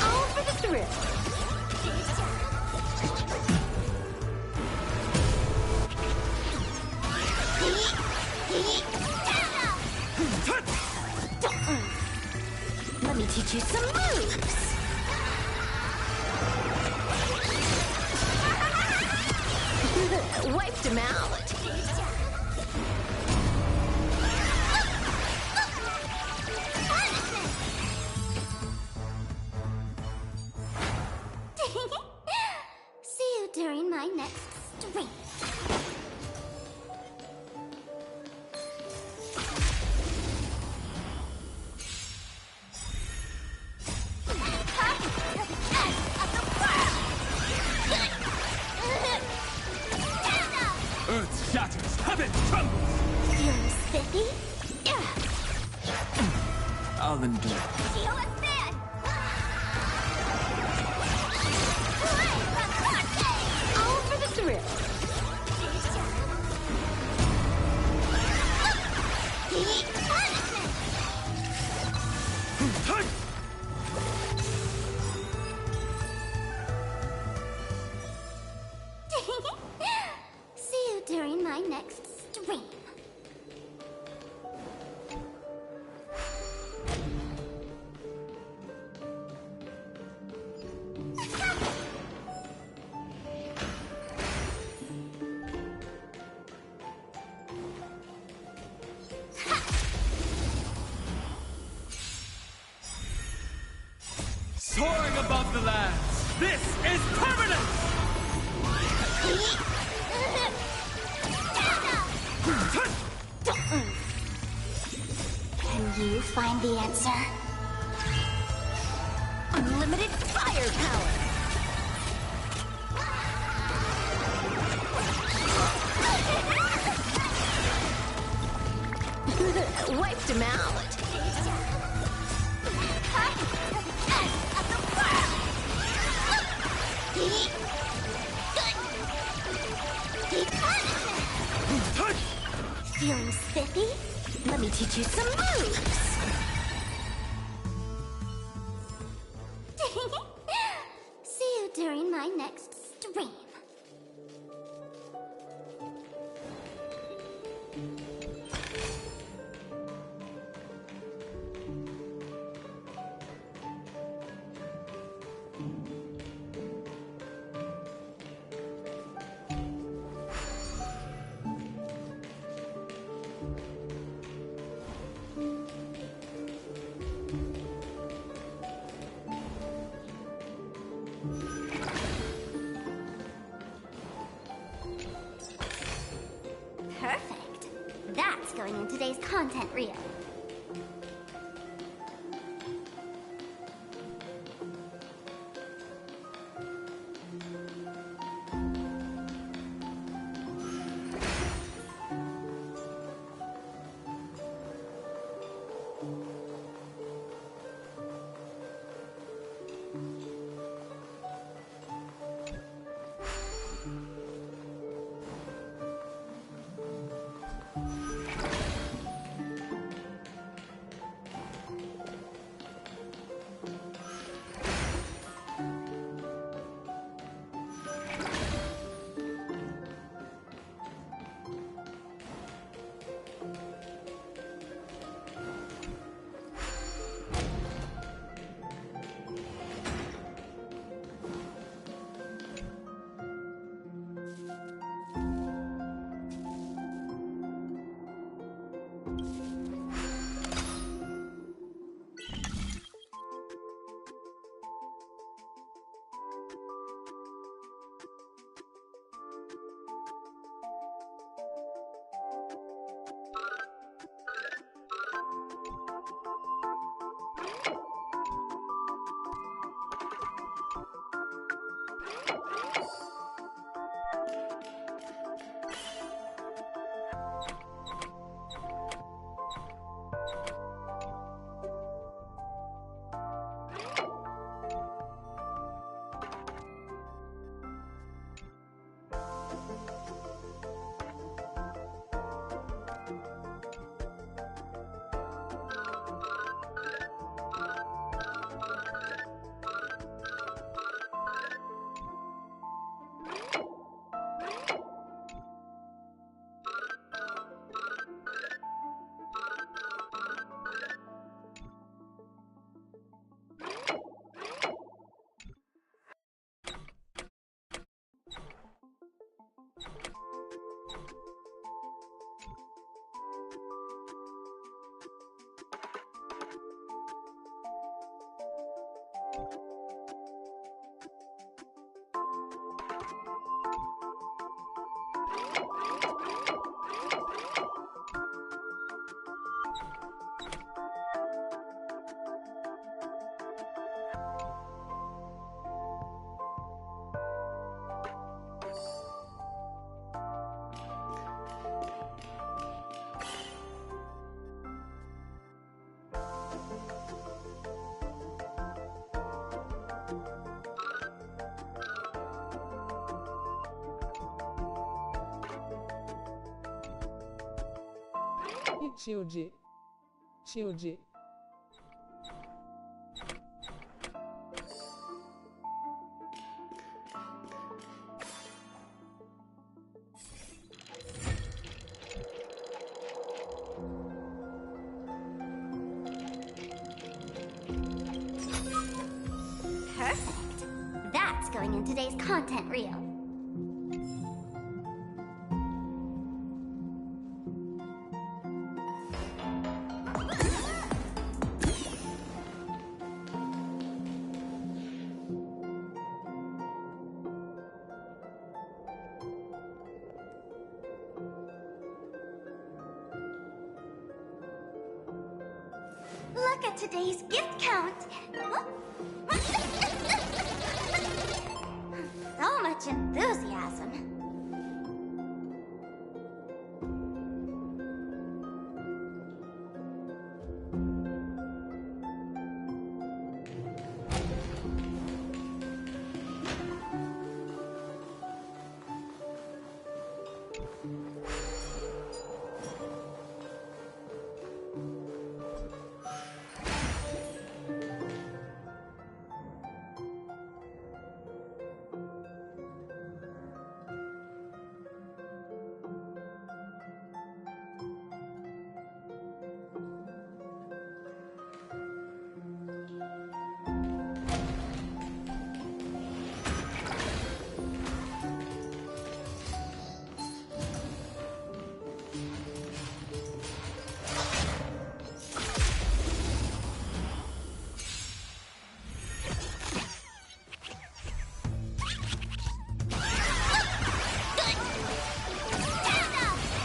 All for the thrill. Let me teach you some moves. Wiped him out. See you during my next stream. Earth shatters, heaven trembles! Feeling spiffy? I'll endure. All for the thrill. See you during my next stream. Soaring above the lands, this is permanent! Can you find the answer? Unlimited firepower! Wiped him out! Feeling spiffy? Let me teach you some moves! See you during my next stream. Perfect. That's going in today's content reel. Shield. Perfect. That's going in today's content reel. Look at today's gift count. So much enthusiasm.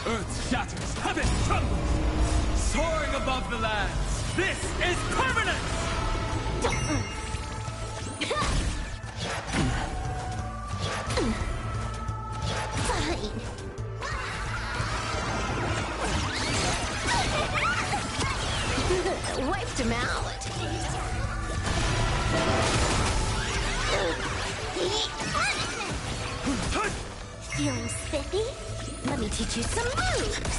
Earth shatters, heaven trembles. Soaring above the lands, this is permanence! Fine. Wiped him out. Feeling spiffy? Let me teach you some moves.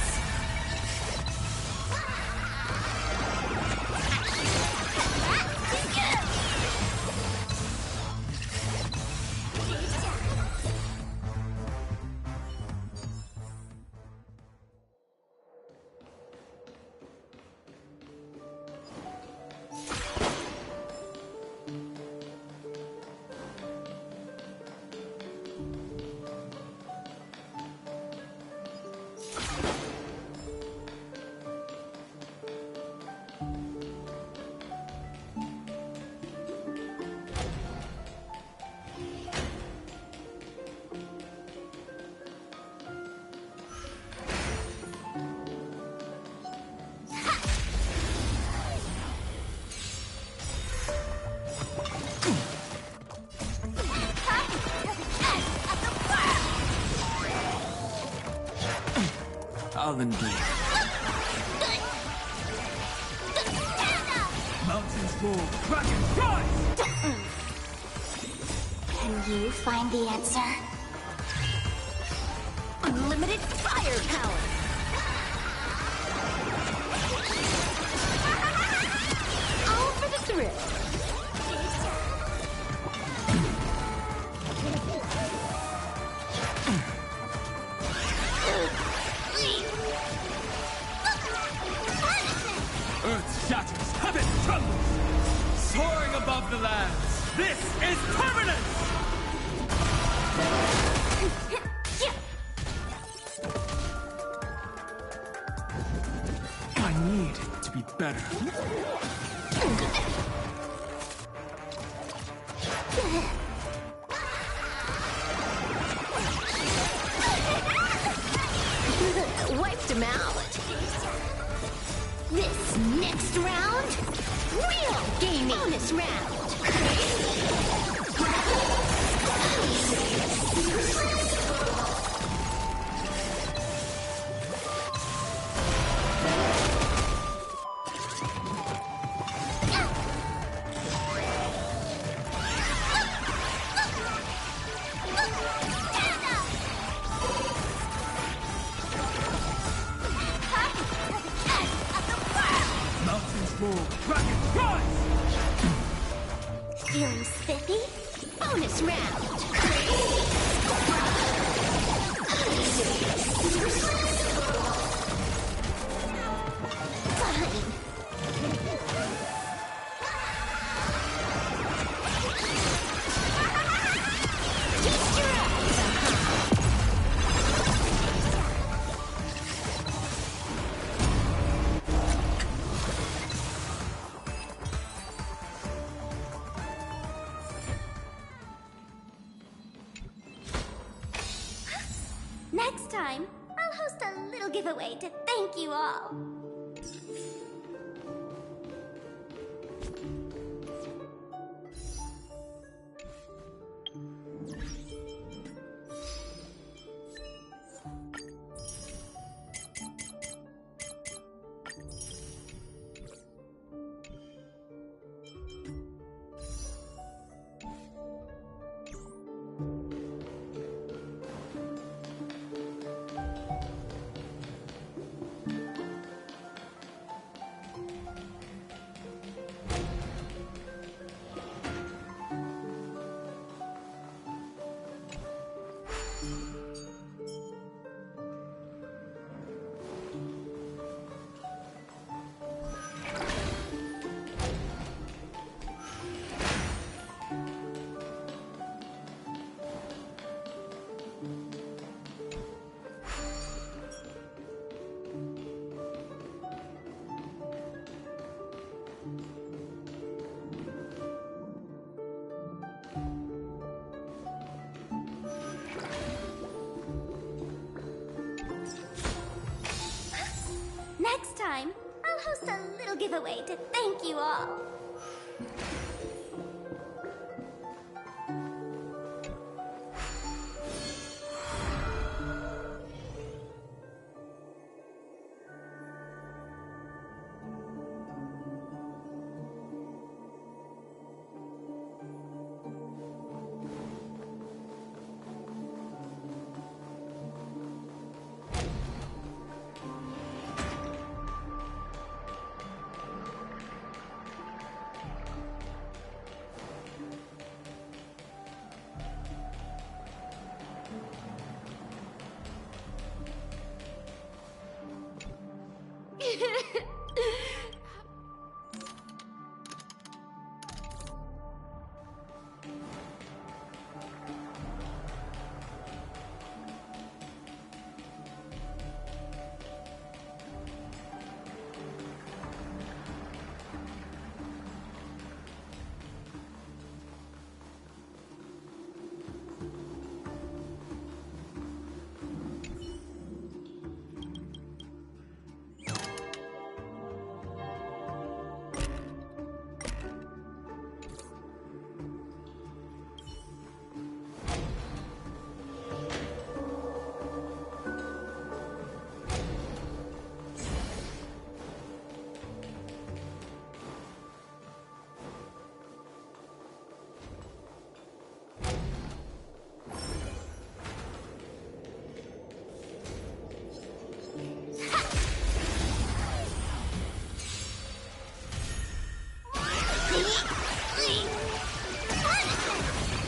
I'll indeed. Mountains roar, dragons rise! Can you find the answer? Unlimited firepower! All for the thrill. Earth shatters, heaven trembles. Soaring above the lands, this is permanence! I need to be better. Bonus round. Mountains move, dragons rise! Feeling spiffy? Bonus round. Next time, I'll host a little giveaway to thank you all. Next time, I'll host a little giveaway to thank you all.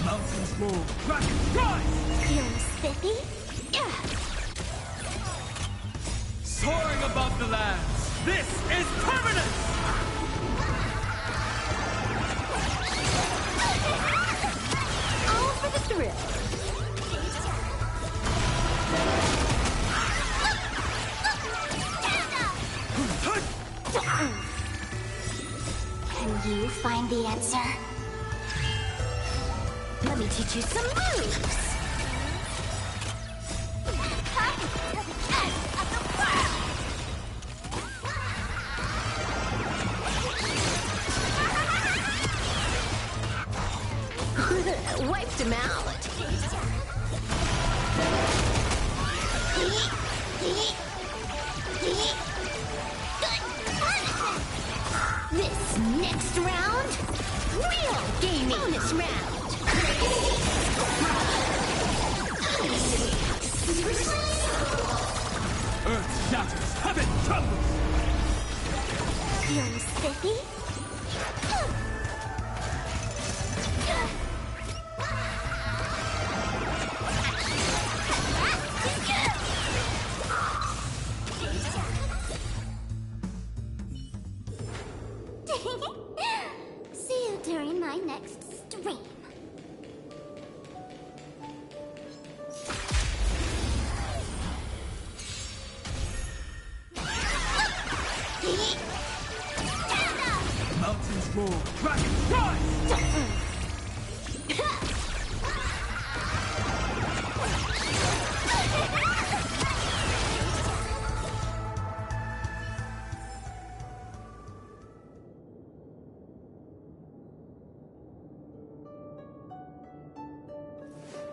Mountains move, dragons rise! Feeling spiffy? Soaring above the lands, this is permanence! All for the thrill. Can you find the answer? Let me teach you some moves. Wiped him out. This next round, real gaming. Bonus round. Earth shatters, heaven trembles! Feeling spiffy? See you during my next stream. Mountains roar, dragons rise!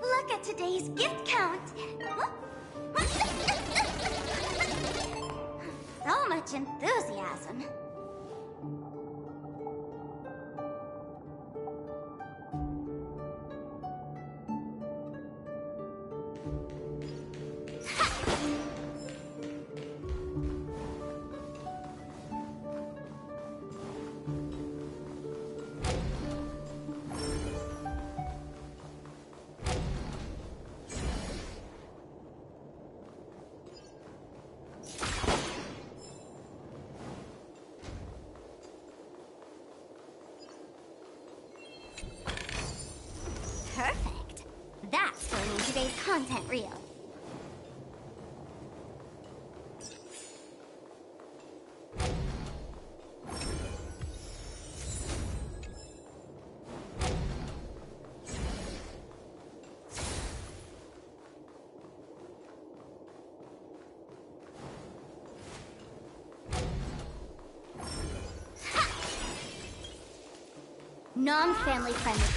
Look at today's gift count. So much enthusiasm. Perfect. That's going in today's content reel. Non-family friendly content.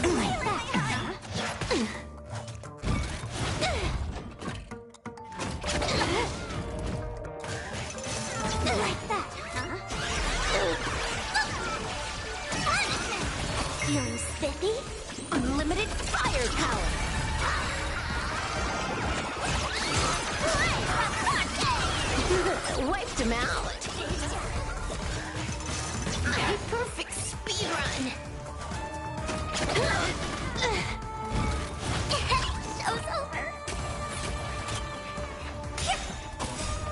Like that, huh? Like that, huh? Feeling spiffy? Unlimited firepower! Wiped him out. A perfect speed run. Show's over.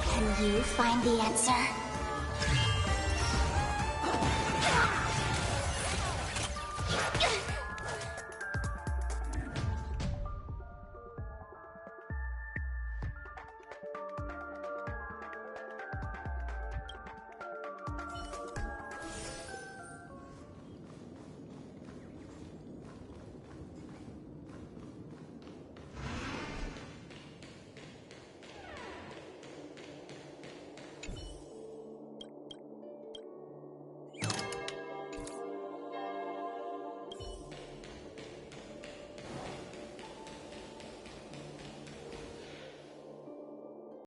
Can you find the answer?